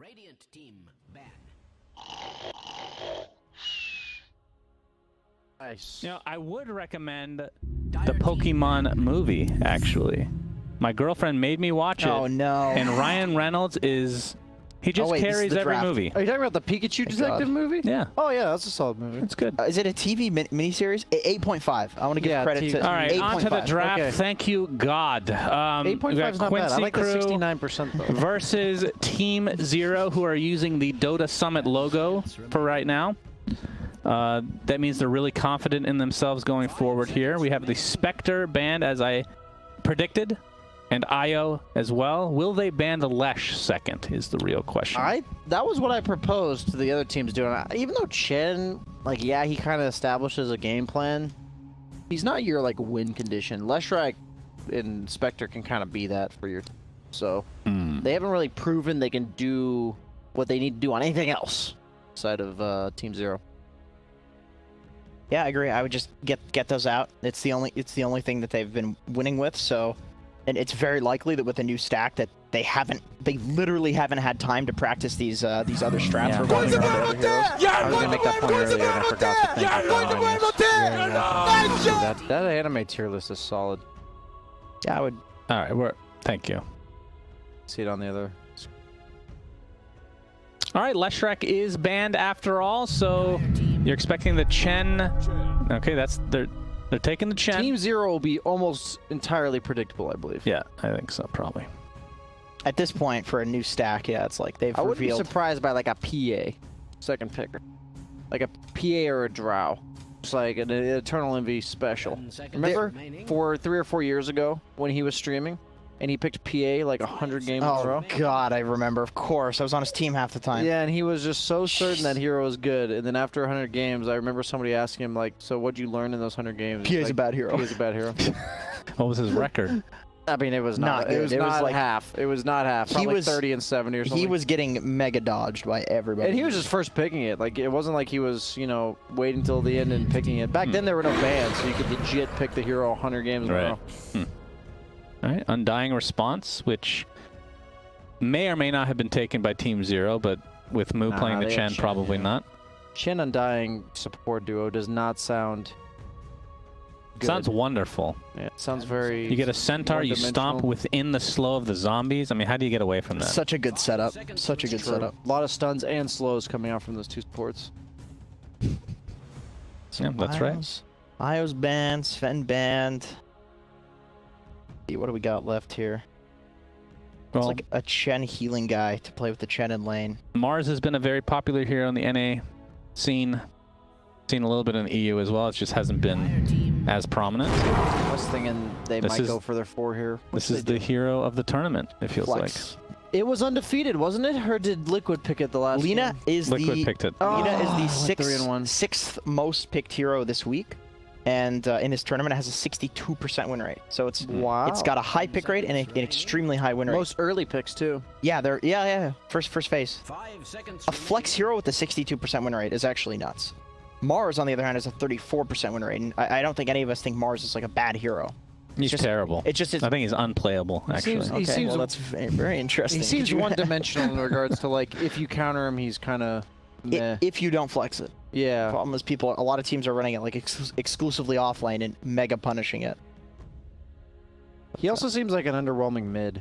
Radiant team ban. Nice. You know, I would recommend the Pokemon movie, actually. My girlfriend made me watch it. Oh, no. And Ryan Reynolds is... He just wait, this is carries the every draft. movie. Are you talking about the Pikachu detective movie? Yeah. Oh yeah, that's a solid movie. It's good. Is it a TV miniseries? 8.5. I want to give Yeah, credit to All right, on to the 8.5. draft. Okay. Thank you, God. 8.5 is not bad. I like the Crew 69% though. versus Team Zero, who are using the Dota Summit logo for right now. That means they're really confident in themselves going forward here. We have the Spectre banned, as I predicted, and Io as well. Will they ban the Lesh second is the real question. That was what I proposed to the other teams doing. Even though Chen, like, yeah, he kind of establishes a game plan, he's not your, like, win condition. Leshrac and Spectre can kind of be that for your team. So, they haven't really proven they can do what they need to do on anything else outside of Team Zero. Yeah, I agree. I would just get those out. It's the only thing that they've been winning with. So, and it's very likely that with a new stack that they literally haven't had time to practice these other strats for one of other heroes. I was gonna make that point earlier and I forgot to thank you for that anime tier list is solid. Yeah, I would. All right, thank you. See it on the other. All right, Leshrac is banned after all, so you're expecting the Chen. Okay, they're taking the Chen. Team Zero will be almost entirely predictable, I believe. Yeah, I think so, probably. At this point, for a new stack, yeah, it's like they've I wouldn't be revealed. surprised by like a PA second picker, like a PA or a Drow. It's like an Eternal Envy special. Remember, 3 or 4 years ago when he was streaming, and he picked PA like 100 games in a row. Oh God, I remember. Of course, I was on his team half the time. Yeah, and he was just so certain that hero was good. And then after 100 games, I remember somebody asking him like, "So what'd you learn in those 100 games?" PA's like, a bad hero. PA's a bad hero. What was his record? I mean, it was not. Not It was good. It was not like- half. It was not half. Probably was 30 and 70 or something. He was getting mega dodged by everybody. And he was just first picking it. Like, it wasn't like he was, you know, waiting until the end and picking it. Back then, there were no bans, so you could legit pick the hero 100 games in a row. All right, Undying Response, which may or may not have been taken by Team Zero, but with Mu playing the they Chen, have Chen, probably yeah. not. Chen Undying support duo does not sound good. Sounds wonderful. Yeah, it sounds very... You get a Centaur, you stomp one-dimensional. within the slow of the zombies. I mean, how do you get away from that? Such a good setup. Such a good True. setup. A lot of stuns and slows coming out from those two supports. Yeah, that's right. Io's banned, Sven banned. What do we got left here? Well, It's like a Chen healing guy to play with the Chen in lane. Mars has been a very popular hero in the NA scene. Seen a little bit in the EU as well. It just hasn't been as prominent. I was thinking they might go for their 4 here. This is the hero of the tournament, it feels Flex. It was undefeated, wasn't it? Or did Liquid pick it the last Lina game? is Liquid picked it. Lina is Oh, the went 3-1. sixth most picked hero this week, and in this tournament it has a 62% win rate. So it's it's got a high pick rate and an extremely high win rate. Most early picks too. Yeah, yeah. First phase. 5 seconds A flex hero with a 62% win rate is actually nuts. Mars, on the other hand, has a 34% win rate, and I don't think any of us think Mars is like a bad hero. He's terrible. It's just I think he's unplayable, actually. He seems well, that's very interesting. He seems one-dimensional in regards to like if you counter him, he's kind of if you don't flex it. yeah. Problem is, a lot of teams are running it like exclusively off lane and mega punishing it. He also seems like an underwhelming mid.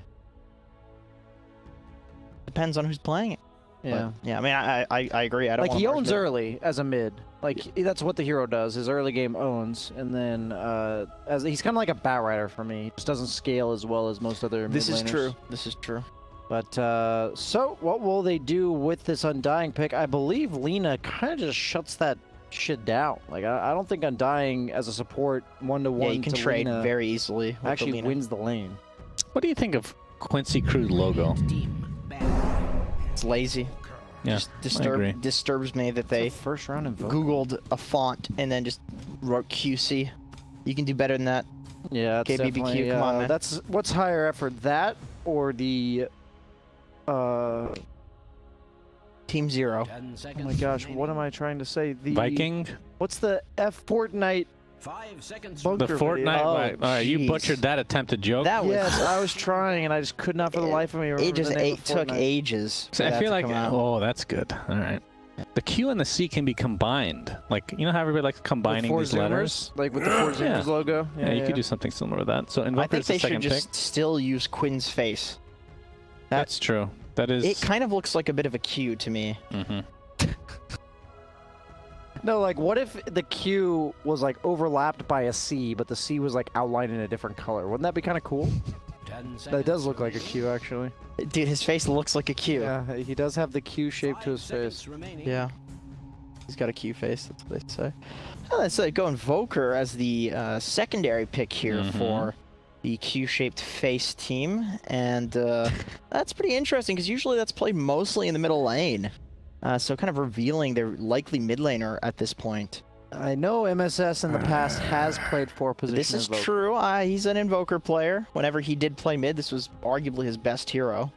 Depends on who's playing it. Yeah. But, yeah. I mean, I agree. I don't Like want he Mars owns mid. early as a mid. Like that's what the hero does. His early game owns, and then as he's kind of like a bat rider for me. He just doesn't scale as well as most other. This mid is laners. true. This is true. But so what will they do with this Undying pick? I believe Lina kind of just shuts that shit down. Like I don't think Undying as a support 1-to-1 Yeah, you can to trade Lina very easily. With actually the Lina. wins the lane. What do you think of Quincy Crew's logo? It's lazy. Yeah, Just I agree. disturbs me that they First round invoke. Googled a font and then just wrote QC. You can do better than that. Yeah, it's KBBQ, definitely, come on, man. That's what's higher effort, that or the Team Zero. 10 oh seconds my gosh, remaining. what am I trying to say? The Viking? What's the Fortnite 5 seconds. The Bunker Fortnite. video. Oh, All right, you jeez. butchered that attempted joke. That was Yes, I was trying, and I just could not for the life of me remember it just the name of took Fortnite. ages. So for I that feel to like, come out. oh, that's good. All right. The Q and the C can be combined. Like, you know how everybody likes combining Four these zoomers, letters? like with the four zoomers Yeah. logo. Yeah, you could do something similar with that. So I Invoker think is the they should second pick. just still use Quinn's face. That's true. That is. It kind of looks like a bit of a Q to me. Mhm. No, like what if the Q was like overlapped by a C, but the C was like outlined in a different color? Wouldn't that be kind of cool? 10 seconds. That does look like a Q, actually. Dude, his face looks like a Q. Yeah, he does have the Q shape to his 5 seconds face. remaining. Yeah. He's got a Q face, that's what they say. Well, let's go Invoker as the secondary pick here for the Q-shaped face team. And that's pretty interesting, because usually that's played mostly in the middle lane. So kind of revealing their likely mid laner at this point. I know MSS in the past has played 4 positions. This is true. He's an Invoker player. Whenever he did play mid, this was arguably his best hero.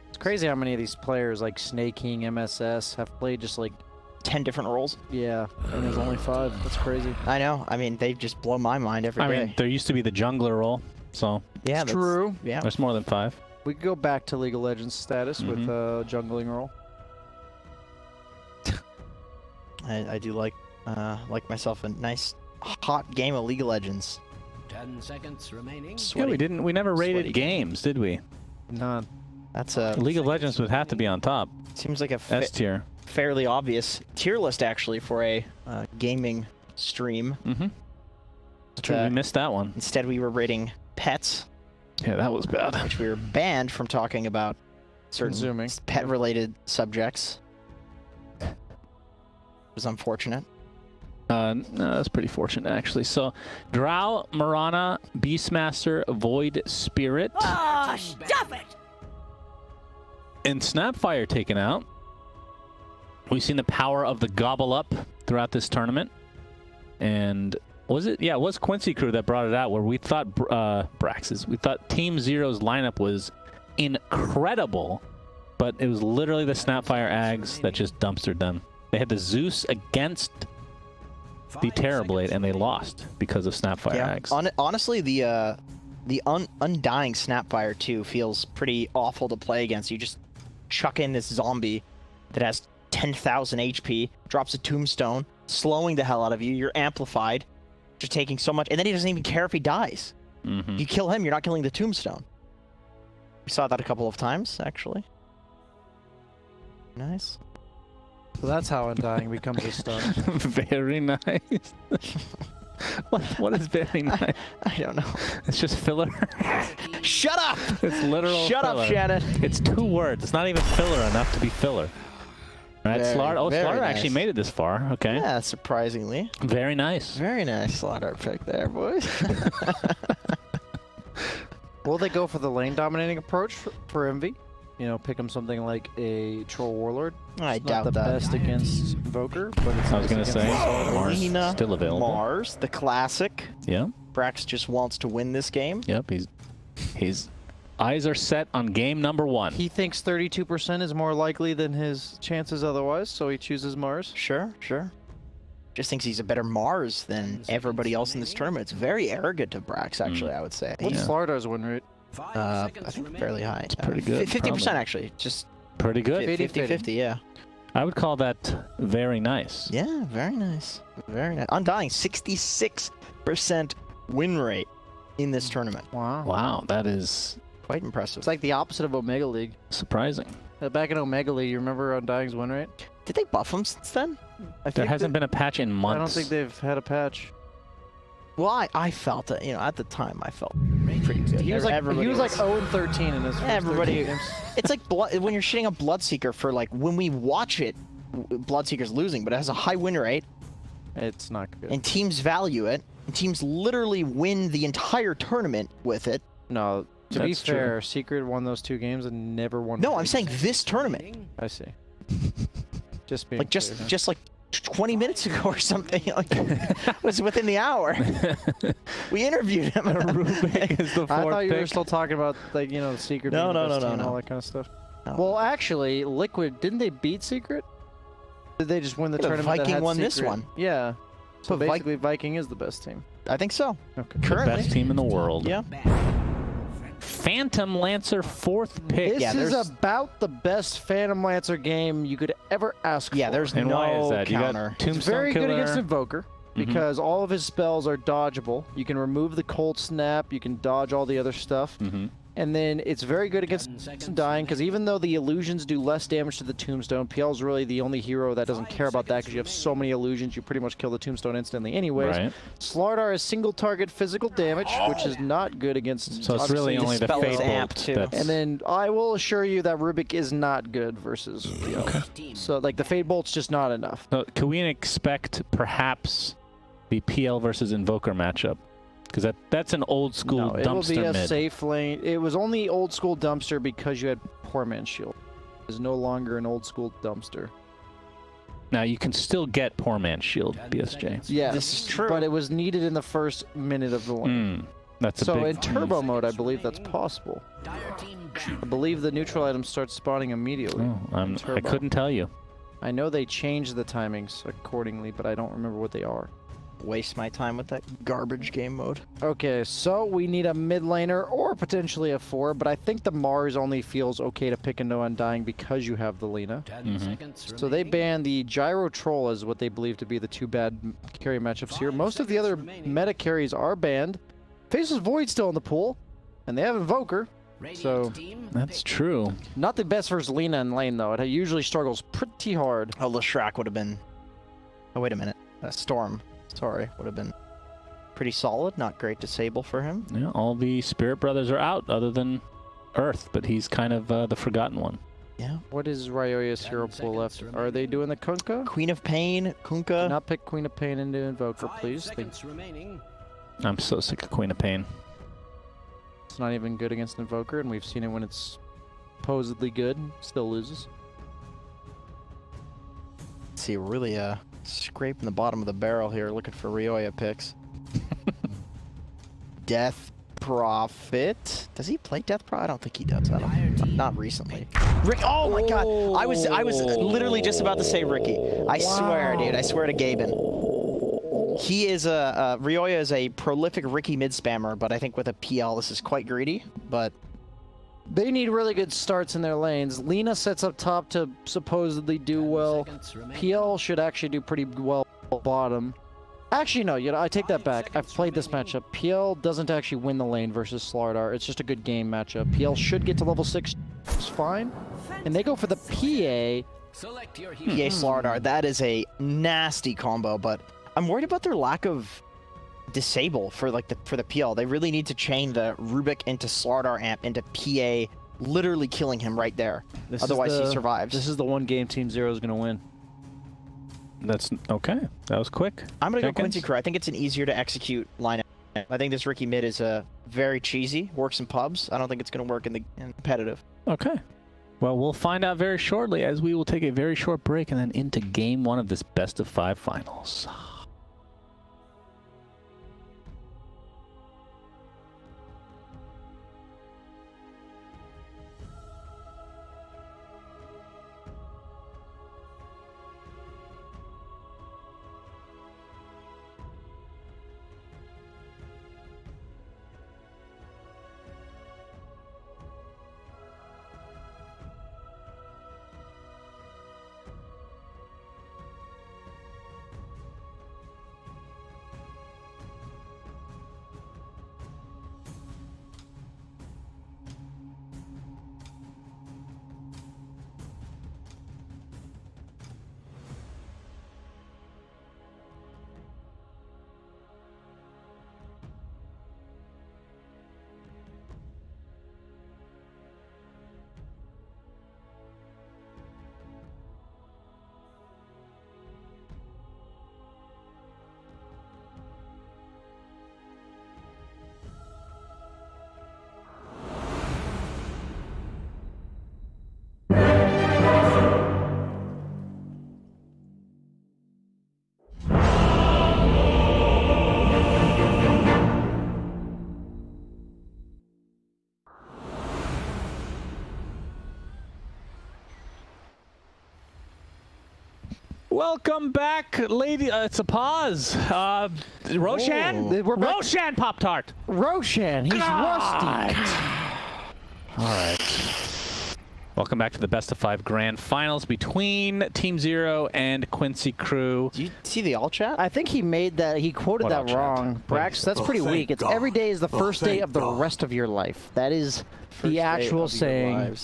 It's crazy how many of these players, like Snake King, MSS, have played just like 10 different roles. yeah, and there's only 5. That's crazy. I know. I mean, they just blow my mind every day. I mean, there used to be the jungler role, so yeah, It's true. Yeah. there's more than 5. We could go back to League of Legends status with jungling role. I do like myself a nice hot game of League of Legends. 10 seconds remaining. Sweaty. Yeah, we never rated Sweaty games, did we? None. That's a League of Legends would have to be on top. seems like a S tier. fairly obvious tier list actually for a gaming stream. Mm-hmm. True, we missed that one. Instead, we were rating pets, Yeah, that was bad. which we were banned from talking about certain Consuming. pet-related subjects. It was unfortunate. No, that's pretty fortunate, actually. So, Drow, Marana, Beastmaster, Void Spirit. Oh, stop it! And Snapfire taken out. We've seen the power of the Gobble Up throughout this tournament. And was it? Yeah, it was Quincy Crew that brought it out, where we thought we thought Team Zero's lineup was incredible, but it was literally the Snapfire Ags that just dumpstered them. They had the Zeus against the Terrorblade, and they lost because of Snapfire Ags. Honestly, the Undying Snapfire 2 feels pretty awful to play against. You just chuck in this zombie that has 10,000 HP, drops a tombstone, slowing the hell out of you. You're amplified, just taking so much, and then he doesn't even care if he dies. Mm-hmm. If you kill him, you're not killing the tombstone. We saw that a couple of times, actually. Nice. So that's how Undying becomes a star. Very nice. What is very nice? I don't know. It's just filler. Shut up! It's literal Shut filler. up, Shannon. It's 2 words. It's not even filler enough to be filler. Right, Very, Slaughter. Oh, very Slaughter nice. actually made it this far. Okay. Yeah, surprisingly. Very nice. Very nice Slaughter pick there, boys. Will they go for the lane dominating approach for Envy? You know, pick him something like a Troll Warlord. I It's doubt not the that. best against Invoker, but it's I was gonna nice say against Slaughter. Mars Arena, still available. Mars, the classic. Yeah. Brax just wants to win this game. Yep. His eyes are set on game number 1. He thinks 32% is more likely than his chances otherwise, so he chooses Mars. Sure, sure. Just thinks he's a better Mars than everybody else in this tournament. It's very arrogant of Brax, actually, I would say. What's Yeah. Slardar's win rate? 5 I seconds think remaining. fairly high. It's pretty good, 50% probably. actually. Just Pretty good. 50-50, yeah. I would call that very nice. Yeah, very nice. Very nice. Undying, 66% win rate in this tournament. Wow. Wow, that is Quite impressive. It's like the opposite of Omega League. surprising. Back in Omega League, you remember Undying's win rate? Did they buff him since then? There hasn't been a patch in months. I don't think they've had a patch. Well, I felt it. You know, at the time, I felt pretty good. He was like Everybody 0-13 in his first Everybody- 13 games. It's like when you're shitting a Bloodseeker for like when we watch it, Bloodseeker's losing, but it has a high win rate, It's not good. and teams value it, and teams literally win the entire tournament with it. No, to be That's true. fair, Secret won those 2 games and never won. No, one. I'm saying this tournament, I see. Just being like clear, huh? just like 20 minutes ago or something, like it was within the hour. We interviewed him. Rubik is the 4th I thought you were pick. still talking about like the Secret. No, being the no, best no, team and no. all that kind of stuff. No. Well, actually, Liquid didn't they beat Secret? Did they just win the The tournament? that Viking had won this Secret? one. Yeah. So But basically, Viking is the best team. I think so. Okay. The Currently. best team in the world. Yeah. Phantom Lancer 4th pick. This Yeah, is there's- about the best Phantom Lancer game you could ever ask Yeah, for. there's And no why is that? You counter. got Tombstone It's very Killer. good against Invoker because all of his spells are dodgeable. You can remove the Cold Snap, you can dodge all the other stuff. And then it's very good against 10 seconds dying because even though the illusions do less damage to the Tombstone, PL is really the only hero that doesn't care about that because you have so many illusions, you pretty much kill the Tombstone instantly anyways. Right. Slardar is single target physical damage, which is not good against. So it's really obviously, only the spell is Fate amp, Bolt too. that's... And then I will assure you that Rubik is not good versus PL. Okay. So like the Fate Bolt's just not enough. So can we expect perhaps the PL versus Invoker matchup? Because that's an old school No, it will be dumpster a mid. safe lane. It was only old school dumpster because you had Poor Man's Shield. It is no longer an old school dumpster. Now you can still get Poor Man's Shield, 10 BSJ. seconds. Yes, This is true. but it was needed in the first minute of the lane. That's a So big... in turbo mode, I believe that's possible. Dire team I down. believe the neutral items start spawning immediately. Oh, I Turbo. couldn't tell you. I know they changed the timings accordingly, but I don't remember what they are. Waste my time with that garbage game mode. Okay, so we need a mid laner or potentially a 4, but I think the Mars only feels okay to pick a No Undying because you have the Lina. 10 seconds So they remaining. banned the Gyro Troll as what they believe to be the two bad carry matchups here. Most of the other meta carries are banned. Faceless Void still in the pool, and they have Invoker. Radiant so- team That's true. Not the best versus Lina in lane though. It usually struggles pretty hard. Oh, Leshrac would have been... Oh, wait a minute. Storm. Sorry. Would have been pretty solid. Not great disable for him. Yeah, all the Spirit Brothers are out other than Earth, but he's kind of the forgotten one. Yeah. What is Ryoya's 10 hero pool left? seconds Are they doing the Kunkka? Queen of Pain, Kunkka. Not pick Queen of Pain into Invoker, 5 please. They- seconds remaining. I'm so sick of Queen of Pain. It's not even good against Invoker, and we've seen it when it's supposedly good, still loses. Let's see, we're really scraping the bottom of the barrel here, looking for Ryoya picks. Death Prophet. Does he play Death Prophet? I don't think he does. Not recently. Rick. Oh my God! I was literally just about to say Ricky. I swear, dude. I swear to Gaben. He is Ryoya is a prolific Ricky mid spammer, but I think with a PL this is quite greedy. But They need really good starts in their lanes. Lina sets up top to supposedly do 10 well. seconds remaining. PL should actually do pretty well bottom. Actually, no, I take that back. I've played this matchup. PL doesn't actually win the lane versus Slardar. It's just a good game matchup. PL should get to level 6. It's fine. And they go for the PA. Select your PA hero. Slardar, that is a nasty combo, but I'm worried about their lack of disable for the PL. They really need to chain the Rubik into Slardar amp into PA, literally killing him right there. This is Otherwise the- he survives. This is the one game Team Zero is going to win. That's okay. That was quick. I'm gonna go Jenkins? Quincy Crew. I think it's an easier to execute lineup. I think this Ricky mid is very cheesy, works in pubs. I don't think it's gonna work in competitive. Okay. Well, we'll find out very shortly as we will take a very short break and then into game 1 of this best of 5 finals. Welcome back, lady. It's a pause. Roshan? We're back. Roshan Pop-Tart. Roshan, he's rusty. All right. Welcome back to the best of 5 grand finals between Team Zero and Quincy Crew. Do you see the all chat? I think he made that. He quoted What that all chat? wrong. Brax, that's pretty weak. It's every day is the first day of the rest of your life. That is the actual saying.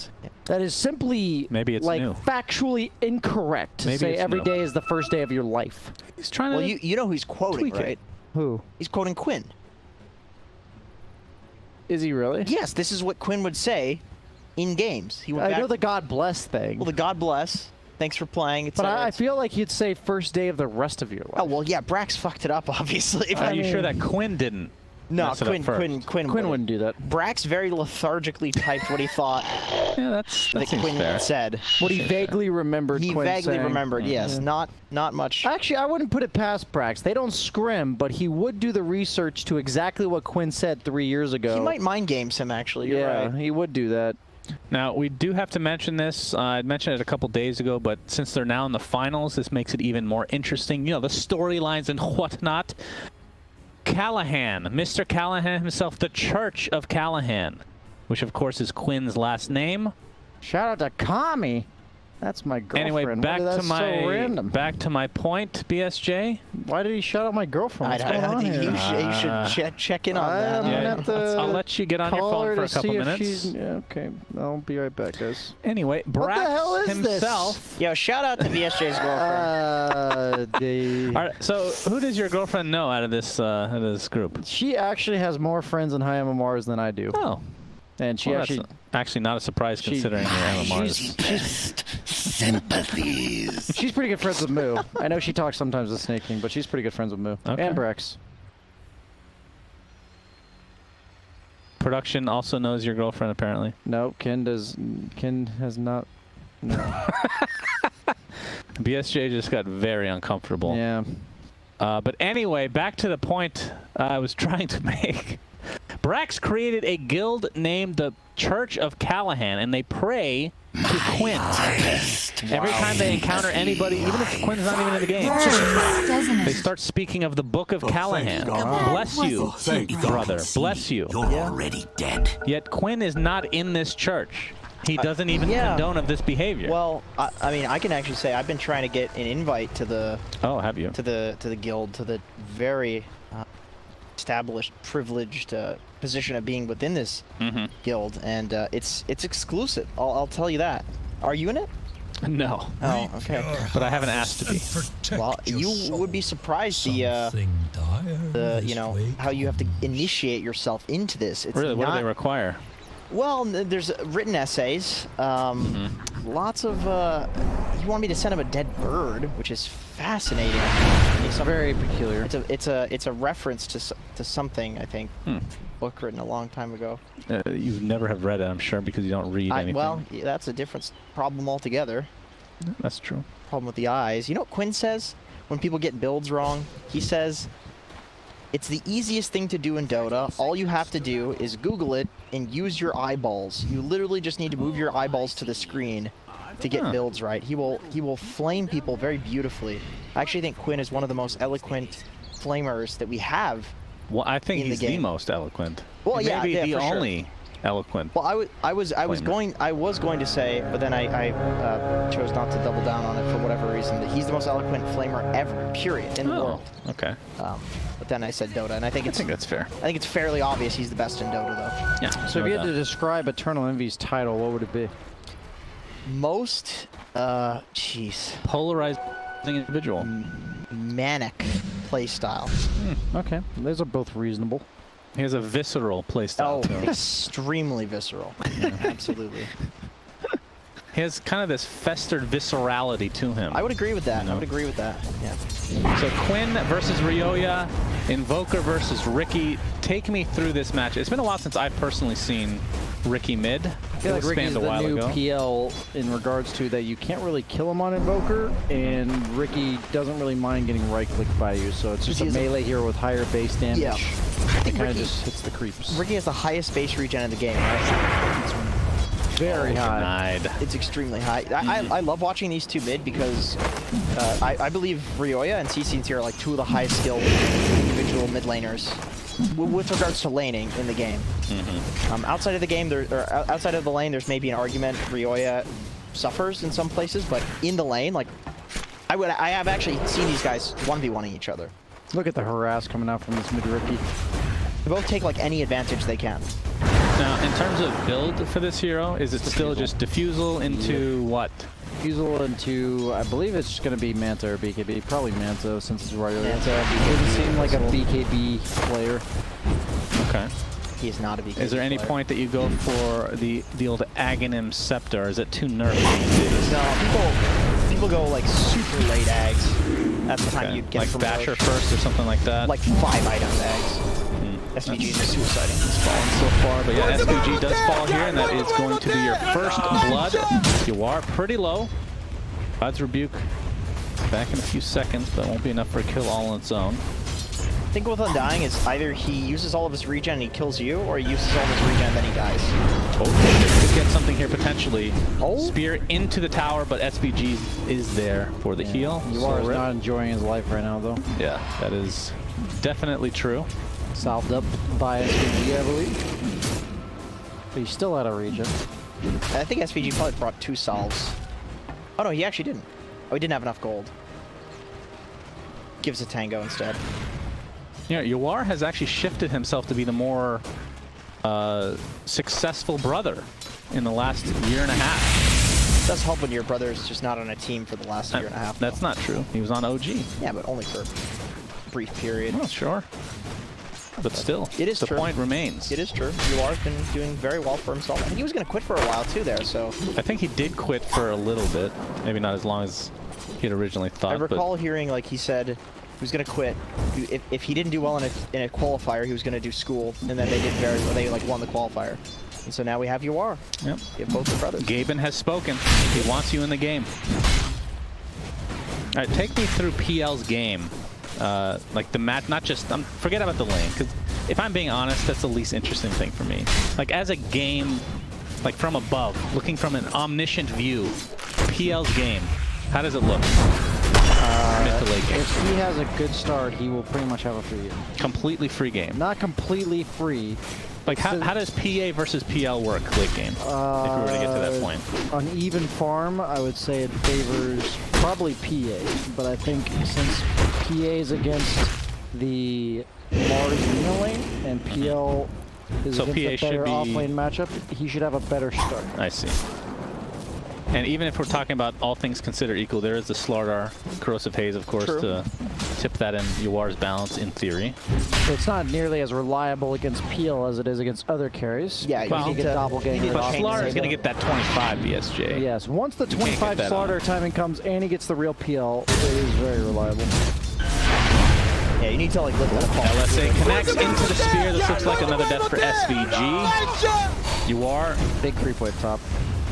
That is simply Maybe it's like new. factually incorrect to Maybe say it's every new. day is the first day of your life. He's trying to. Well, you know who he's quoting, tweak it. right? Who? He's quoting Quinn. Is he really? Yes, this is what Quinn would say in games. He would I back, know the God bless thing. well, the God bless. Thanks for playing. but I feel like he'd say first day of the rest of your life. Oh well, yeah. Brax fucked it up, obviously. Are you mean- sure that Quinn didn't? no, mess it up first? Quinn wouldn't do that. Brax very lethargically typed what he thought Yeah, that seems Quinn fair. said. What he vaguely remembered. He Quinn vaguely saying. remembered. Yes, not much. Actually, I wouldn't put it past Brax. They don't scrim, but he would do the research to exactly what Quinn said 3 years ago. He might mind games him. Actually, you're Yeah, right. he would do that. Now, we do have to mention this. I mentioned it a couple days ago, but since they're now in the finals, this makes it even more interesting. You know, the storylines and whatnot. Callahan, Mr. Callahan himself, the Church of Callahan, which of course is Quinn's last name. Shout out to Kami. That's my girlfriend. Anyway, back That's to so my random. back to my point, BSJ. Why did he shout out my girlfriend? What's going on think here? you should check in on that. I'm Yeah, gonna have to I'll let you get on your call phone her for a to couple see if minutes. she's- Yeah, okay, I'll be right back, guys. Anyway, What the hell Brax is this? himself. Yo, shout out to VSJ's girlfriend. All right, so who does your girlfriend know out of this group? She actually has more friends in high MMRs than I do, Oh, and she well, actually. that's actually not a surprise considering your MMRs. Sympathies. She's pretty good friends with Moo. I know she talks sometimes with Snake King, but she's pretty good friends with Moo. Okay. And Brax. Production also knows your girlfriend, apparently. No, Ken has not. No. BSJ just got very uncomfortable. Yeah. But anyway, back to the point I was trying to make. Brax created a guild named the Church of Callahan, and they pray to Quinn. Every time they encounter anybody, even if Quinn's not even in the game, doesn't they it? start speaking of the Book of Callahan. Bless you, brother. Bless you. You're already dead. Yet Quinn is not in this church. He doesn't even yeah. condone of this behavior. Well, I mean, I can actually say I've been trying to get an invite to the Oh, have you? to the guild, to the very established, privileged position of being within this guild, and it's exclusive. I'll tell you that. Are you in it? No. Oh, okay. But I haven't asked to be. Well, you would be surprised the you know how you have to initiate yourself into this. It's Really, what do not, they require? Well, there's written essays. Lots of. You want me to send him a dead bird, which is fascinating. It's Very peculiar. It's a reference to something, I think. Book written a long time ago. You never have read it, I'm sure, because you don't read anything. Well, yeah, that's a different problem altogether. That's true. Problem with the eyes. You know what Quinn says when people get builds wrong? He says, it's the easiest thing to do in Dota. All you have to do is Google it and use your eyeballs. You literally just need to move your eyeballs to the screen to get builds right. He will flame people very beautifully. I actually think Quinn is one of the most eloquent flamers that we have. Well, I think in the he's the game. most eloquent. Well, yeah, Maybe yeah, the for sure. only eloquent. Well, I was Flamer. going to say, but then I chose not to double down on it for whatever reason. That he's the most eloquent flamer ever, period, in the world. Okay. But then I said Dota, and I think it's that's fair. I think it's fairly obvious he's the best in Dota, though. Yeah. So no if you had doubt. to describe Eternal Envy's title, what would it be? Most, jeez, Polarizing individual. manic playstyle. Okay, those are both reasonable. He has a visceral playstyle. Oh, to him. extremely visceral. Absolutely. He has kind of this festered viscerality to him. I would agree with that. No. I would agree with that. Yeah. So Quinn versus Ryoya, Invoker versus Ricky. Take me through this match. It's been a while since I've personally seen Ricky mid. I feel like Ricky's a the while new ago. PL in regards to that you can't really kill him on Invoker, and Ricky doesn't really mind getting right-clicked by you, so it's just a He's a- melee hero with higher base damage. Yeah. It kind of Ricky- just hits the creeps. Ricky has the highest base regen in the game, right? very high. Denied. It's extremely high. I love watching these two mid because I believe Ryoya and CC are like two of the highest skilled individual mid laners with regards to laning in the game. Outside of the game, outside of the lane, there's maybe an argument Ryoya suffers in some places, but in the lane, like I have actually seen these guys 1v1ing each other. Look at the harass coming out from this mid rookie. They both take like any advantage they can. Now, in terms of build for this hero, is it still just diffusal into what? Diffusal into, I believe it's just going to be Manta or BKB. Probably Manta since it's Ryoya. Manta, It doesn't seem like a BKB player. Okay. He is not a BKB Is there any player. point that you go for the old Aghanim Scepter? Or is it too nerfed these days? No, people go like super late ags. That's the time Okay. you get Like from Basher Roche. first or something like that? Like 5 item ags. SVGs are suiciding this falling so far, but yeah, SVG does fall here, and that is going to be your first blood. You are pretty low. God's Rebuke back in a few seconds, but it won't be enough for a kill all on its own. I think with Undying is either he uses all of his regen and he kills you, or he uses all of his regen and then he dies. Oh, could get something here potentially. Oh. Spear into the tower, but SVG is there for the heal. Yuar is So not enjoying his life right now, though. yeah, that is definitely true. Salved up by SVG, I believe. But he's still out of regen. I think SVG probably brought 2 salves. Oh no, he actually didn't. Oh, he didn't have enough gold. Gives a tango instead. You know, Yuar has actually shifted himself to be the more successful brother in the last year and a half. It does help when your brother is just not on a team for the last year and a half. That's not true. He was on OG. Yeah, but only for a brief period. Oh, sure. But still, It is the true. point remains. It is true. Yuar's been doing very well for himself. I think he was going to quit for a while too there, so... I think he did quit for a little bit. Maybe not as long as he had originally thought. I recall hearing, like, he said he was going to quit. If he didn't do well in a qualifier, he was going to do school, and then they did very well. They, like, won the qualifier. And so now we have Yuar. Yep. We have both the brothers. Gaben has spoken. He wants you in the game. All right, take me through PL's game. Like the match, not just, forget about the lane, because if I'm being honest, that's the least interesting thing for me. Like as a game, like from above, looking from an omniscient view, PL's game, how does it look? Mid to late game. If he has a good start, he will pretty much have a free game. Completely free game. Not completely free. Like how does PA versus PL work late game? If we were to get to that point. On even farm, I would say it favors probably PA, but I think since PA is against the Mars Reno lane and PL is So against PA a should better be- off-lane matchup, he should have a better start. I see. And even if we're talking about all things considered equal, there is the Slardar Corrosive Haze, of course, True. to tip that in Yuar's balance in theory. It's not nearly as reliable against PL as it is against other carries. Yeah, Well, you need get to doppelganger. But change Slardar is the going to get that 25 BSJ. Yes, once the You can't get 25 that on slaughter it. timing comes and he gets the real PL, it is very reliable. Yeah, you need to like look at the call. LSA connects into the spear. This looks like another death for SVG. Yuar, Big creep wave top.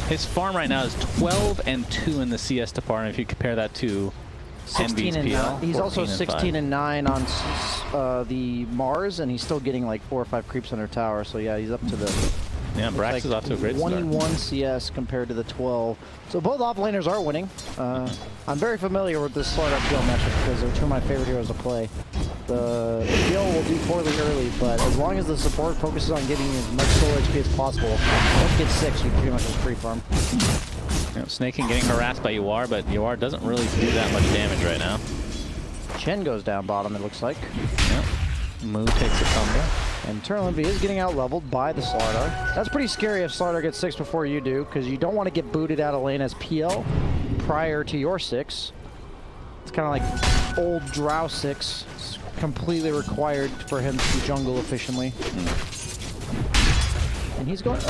his farm right now is 12 and 2 in the CS department. If you compare that to 16 NB's and PL, 9. He's also 14 and 16 5. and 9 on the Mars, and he's still getting like 4 or 5 creeps under tower. So yeah, he's up to the Yeah, Brax like is off to a great start. 21 CS compared to the 12. So both offlaners are winning. I'm very familiar with this Slaughter PL matchup because they're two of my favorite heroes to play. The PL will do poorly early, but as long as the support focuses on giving you as much soul HP as possible, once you get 6, you pretty much just free farm. You know, Snaking getting harassed by Yuar, but Yuar doesn't really do that much damage right now. Chen goes down bottom, it looks like. Yep. Moo takes a tumble. And Eternal Envy is getting out leveled by the Slardar. That's pretty scary if Slardar gets 6 before you do, because you don't want to get booted out of lane as PL prior to your 6. It's kind of like old Drow 6. It's completely required for him to jungle efficiently. And he's going...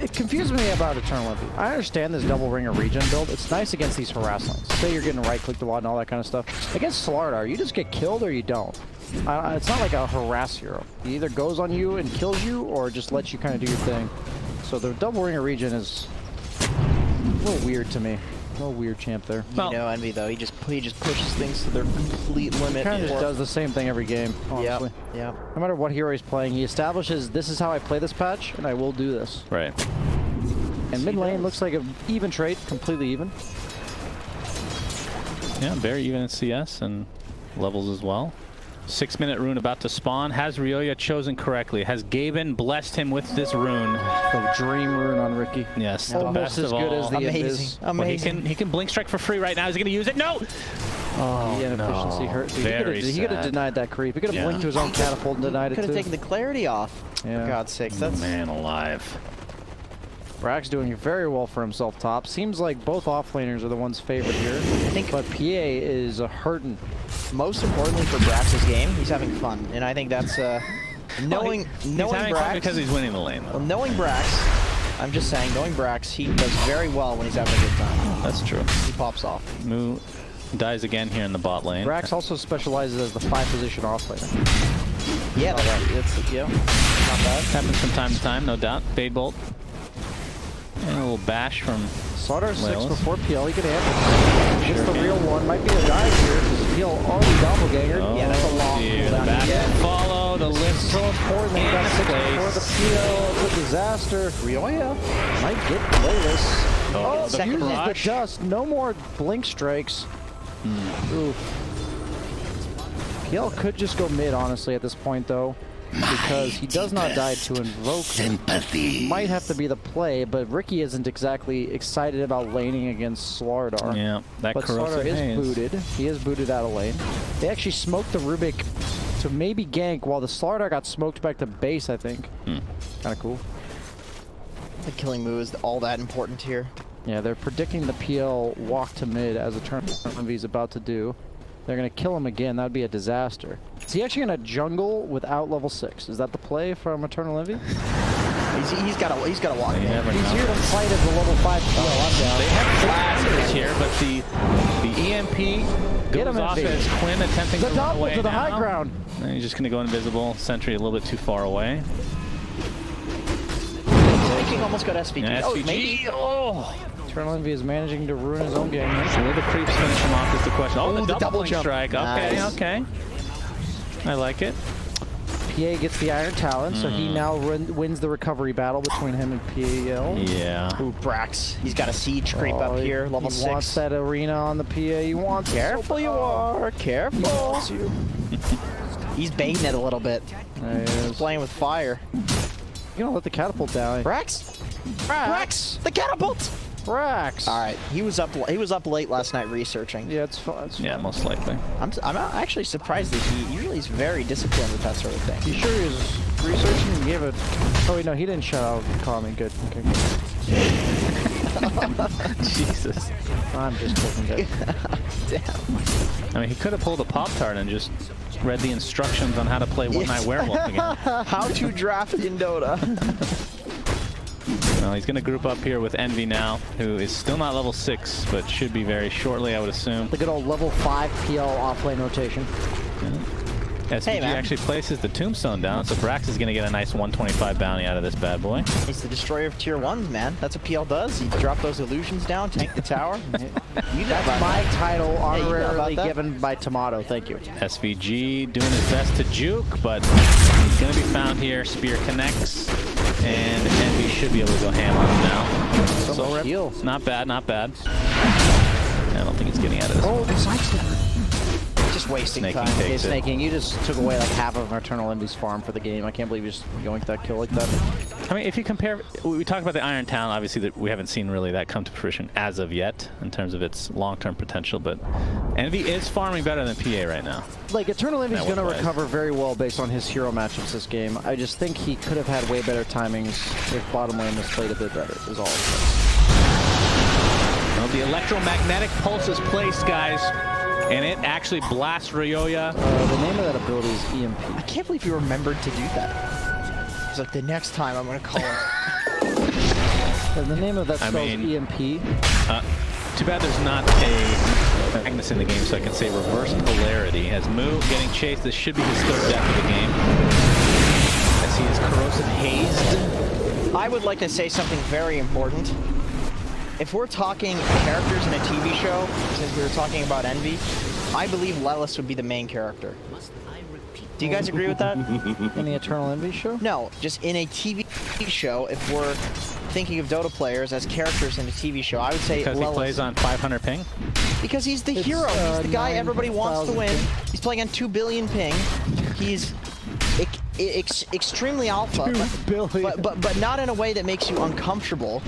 it confused me about Eternal Envy. I understand this double ringer regen build. It's nice against these harass lanes. Say you're getting right-clicked a lot and all that kind of stuff. Against Slardar, you just get killed or you don't. It's not like a harass hero. He either goes on you and kills you or just lets you kind of do your thing. So the double ringer regen is a little weird to me. A little weird champ there. Well- You know, Envy though, he just pushes things to their complete limit. Kind of just does the same thing every game, honestly. Yeah. No matter what hero he's playing, he establishes this is how I play this patch, and I will do this. Right. And mid lane looks like an even trade, completely even. Yeah, very even in CS and levels as well. 6-minute rune about to spawn. Has Ryoya chosen correctly? Has Gaben blessed him with this rune? The dream rune on Ricky. Yes, the Almost best as of good all. as the Amazing. Invis. Amazing. Well, he can blink strike for free right now. Is he going to use it? No! Oh, the inefficiency hurt. He could have denied that creep. He could have blinked to his own catapult and denied it too. Could have taken the clarity off. Yeah. For God's sakes, that's Man alive. Brax doing very well for himself top. Seems like both offlaners are the ones favored here. But PA is hurting. most importantly for Brax's game. He's having fun, and I think that's knowing having Brax fun because he's winning the lane. Well, knowing Brax, I'm just saying, knowing Brax, he does very well when he's having a good time. That's true. He pops off. Moo dies again here in the bot lane. Brax also specializes as the 5-position offlaner. Yeah, that's yeah, not bad. Happens from time to time, no doubt. Fade bolt. And a little bash from Slaughter 6 Wales. before PL, he can handle it. Gets the real one, might be the dive here, because PL already doppelganger. Oh, Yeah, that's a long dear. cooldown. The back Yeah. follow, the lift. So important that he got 6 before the PL. It's a disaster. Ryoya Might get playless. Oh, the Second uses the crush. dust. No more blink strikes. Oof. PL could just go mid, honestly, at this point, though. Because he does not die to invoke. Sympathy. Might have to be the play, but Ricky isn't exactly excited about laning against Slardar. Yeah, that But corrosive Slardar is haze. booted. He is booted out of lane. They actually smoked the Rubik to maybe gank while the Slardar got smoked back to base, I think. Kind of cool. The killing move is all that important here. Yeah, they're predicting the PL walk to mid as Eternal is about to do. They're going to kill him again. That would be a disaster. Is he actually going to jungle without level 6? Is that the play from Eternal Envy? He's got to walk. You never He's know. here to fight as a level 5 PL. They have flashes here, but the EMP Get goes him, off Envy. as Quinn attempting The to run double away to the now. high ground. And he's just going to go invisible. Sentry a little bit too far away. King almost got SVG. Yeah, Oh, SVG. maybe. Oh! Eternal Envy is managing to ruin his own game. Will the creeps finish him off is the question. Oh, the double jump. strike. Okay, Nice. okay. I like it. PA gets the Iron Talon, so he now wins the recovery battle between him and PAL. Yeah. Ooh, Brax. He's got a siege creep up here, level he 6. wants that arena on the PA. He wants Careful you are. Careful. He's baiting it a little bit. There he is. Playing with fire. You don't let the catapult down. Brax. Brax. The catapult. Brax. All right. He was up late last night researching. Yeah, it's fun. It's Yeah, fun. most likely. I'm actually surprised that he usually is very disciplined with that sort of thing. You sure he was researching and gave it? Oh wait, no, he didn't shout out. Call me good. Okay. Jesus. I'm just kidding. Damn. I mean, he could have pulled a Pop-Tart and just read the instructions on how to play One Night Werewolf again. How to draft in Dota. Well, he's going to group up here with Envy now, who is still not level 6, but should be very shortly, I would assume. The good old level 5 PL offlane rotation. SVG man. actually places the tombstone down, so Brax is going to get a nice 125 bounty out of this bad boy. He's the destroyer of tier 1s, man. That's what PL does. You drop those illusions down, tank the tower. That's my title, you know about honorarily that. given by Tomato. Thank you. SVG doing his best to juke, but he's going to be found here. Spear connects, and Envy should be able to go ham on him now. So much heal. Not bad, not bad. I don't think he's getting out of this. Oh, the sidestep. Just wasting Snaking time. takes it. Snaking, you just took away like half of Eternal Envy's farm for the game. I can't believe you just going that kill like that. I mean, if you compare, we talked about the Iron Talon, obviously that we haven't seen really that come to fruition as of yet in terms of its long-term potential, but Envy is farming better than PA right now. Like, Eternal Envy's going to Network-wise. recover very well based on his hero matchups this game. I just think he could have had way better timings if bottom lane was played a bit better, is all I'm saying. Well, the electromagnetic pulse is placed, guys, and it actually blasts Ryoya. The name of that ability is EMP. I can't believe you remembered to do that. It's like the next time I'm going to call it. The name of that I spell is mean- EMP. Too bad there's not a Magnus in the game, so I can say reverse polarity. As Moo getting chased, this should be his 3rd death of the game. As he is corrosive hazed. I would like to say something very important. If we're talking characters in a TV show, since we were talking about Envy, I believe Lelis would be the main character. Do you guys agree with that? In the Eternal Envy show? No, just in a TV show, if we're thinking of Dota players as characters in a TV show, I would say Because he Lelis. plays on 500 ping? Because he's the hero. He's the guy everybody wants to win. He's playing on 2 billion ping. He's extremely alpha, but not in a way that makes you uncomfortable.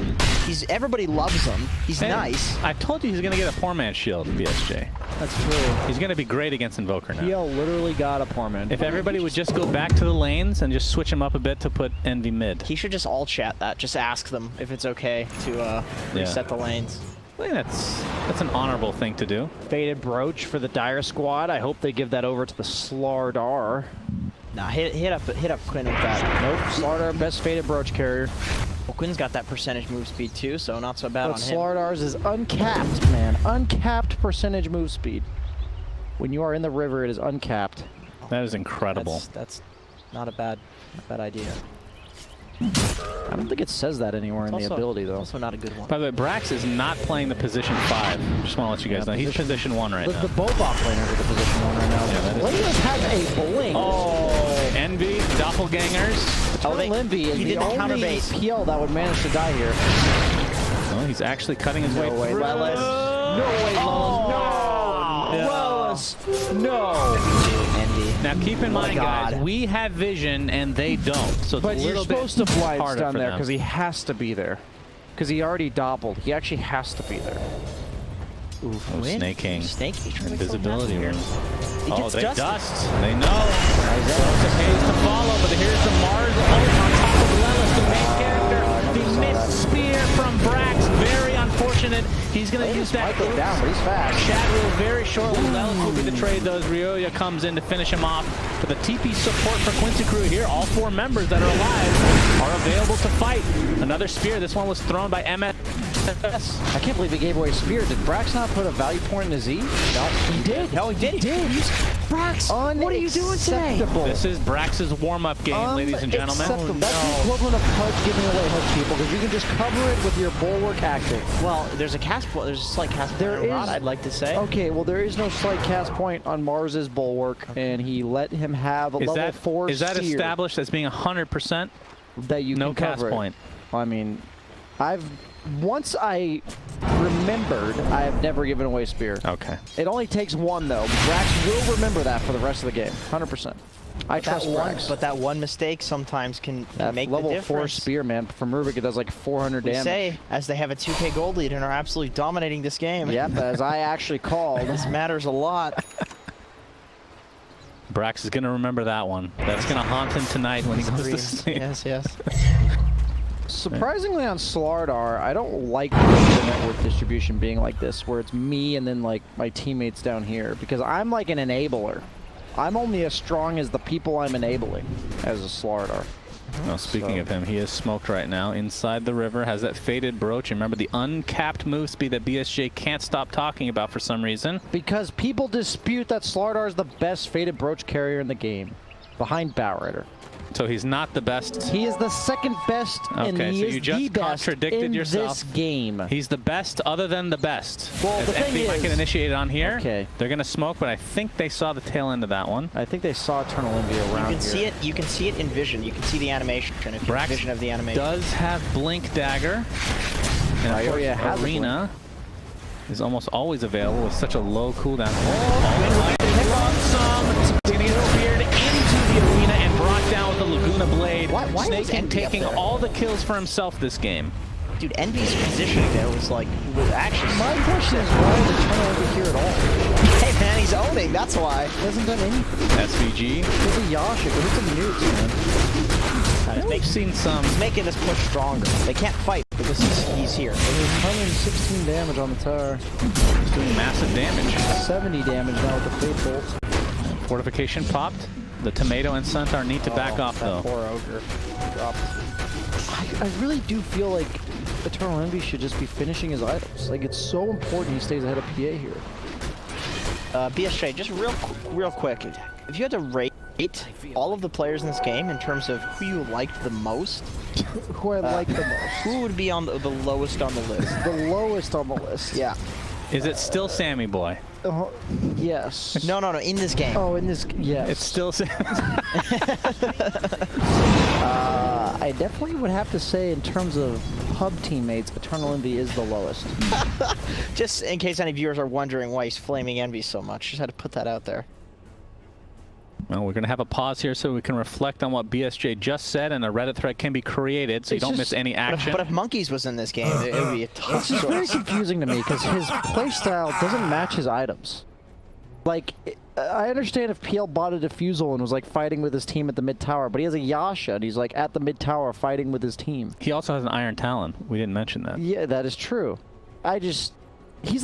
Everybody loves him. He's nice. I told you he's going to get a poor man shield, BSJ. That's true. He's going to be great against Invoker now. PL literally got a poor man. If everybody would just go back to the lanes and just switch him up a bit to put Envy mid. He should just all chat that. Just ask them if it's okay to reset the lanes. I think that's an honorable thing to do. Faded Brooch for the Dire squad. I hope they give that over to the Slardar. Nah, hit up Quinn with that. Nope, Slardar, best Faded Brooch carrier. Well, Quinn's got that percentage move speed too, so not so bad But on him. Slardar's is uncapped, man. Uncapped percentage move speed. When you are in the river, it is uncapped. That is incredible. That's not a bad idea. I don't think it says that anywhere in the ability, though. Also not a good one. By the way, Brax is not playing the position 5. Just want to let you guys know. He's position 1 right now. The Bobot laners are the position 1 right now. Yeah, Lanius has a blink. Oh, Envy, Doppelgangers. Eternal Envy is the only PL that would manage to die here. Oh, he's actually cutting his way through. Lelis. No way, Lelis. No. Now keep in mind, guys, we have vision and they don't. So it's but a you're little supposed bit to blind harder down for there them. because he has to be there. Because he already doppeled. He actually has to be there. Oof, oh, snaking. Invisibility room. Oh, they dusted. dust. They know. So it's a pace to follow, but here's the Mars on top of Lelis, the main character. The missed spear from Brax. Very unfortunate. He's going to use that. Down, but he's fast. Chat will very shortly. Lelis will be the trade, though, as Ryoya comes in to finish him off. But the TP support for Quincy crew here, all 4 members that are alive are available to fight. Another spear. This one was thrown by MS. I can't believe he gave away a spear. Did Brax not put a value point in his E? No, he did. No, he did. Brax, what are you doing today? This is Brax's warm-up game, ladies and gentlemen. That's the equivalent of Pudge giving away hook people, because you can just cover it with your bulwark active. Well, there's a slight cast point on Rod, I'd like to say. Okay, well, there is no slight cast point on Mars's bulwark, and he let him have a level 4 Is that steer established as being 100%? that you No can cover cast it. point. I mean, once I remembered, I have never given away spear. Okay. It only takes 1, though. Brax will remember that for the rest of the game, 100%. I trust Brax. But that one mistake sometimes can make the level difference. 4 spear, man. From Rubik, it does like 400 damage. Say, as they have a 2K gold lead and are absolutely dominating this game. Yep, as I actually called. This matters a lot. Brax is going to remember that one. That's going to haunt him tonight when he goes to sleep. Yes. Surprisingly on Slardar, I don't like the network distribution being like this, where it's me and then like my teammates down here, because I'm like an enabler. I'm only as strong as the people I'm enabling as a Slardar. Well, speaking of him, he is smoked right now inside the river, has that faded brooch. Remember the uncapped move speed that BSJ can't stop talking about for some reason. Because people dispute that Slardar is the best faded brooch carrier in the game, behind Batrider. So he's not the best. He is the second best, and Okay, he so is you just the best contradicted in yourself. this game. He's the best other than the best. Well, the thing I is, can initiate it on here. Okay. They're going to smoke, but I think they saw the tail end of that one. I think they saw Eternal Envy around here. You can see it in vision. You can see the animation if you have vision of the animation. Does have Blink Dagger. And of course, has Arena is almost always available with such a low cooldown. He's going to get speared into the arena and brought down with the Laguna Blade. Why Snake taking all the kills for himself this game. Dude, Envy's positioning there was actually... My question is, why is Eternal Envy here at all? Hey man, he's owning, that's why. He hasn't done anything. SVG. There's a Yasha, go hit some nukes, man. We've seen some. He's making this push stronger. They can't fight because he's here. There's 116 damage on the tower. He's doing massive damage. 70 damage now with the Fate Bolt. Fortification popped. The Tomato and Centaur need to back off, though. Poor Ogre dropped. I really do feel like Eternal Envy should just be finishing his items. Like, it's so important he stays ahead of PA here. BSJ, just real quick, if you had to rate all of the players in this game in terms of who you liked the most, Who I like the most. who would be on the lowest on the list? The lowest on the list. Yeah. Is it still Sammy Boy? Yes. No, in this game. Oh, in this, yes. It's still Sammy. I definitely would have to say, in terms of pub teammates, Eternal Envy is the lowest. Just in case any viewers are wondering why he's flaming Envy so much, just had to put that out there. Well, we're going to have a pause here so we can reflect on what BSJ just said, and a Reddit thread can be created so you don't miss any action. But if Monkeys was in this game, it would be a tough It's just very confusing to me because his playstyle doesn't match his items. Like, I understand if PL bought a Diffusal and was like fighting with his team at the mid tower, but he has a Yasha and he's like at the mid tower fighting with his team. He also has an Iron Talon. We didn't mention that. Yeah, that is true. He's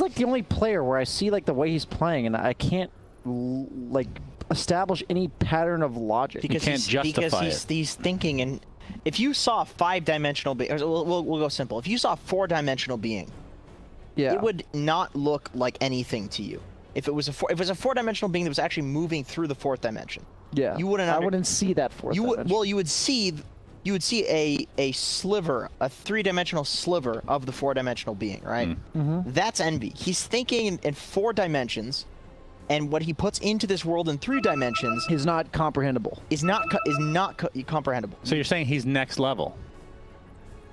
like the only player where I see like the way he's playing and I can't like establish any pattern of logic. Because he's thinking, and if you saw a 5-dimensional being, we'll go simple. If you saw a 4-dimensional being, yeah, it would not look like anything to you. If it was a 4-dimensional being that was actually moving through the 4th dimension, yeah, you wouldn't. I wouldn't see that 4th dimension. Well, you would see a sliver, a 3-dimensional sliver of the 4-dimensional being, right? Mm-hmm. That's Envy. He's thinking in 4 dimensions, and what he puts into this world in 3 dimensions is not comprehensible. Is not comprehensible. So you're saying he's next level?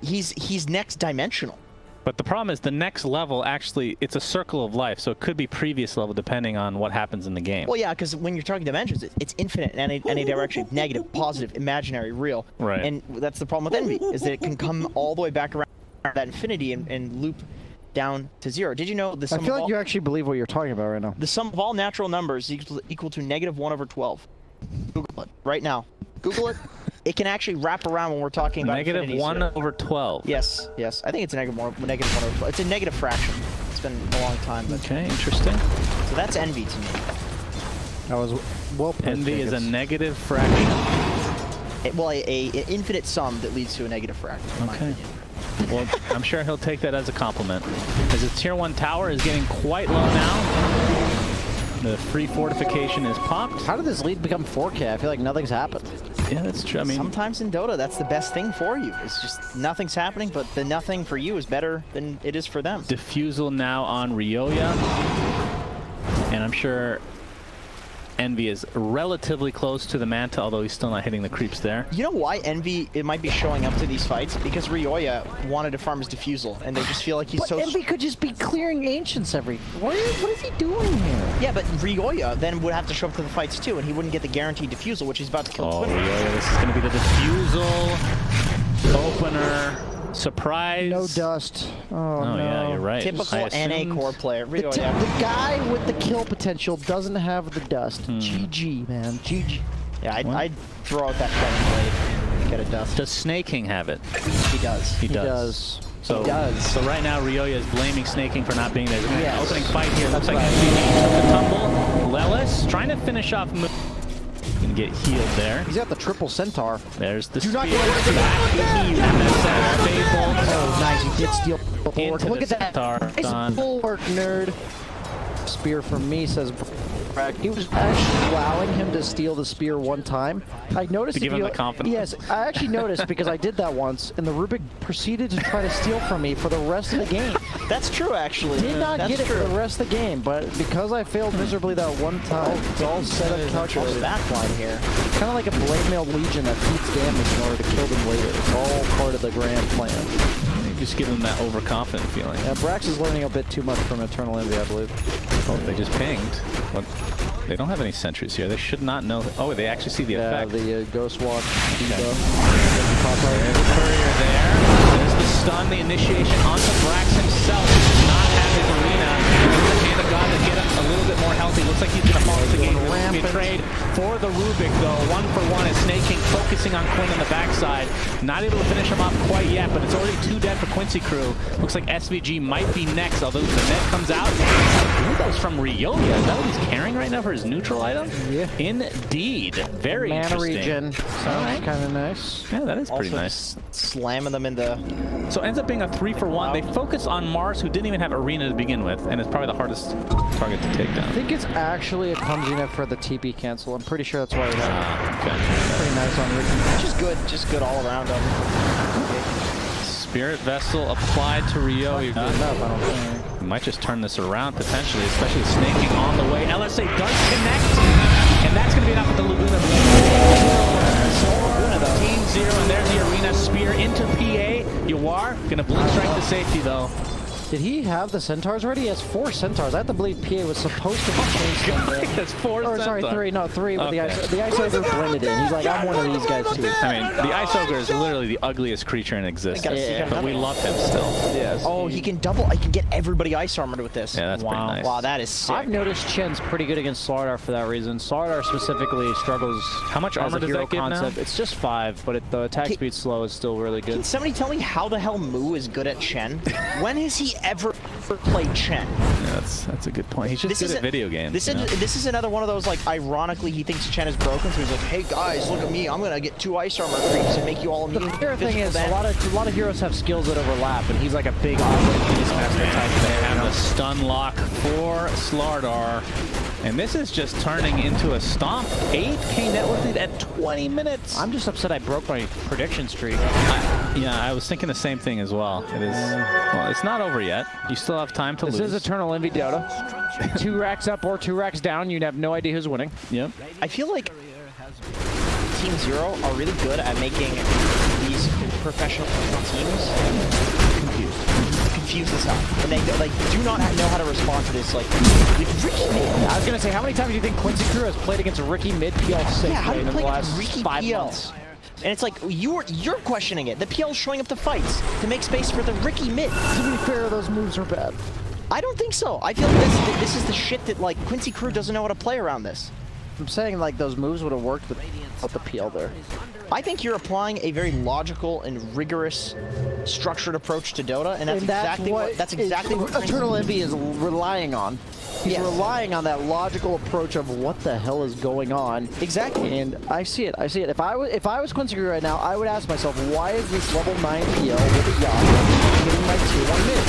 He's next dimensional. But the problem is the next level actually, it's a circle of life, so it could be previous level depending on what happens in the game. Well, yeah, because when you're talking dimensions, it's infinite in any direction. Negative, positive, imaginary, real. Right. And that's the problem with Envy, is that it can come all the way back around that infinity and loop down to 0. Did you know the sum I feel of like you actually believe what you're talking about right now. the sum of all natural numbers is equal to -1/12? Google it right now. Google it. It can actually wrap around when we're talking about -1/12. Yes, yes. I think it's a -1/12. It's a negative fraction. It's been a long time. But Okay, interesting. so that's Envy to me. That was well put. Envy is a negative fraction. Well, a infinite sum that leads to a negative fraction. In my Okay. opinion. Well, I'm sure he'll take that as a compliment. As his tier 1 tower is getting quite low now. The free fortification is popped. How did this lead become 4K? I feel like nothing's happened. Yeah, that's true. I mean, sometimes in Dota, that's the best thing for you. It's just nothing's happening, but the nothing for you is better than it is for them. Diffusal now on Ryoya. And I'm sure Envy is relatively close to the Manta, although he's still not hitting the creeps there. You know why Envy might be showing up to these fights? Because Ryoya wanted to farm his Diffusal, and they just feel like he's But so... Envy could just be clearing Ancients every... What is he doing here? Yeah, but Ryoya then would have to show up to the fights too, and he wouldn't get the guaranteed Diffusal, which he's about to kill Oh, Quincy. Ryoya, this is going to be the Diffusal opener. Surprise. No dust. Oh, no. Yeah, you're right. Typical NA core player. The Ryoya. guy with the kill potential doesn't have the dust. GG, man. GG. Yeah, I'd throw out that Flaming Blade. Get a dust. Does Snaking have it? He does. He He does. does. So, He does. So right now, Ryoya is blaming Snaking for not being there. Yes. Opening fight here. Looks like right. SVG took the tumble. Lelis trying to finish off Moon. Can get healed there. He's got the triple centaur. There's the Do not spear. get away from Oh, nice. He did steal the bulwark. Into Look the at that. centaur. Nice Done. bulwark, nerd. Spear from me, says Bragg. He was actually allowing him to steal the spear one time. I noticed. To give him the confidence. Yes, I actually noticed because I did that once, and the Rubik proceeded to try to steal from me for the rest of the game. That's true, actually. Did not That's get it true. for the rest of the game, but because I failed miserably that one time, it's all set up calculated. Backline here. Kind of like a blade mail legion that feeds damage in order to kill them later. It's all part of the grand plan. Just give him that overconfident feeling. Yeah, Brax is learning a bit too much from Eternal Envy, I believe. Oh, they just pinged. What? They don't have any sentries here. They should not know. Oh, they actually see the effect. The Ghost Walk. There's the courier there. There's the stun, the initiation onto Brax himself. He does not have his arena. There's the hand of God to get him a little bit more healthy. Looks like he's going to fall into the game. This will be a trade for the Rubik, though. 1-for-1 is Snaking, focusing on Quinn on the backside. Not able to finish him off quite yet, but it's already 2 dead for Quincy crew. Looks like SVG might be next, although the net comes out. Ooh, that was from Ryoya. Is that what he's carrying right now for his neutral item? Yeah. Indeed. Very Mana interesting. regen. Sounds kind of nice. Yeah, that is pretty Also nice. slamming them in the... So it ends up being a 3-for-1. They focus on Mars, who didn't even have arena to begin with, and it's probably the hardest target to take down. I think it's actually a clumsiness for the TP cancel. I'm pretty sure that's why we have Okay. pretty nice on Ricky. Just good all around them. Spirit Vessel applied to Ryoya. Not enough, I don't think. We might just turn this around potentially, especially Snaking on the way. LSA does connect, and that's going to be enough with the Laguna. Team 0, and there's the arena spear into PA. Yawar going to blink safety, though. Did he have the Centaurs already? He has 4 Centaurs. I have to believe PA was supposed to have changed them. He has 4 Or sorry, Centaurs. 3. No, 3. But Okay. the Ice Ogre blended in. He's like, I'm one of these guys too. I mean, the Ice Ogre is literally the ugliest creature in existence, Yeah. but we love him still. Yes. Oh, he can double. I can get everybody ice armored with this. Yeah, that's pretty nice. Wow, that is sick. I've noticed Chen's pretty good against Slardar for that reason. Slardar specifically struggles. How much armor does that give now? It's just 5, but the attack Can- speed slow is still really good. Can somebody tell me how the hell Moo is good at Chen? When has he ever played Chen? Yeah, that's a good point. He's just good at video games. This you know? is another one of those, like, ironically he thinks Chen is broken, so he's like, hey guys, look at me, I'm gonna get 2 ice armor creeps and make you all The immune. fair thing is, a lot of heroes have skills that overlap, and he's like a big Beast Master type thing. And the stun lock for Slardar. And this is just turning into a stomp. 8K network lead at 20 minutes. I'm just upset I broke my prediction streak. Yeah, I was thinking the same thing as well. It is, well, it's not over yet. You still have time to lose. This is Eternal Envy Dota. 2 racks up or 2 racks down, you'd have no idea who's winning. Yep. I feel like Team Zero are really good at making these professional teams confused as hell. And they like do not know how to respond to this. Like Ricky Mid. I was gonna say, how many times do you think Quincy Crew has played against Ricky Mid PL6 Yeah, how do you in the play last against Ricky 5 PL? months? And it's like you're questioning it. The PL's showing up to fights to make space for the Ricky Mid. To be fair, those moves are bad. I don't think so. I feel like this is the shit that like Quincy Crew doesn't know how to play around this. I'm saying like those moves would have worked without the PL there. I think you're applying a very logical and rigorous, structured approach to Dota, and that's exactly what Eternal Envy is relying on. He's Yes. relying on that logical approach of what the hell is going on. Exactly. And I see it. I see it. If I was Quincy Crew right now, I would ask myself, why is this level 9 PL with a yacht getting my tier 1 mid?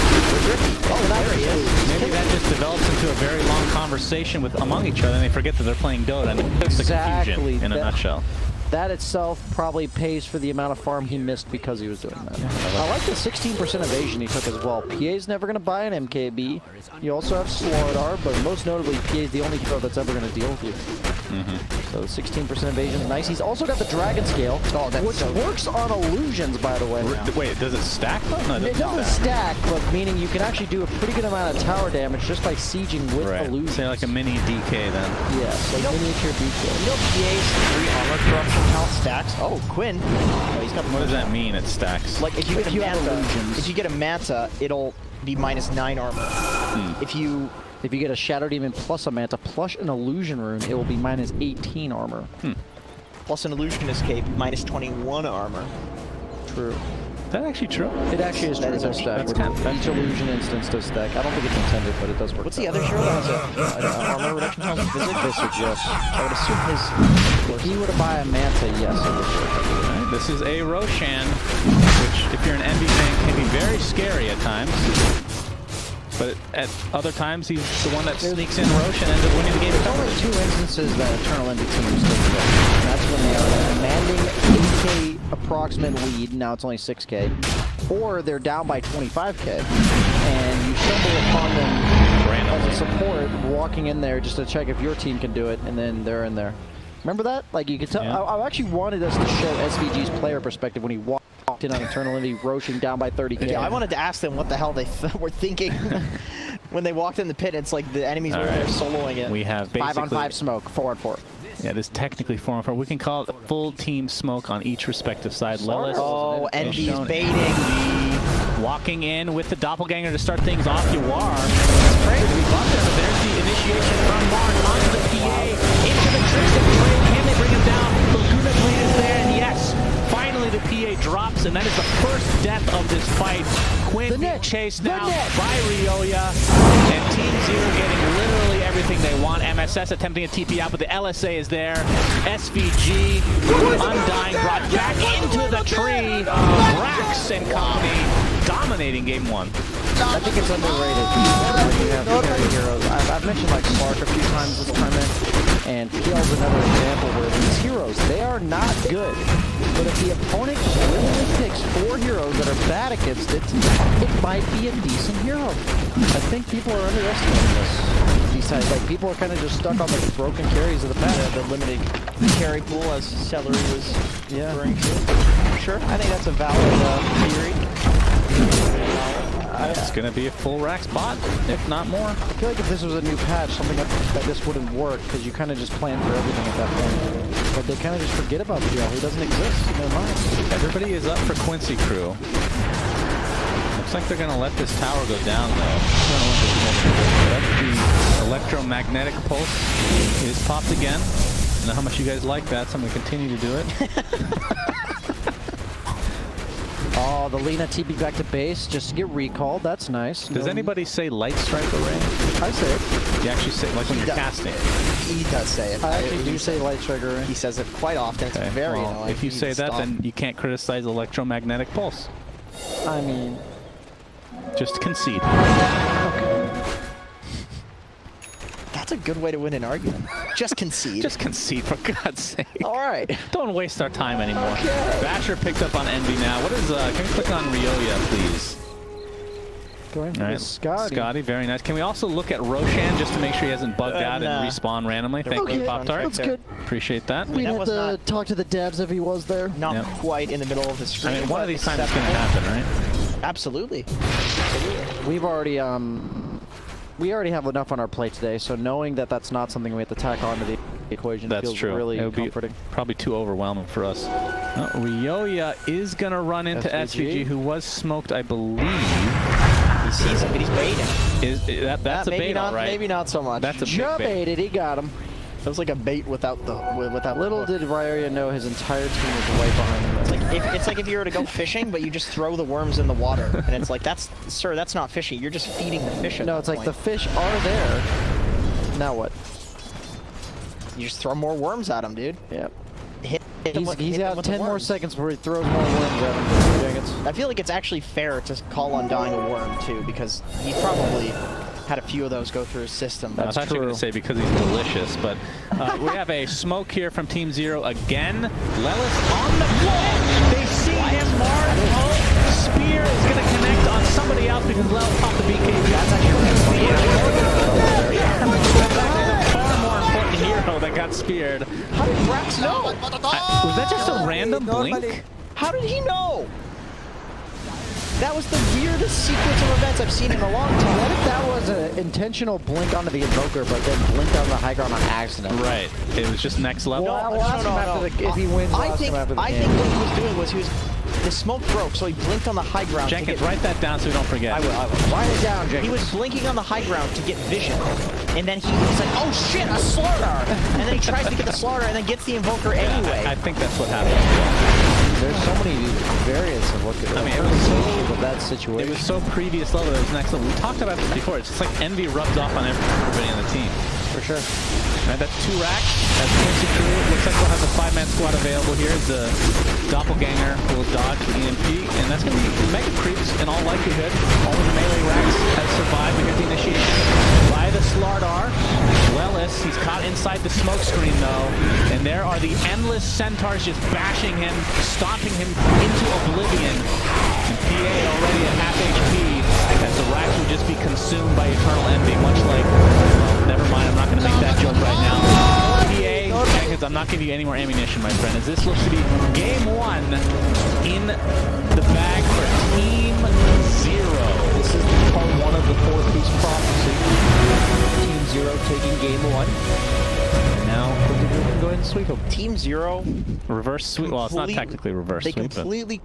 Oh, there he is. Maybe that just develops into a very long conversation among each other, and they forget that they're playing Dota, and it's the confusion in a nutshell. That itself probably pays for the amount of farm he missed because he was doing that. I like the 16% evasion he took as well. PA's never going to buy an MKB. You also have Slardar, but most notably, PA's the only hero that's ever going to deal with you. So 16% evasion is nice. He's also got the Dragon Scale, which works on illusions, by the way. Wait, does it stack though? No, It doesn't stack, but meaning you can actually do a pretty good amount of tower damage just by sieging with illusions. Say like a mini DK then. Yes, like miniature DK. You know PA's 3 armor corruption health stacks? Oh, Quinn. Oh, he's got the What does that mean? It stacks. Like if you get a have Manta, illusions. if you get a Manta, it'll be -9 armor. If you get a Shadow Demon plus a Manta plus an Illusion Rune, it will be -18 armor. Plus an Illusion Escape, -21 armor. True. Is that actually true? It actually is true. That It is does stack. that's kind of Each illusion instance does stack. I don't think it's intended, but it does work. What's the other hero that has a armor reduction challenge? Visage, yes. I would assume his. If he were to buy a Manta, yes, it would. Alright, this is a Roshan, which, if you're an Envy fan, can be very scary at times. But at other times, he's the one that sneaks in Roshan and ends up winning the game. There's only 2 instances that Eternal Envy teams take it. And that's when they are commanding 8K approximate lead, now it's only 6K, or they're down by 25K, and you stumble upon them as a support walking in there just to check if your team can do it, and then they're in there. Remember that? Like, you could tell. Yeah. I actually wanted us to show SVG's player perspective when he walked in on Eternal Envy, Roshing down by 30K. Yeah, I wanted to ask them what the hell they were thinking when they walked in the pit. It's like the enemies were there soloing it. We have basically 5-on-5 smoke, 4-on-4. Yeah, this technically 4-on-4. We can call it full team smoke on each respective side. Lilith. Oh, Envy's shown baiting. Walking in with the doppelganger to start things off. Yuar. It's crazy. We bumped him, but there's the initiation from Mark onto the PA into the Tristan trade. Can they bring him down? Laguna Blade is there, and yes, finally the PA drops, and that is the first death of this fight. Quinn being chased now by Ryoya, and Team Zero getting literally everything they want. MSS attempting a TP out, but the LSA is there. SVG, Undying, brought back into the tree. Rax and company dominating game 1. I think it's underrated. You have carry heroes. I've mentioned like Spark a few times this tournament, and PL's another example where these heroes, they are not good. But if the opponent literally picks 4 heroes that are bad against it, it might be a decent hero. I think people are underestimating this. These times, like, people are kind of just stuck on the broken carries of the past. The limited carry pool, as Celery was referring to. Sure, I think that's a valid theory. It's going to be a full rack spot, if not more. I feel like if this was a new patch, something that this wouldn't work, because you kind of just plan for everything at that point. But they kind of just forget about BL. He doesn't exist in their mind. Everybody is up for Quincy crew. Looks like they're going to let this tower go down, though. The electromagnetic pulse is popped again. I know how much you guys like that, so I'm going to continue to do it. Oh, the Lina TP back to base just to get recalled. That's nice. Does anybody say light strike array? I say it. You actually say like when you're casting. He does say it. I actually do say light strike array. He says it quite often. It's very annoying. If you say that, then you can't criticize electromagnetic pulse. I mean, just concede. Okay. That's a good way to win an argument. Just concede. Just concede, for God's sake. All right. Don't waste our time anymore. Okay. Basher picked up on Envy now. What is, can we click on Ryoya, please? Going for Scotty. Scotty, very nice. Can we also look at Roshan just to make sure he hasn't bugged out and respawn randomly? Thank you, Pop-Tart. That's good. Appreciate that. We'd have to talk to the devs if he was there. Not quite in the middle of the screen. I mean, one of these times it's going to happen, right? Absolutely. Absolutely. We've already, we already have enough on our plate today, so knowing that that's not something we have to tack onto the equation feels really comforting. Probably too overwhelming for us. Ryoya is going to run into SVG, who was smoked, I believe. He sees him, but he's baiting. That's a bait, all right. Maybe not so much. That's a Just baited. He got him. It was like a bait without the Little did Ryoya know his entire team was right behind him. It's like if you were to go fishing, but you just throw the worms in the water, and it's like that's not fishing. You're just feeding the fish. No, it's like the fish are there. Now what? You just throw more worms at him, dude. Yep. He's got 10 more seconds before he throws more worms at him. Dang it. I feel like it's actually fair to call undying a worm too, because he probably had a few of those go through his system. I was actually going to say because he's delicious, but we have a smoke here from Team Zero again. Lelis on the floor. They see him mark. Oh, Spear is going to connect on somebody else because Lelis popped the BKB. That's actually a far more important hero that got speared. How did Brax know? Was that just a random blink? How did he know? That was the weirdest sequence of events I've seen in a long time. What if that was an intentional blink onto the Invoker, but then blinked on the high ground on accident? Right. It was just next level. No. If he wins, I think what he was doing was the smoke broke, so he blinked on the high ground. Jenkins, write that down so we don't forget. I will. Write it down, Jenkins. He was blinking on the high ground to get vision, and then he's like, "Oh shit, a slaughter!" And then he tries to get the slaughter, and then gets the Invoker anyway. I think that's what happened. There's so many variants of what could. I mean, it was so that situation. It was so previous level. It was next level. We talked about this before. It's just like Envy rubs off on everybody on the team. For sure. Right, that's 2 racks. That's Quincy crew. Looks like we'll have the 5-man squad available here. The doppelganger will dodge the EMP, and that's going to be mega creeps in all likelihood. All of the melee racks have survived. We get the initiation by the Slardar. Lelis, he's caught inside the smoke screen though, and there are the endless centaurs just bashing him, stomping him into oblivion. And PA already at half HP, as the racks would just be consumed by Eternal Envy, much like, well, never mind, I'm not going to make that joke right now. PA, because I'm not giving you any more ammunition, my friend, as this looks to be game 1 in the bag for Team Zero. This is part 1 of the 4-piece prophecy. Team Zero taking game 1. And now we can go ahead and sweep them. Team Zero. Reverse sweep. Well, it's not technically reverse sweep. They completely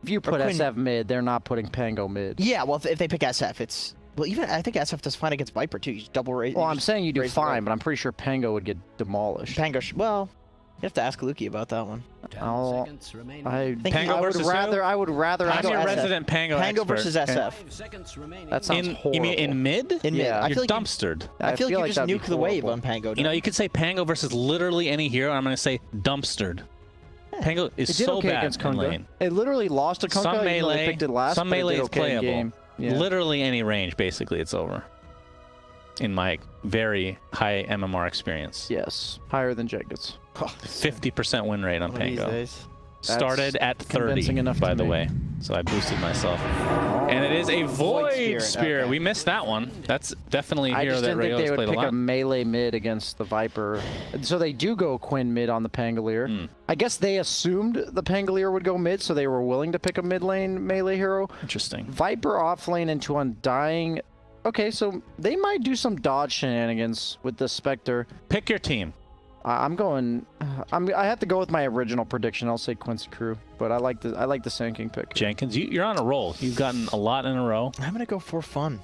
If you put Quinn- SF mid, they're not putting Pango mid. Yeah, well, if they pick SF, it's... Well, even I think SF does fine against Viper, too. You just double raise... Well, I'm saying you do raise the fine, rate. but I'm pretty sure Pango would get demolished. Pango... Well, you have to ask Luki about that one. I think Pango I would versus who? rather. I would rather. I'm go your SF. resident Pango Pango expert. versus SF. That sounds horrible. You mean in mid? In mid. Yeah. I You're feel like dumpstered. I feel like you just that'd be nuke the wave horrible. on Pango. You know, you could say Pango versus literally any hero, and I'm going to say dumpstered. Pango is It did so okay bad against in Kunkka. lane. It literally lost to Kunkka. Some even though they melee, picked it last, some but it melee did is okay in playable. game. Yeah. Literally any range, basically, it's over. In my very high MMR experience. Yes, higher than Jenkins. 50% win rate on One of these Pango. days. Started at 30, convincing enough by to the me. way. So I boosted myself. And it is a Void Spirit. okay. We missed that one. That's definitely a I hero just that didn't think Rayo's they would played a pick lot. a melee mid against the Viper. So they do go Quinn mid on the Pangolier. I guess they assumed the Pangolier would go mid, so they were willing to pick a mid lane melee hero. Interesting. Viper off lane into Undying. Okay, so they might do some dodge shenanigans with the Spectre. Pick your team. I'm going. I have to go with my original prediction. I'll say Quincy Crew, but I like the Sand King pick. Jenkins, you're on a roll. You've gotten a lot in a row. I'm gonna go for fun.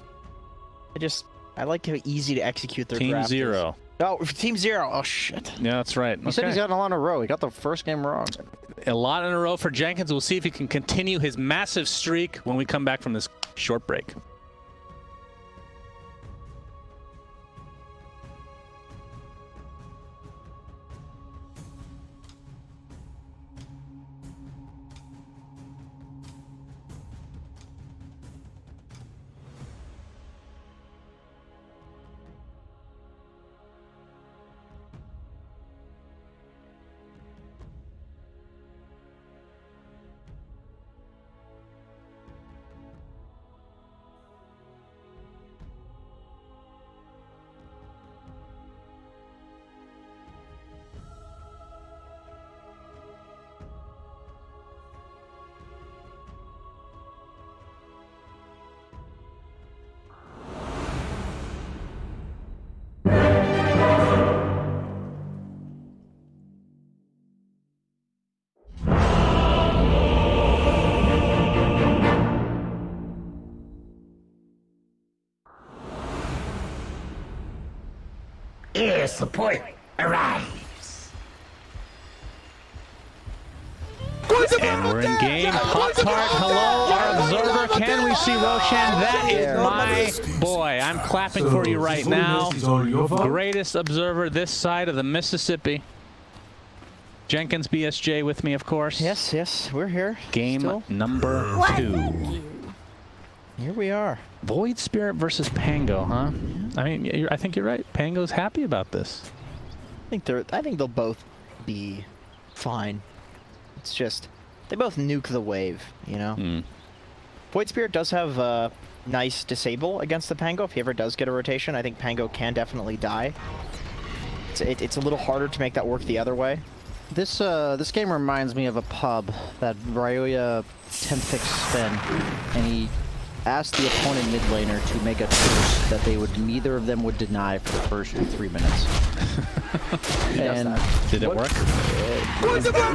I like how easy to execute their Team draft is. 0. Oh, Team 0. Oh shit. Yeah, that's right. He said he's gotten a lot in a row. He got the first game wrong. A lot in a row for Jenkins. We'll see if he can continue his massive streak when we come back from this short break. Air support arrives. And we're in game. Hot Tart, hello, our observer. Can we see Roshan? That is my boy. I'm clapping for you right now. Greatest observer this side of the Mississippi. Jenkins, BSJ with me, of course. Yes, we're here. Game Still. number 2. Here we are. Void Spirit versus Pango, huh? I mean, I think you're right. Pango's happy about this. I think they'll both be fine. It's just they both nuke the wave, you know. Void Spirit does have nice disable against the Pango. If he ever does get a rotation, I think Pango can definitely die. It's a little harder to make that work the other way. This game reminds me of a pub that Ryoya 10 picks spin, and he asked the opponent mid laner to make a toast that neither of them would deny for the first 3 minutes. And Did it work?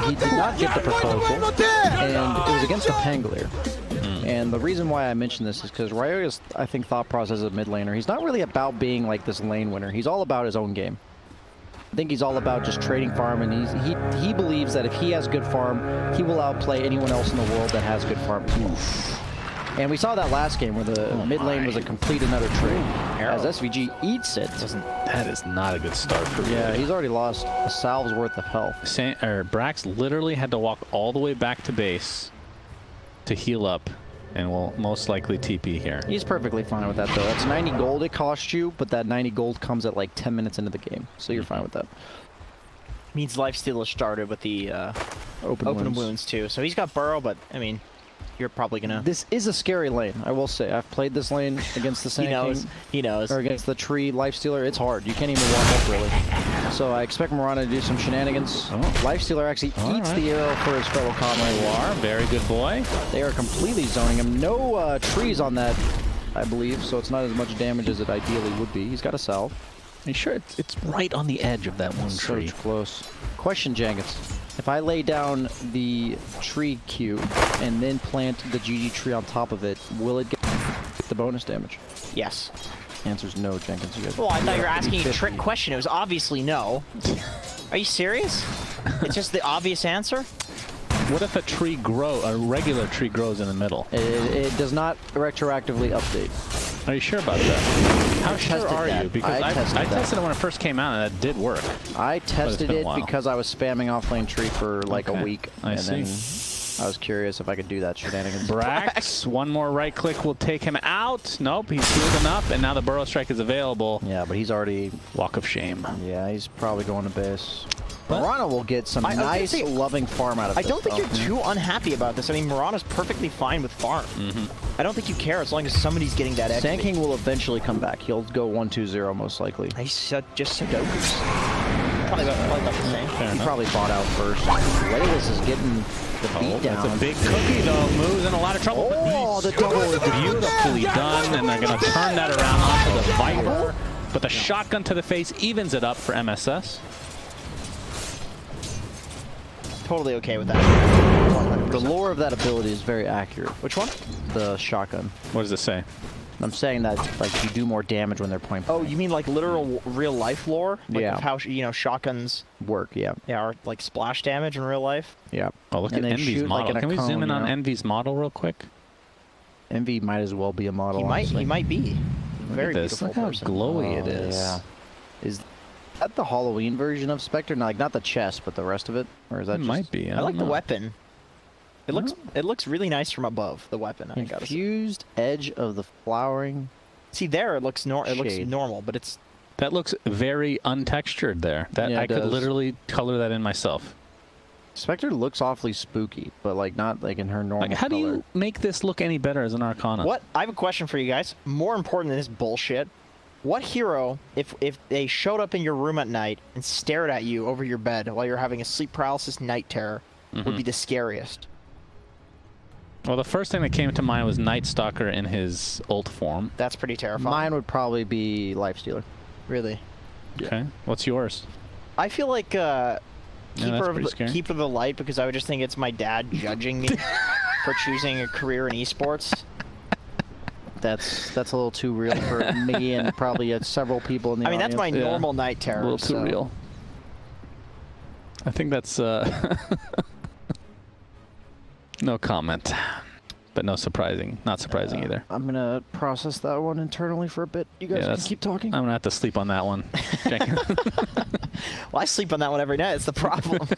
he did not get the proposal, and it was against a Pangolier. And the reason why I mention this is because Ryoya's, I think, thought process as a mid laner, he's not really about being like this lane winner. He's all about his own game. I think he's all about just trading farm, and he believes that if he has good farm, he will outplay anyone else in the world that has good farm as well. And we saw that last game where the mid lane was a complete and utter trade. As SVG eats it. That is not a good start for Yeah, Void. he's already lost a salve's worth of health. Brax literally had to walk all the way back to base to heal up, and will most likely TP here. He's perfectly fine with that, though. That's 90 gold it costs you, but that 90 gold comes at like 10 minutes into the game, so you're fine with that. Means Lifestealer started with the open wounds too. So he's got Burrow, but I mean, you're probably gonna. This is a scary lane, I will say. I've played this lane against the Sand King. He knows. Or against the tree Lifestealer. It's hard. You can't even walk up, really. So I expect Mirana to do some shenanigans. Lifestealer actually eats the arrow for his fellow comrade. Very good boy. They are completely zoning him. No trees on that, I believe, so it's not as much damage as it ideally would be. He's got a salve. Are you sure it's right on the edge of that one So tree? close. Question, Jenkins. If I lay down the tree cube and then plant the GG tree on top of it, will it get the bonus damage? Yes. Answer's no, Jenkins. You guys. Well, I thought you were asking a trick question. It was obviously no. Are you serious? It's just the obvious answer? What if a regular tree grows in the middle? It does not retroactively update. Are you sure about that? How sure tested are that. you? Because I tested it when it first came out, and that did work. I tested been a it while. because I was spamming off-lane tree for like a week, I and see. then I was curious if I could do that shenanigans. Brax, one more right click will take him out. Nope, he's healed enough, and now the Burrow Strike is available. Yeah, but he's already... Walk of shame. Yeah, he's probably going to base. What? Murano will get some nice, loving farm out of I this. don't think you're too unhappy about this. I mean, Murano's perfectly fine with farm. I don't think you care as long as somebody's getting that Sand equity. King will eventually come back. He'll go 1-2-0 most likely. Nice, just Sudokus. Probably about the same. He probably bought out first. Laylis is getting the beat down. That's a big cookie, though. Moves in a lot of trouble. Oh, the double is beautifully done, and they're going to turn that around onto the Viper. But the shotgun to the face evens it up for MSS. Totally okay with that. 100%. The lore of that ability is very accurate. Which one? The shotgun. What does it say? I'm saying that like you do more damage when they're point blank. Oh, you mean like literal real life lore? Like Yeah. Of how shotguns Work, yeah. are like splash damage in real life? Yeah. Oh, look And at they Envy's shoot, like, model. in a Can we zoom cone, in you on know? Envy's model real quick? Envy might as well be a model. He might be. Look Very at this. beautiful Look how person. glowy it is. Yeah. Is that the Halloween version of Spectre? No, like not the chest, but the rest of it? Or is that It just might be. I like don't the know. weapon. It looks really nice from above. The weapon. I gotta say. infused edge of the flowering? See there, it looks Shade. normal, but it's That looks very untextured there. That Yeah, I it could does. literally color that in myself. Spectre looks awfully spooky, but like not like in her normal Like, how do color. you make this look any better as an Arcana? what. I have a question for you guys. More important than this bullshit. What hero, if they showed up in your room at night and stared at you over your bed while you're having a sleep paralysis night terror, would be the scariest? Well, the first thing that came to mind was Night Stalker in his ult form. That's pretty terrifying. Mine would probably be Lifestealer. Really. Okay. What's yours? I feel like that's pretty scary. Keeper of the Light, because I would just think it's my dad judging me for choosing a career in esports. That's a little too real for me and probably several people in the I mean, that's audience. my Yeah. normal night terror. A little too so- real. I think that's no comment, but not surprising either. I'm gonna process that one internally for a bit. You guys can that's- keep talking. I'm gonna have to sleep on that one. Well, I sleep on that one every night. It's the problem.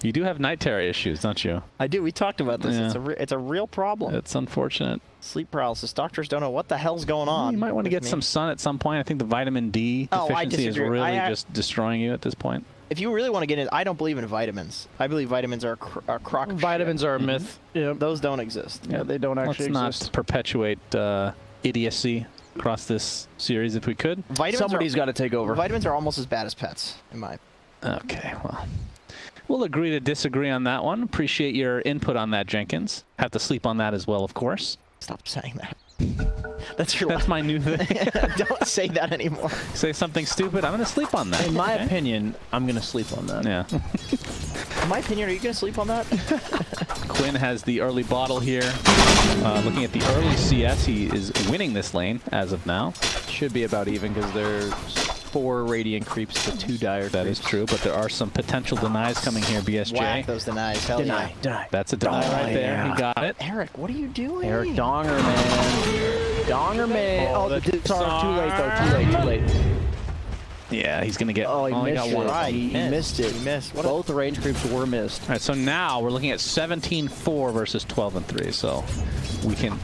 You do have night terror issues, don't you? I do. We talked about this. Yeah. It's a real problem. It's unfortunate. Sleep paralysis. Doctors don't know what the hell's going on. You might want to with get me. some sun at some point. I think the vitamin D Oh, I deficiency is disagree. really I just destroying you at this point. If you really want to get in, I don't believe in vitamins. I believe vitamins are a crock of Vitamins shit. are a myth. Yeah, Those don't exist. yeah, they don't Let's actually not exist. perpetuate idiocy across this series if we could. Somebody's got to take over. Vitamins are almost as bad as pets, in my. Okay, well, we'll agree to disagree on that one. Appreciate your input on that, Jenkins. Have to sleep on that as well, of course. Stop saying that. That's your. That's my new thing. Don't say that anymore. Say something stupid, I'm going to sleep on that. In my okay? opinion, I'm gonna sleep on that. Yeah. In my opinion, are you gonna sleep on that? Quinn has the early bottle here. Looking at the early CS, he is winning this lane as of now. Should be about even because there's 4 radiant creeps to 2 dire. That is true, but there are some potential denies coming here, BSJ. Whack those denies. Hell Deny. That's a deny Oh, right there. yeah. He got it. yeah. Eric, what are you doing? Eric Donger, man. Donger, man. Oh, Oh, the the disarm. Too late, though. Too late. Yeah, he's going to get Oh, he only missed got one. it. Right, He missed it. He missed. What Both the range creeps were missed. All right, so now we're looking at 17-4 versus 12-3. So we can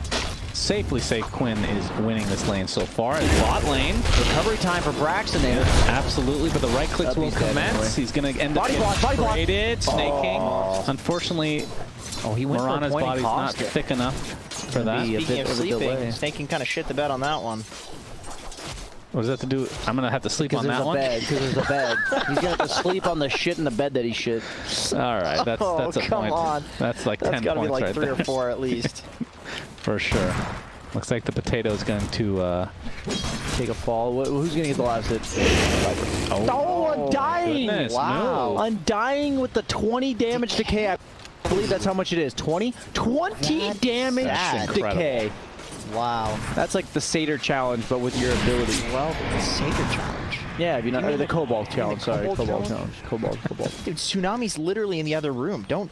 safely say Quinn is winning this lane so far. In bot lane, Recovery time for Braxton there. absolutely, but the right clicks That'd be will dead commence. anyway. He's going to end Body up block, body block. traded. Snaking. Unfortunately, Oh, he went Morana's for a body's not caustic. thick enough for that. be a Speaking bit of of a delay. sleeping, Snake kind of shit the bed on that one. What does that have to do? I'm going to have to sleep Because on there's that a one. bed. Because there's a bed. He's gonna have to sleep on the shit in the bed that he shit. All right, that's Oh, a come point. on. That's like That's 10 got to be points like right 3 there. or 4 at least. For sure. Looks like the potato is going to take a fall. Who's gonna get the last hit? Oh, Undying! Goodness, Wow. no. Undying with the 20 damage decay. I believe that's how much it is. 20? 20 damage That's decay. Wow. That's like the Satyr challenge, but with your ability. Well, the Satyr challenge. Yeah, if you know, You mean the Cobalt challenge. Sorry, Cobalt Cobalt challenge? challenge. Cobalt. Dude, Tsunami's literally in the other room. Don't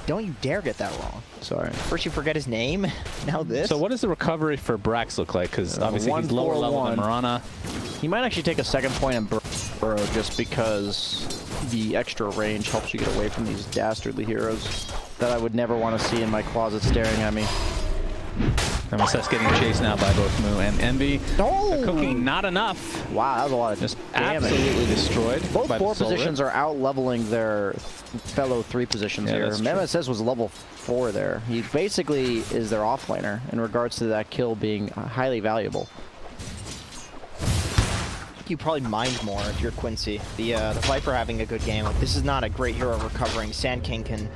you dare get that wrong. Sorry. First you forget his name, now this. So what does the recovery for Brax look like? Because obviously he's lower level than 1-4-1. Marana. He might actually take a second point in Burrow just because the extra range helps you get away from these dastardly heroes that I would never want to see in my closet staring at me. MSS getting chased now by both Moo and Envy. Oh! Cooking not enough. Wow, that was a lot of Just damage. absolutely destroyed. Both by 4 the Soul positions Rip. are out leveling their fellow 3 positions Yeah, here. that's true. MSS was level 4 there. He basically is their offlaner in regards to that kill being highly valuable. You probably mind more if you're Quincy. The Viper having a good game. This is not a great hero recovering. Sand King can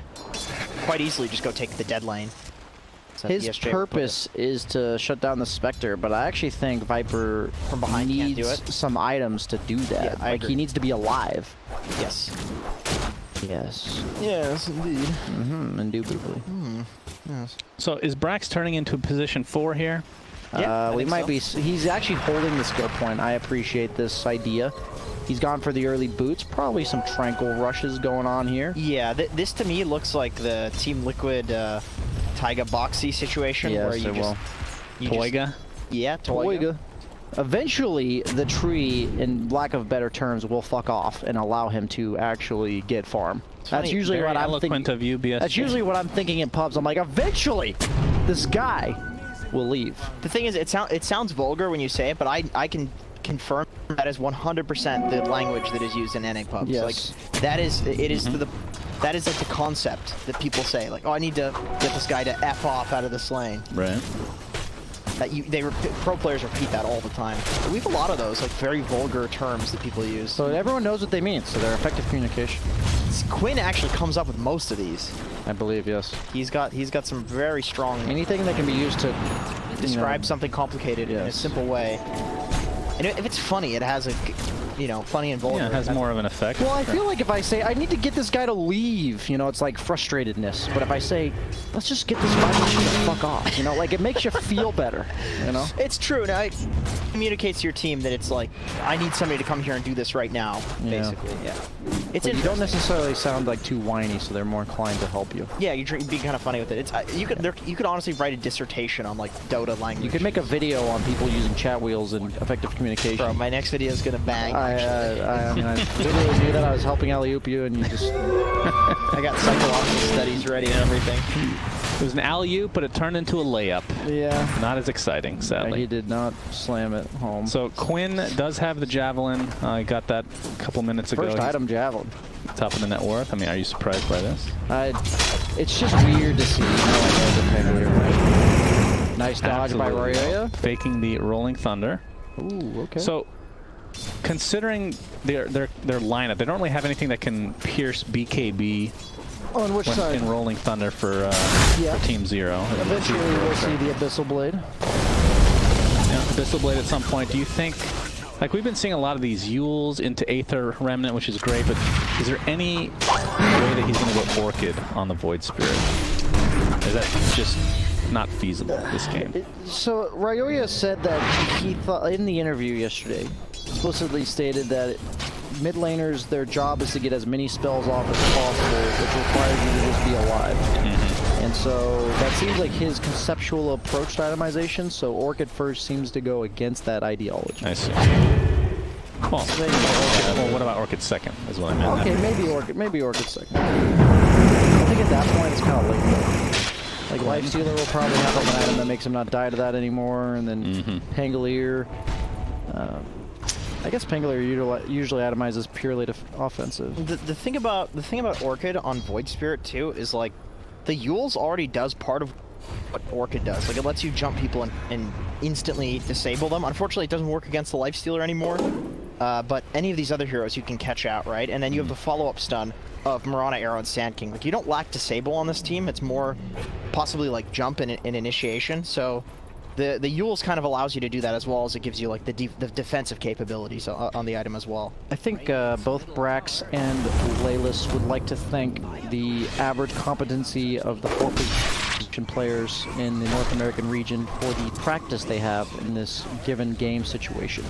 quite easily just go take the dead lane. So His ESJ would put purpose is to shut down the Spectre, but I actually think Viper From behind can't needs do it. some items to do that. Yeah, I like agree. he needs to be alive. it. Yes. Yes. Yes, indeed. Indubitably. Yes. So is Brax turning into position 4 here? Yeah, I We think might so. be. He's actually holding the skill point. I appreciate this idea. He's gone for the early boots. Probably some tranquil rushes going on here. Yeah, this to me looks like the Team Liquid Taiga Boxy situation where you just... you just- Toiga? Yeah, Toiga. Toiga. Eventually, the tree, in lack of better terms, will fuck off and allow him to actually get farm. That's funny, usually Very what I'm eloquent thinking. of you, BS. That's usually what I'm thinking in pubs. I'm like, eventually, this guy will leave. The thing is, it sounds vulgar when you say it, but I can confirm that is 100% the language that is used in NA pubs. Yes. Like that is that is like the concept that people say. Like, oh, I need to get this guy to F off out of this lane. Right. Pro players repeat that all the time. We have a lot of those like very vulgar terms that people use. So everyone knows what they mean, so they're effective communication. Quinn actually comes up with most of these. I believe, yes. He's got some very strong Anything that can be used to describe something complicated in a Yes. simple way. And if it's funny, it has a, funny and vulgar. Yeah, it has more of an effect. Well, I feel like if I say, I need to get this guy to leave, it's like frustratedness. But if I say, let's just get this guy to fuck off, like it makes you feel better, It's true. Now, it communicates to your team that it's like, I need somebody to come here and do this right now, Yeah. basically. Yeah. It's But you don't interesting. necessarily sound like too whiny, so they're more inclined to help you. Yeah, you're being kind of funny with it. It's you could honestly write a dissertation on like Dota language. You could make a video on people using chat wheels and effective communication. Bro, my next video is gonna bang. I mean, I literally knew that I was helping alley-oop you, and you just... I got psychological studies ready and everything. It was an alley-oop, but it turned into a layup. Yeah. Not as exciting, sadly. He did not slam it home. So Quinn does have the javelin. I got that a couple minutes ago. First He's item, javelin. top of the net worth. I mean, are you surprised by this? It's just weird to see. Nice dodge by Absolutely. Royoya. Faking the rolling thunder. Ooh, okay. So, considering their lineup, they don't really have anything that can pierce BKB on which when, side? in rolling thunder for Team Zero. Eventually, we'll see the Abyssal Blade. Yeah, Abyssal Blade at some point. Do you think, like we've been seeing a lot of these Yules into Aether Remnant, which is great, but is there any way that he's going to go Orchid on the Void Spirit? Is that just not feasible this game? So Royoya said that he thought in the interview yesterday, explicitly stated that mid laners, their job is to get as many spells off as possible, which requires you to just be alive. And so that seems like his conceptual approach to itemization. So Orchid first seems to go against that ideology. I see. Well, what about Orchid second? Is what I meant. Okay, maybe Orchid second. I think at that point it's kind of late though. Like Lifestealer will probably have like an item that makes him not die to that anymore, and then Pangolier. I guess Pangolier usually itemizes purely to offensive. The thing about Orchid on Void Spirit too is like the Yules already does part of what Orchid does. Like it lets you jump people and instantly disable them. Unfortunately, it doesn't work against the Lifestealer anymore. But any of these other heroes you can catch out, right? And then you have the follow-up stun of Marana, Arrow, and Sand King. Like you don't lack disable on this team. It's more possibly like jump and initiation. So The Yules kind of allows you to do that as well as it gives you like the defensive capabilities on the item as well. I think both Brax and Laylis would like to thank the average competency of the 4 position players in the North American region for the practice they have in this given game situation.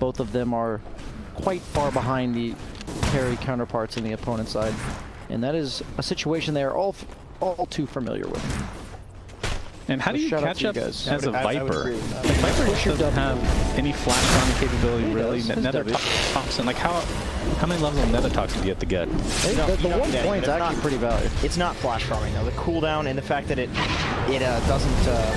Both of them are quite far behind the carry counterparts in the opponent's side, and that is a situation they are all too familiar with. And how do you catch up as a Viper? Like, Viper doesn't have any flash bombing capability, really. Nether Toxin, like how many levels of Nether Toxin do you have to get? The 1 point's actually pretty valuable. It's not flash farming though. The cooldown and the fact that it doesn't damage.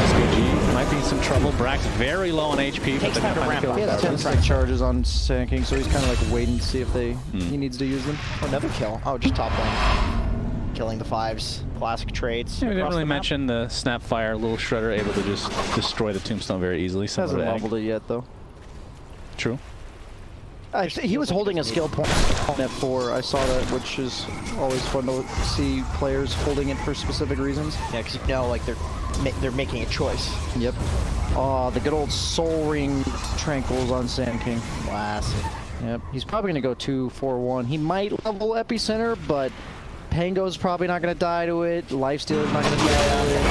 SKG might be in some trouble. Brax very low on HP. Takes time to ramp up. He has 10 strike charges on Sand King, so he's kind of like waiting to see if he needs to use them. Oh, another kill. Oh, just top lane. Killing the 5s. Classic trades. Yeah, we didn't really mention the Snapfire little shredder able to just destroy the tombstone very easily. Hasn't leveled it yet, though. True. He was holding a skill point at 4. I saw that, which is always fun to see players holding it for specific reasons. Yeah, because you know, like they're making a choice. Yep. The good old Soul Ring Tranquils on Sand King. Classic. Yep. He's probably gonna go 2-4-1. He might level Epicenter, but Pango's probably not going to die to it. Lifestealer's not going to die to it.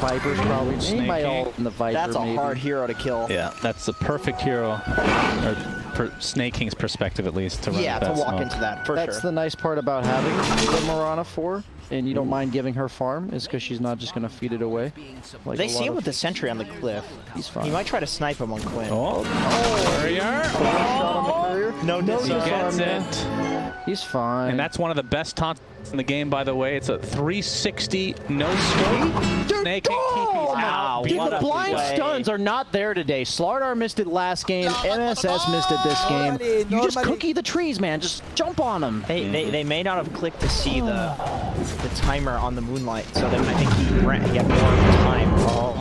Viper's probably... He might ult in the Viper, That's a hard hero to kill. Yeah, that's the perfect hero, or for Snake King's perspective at least, to run to walk smoke. into that, for That's sure. the nice part about having the Mirana 4, and you don't mind giving her farm, is because she's not just going to feed it away. Like They see him with the sentry on the cliff. He's fine. He might try to snipe him on Quinn. Courier! Shot on the courier. No, He gets it. He's fine. And that's one of the best taunts in the game, by the way. It's a 360 no scope. Snake King TP's out. Dude, What the a blind play. stuns are not there today. Slardar missed it last game. MSS missed it this game. You just cookie the trees, man. Just jump on them. They may not have clicked to see the timer on the Moonlight, so then I think he got more time.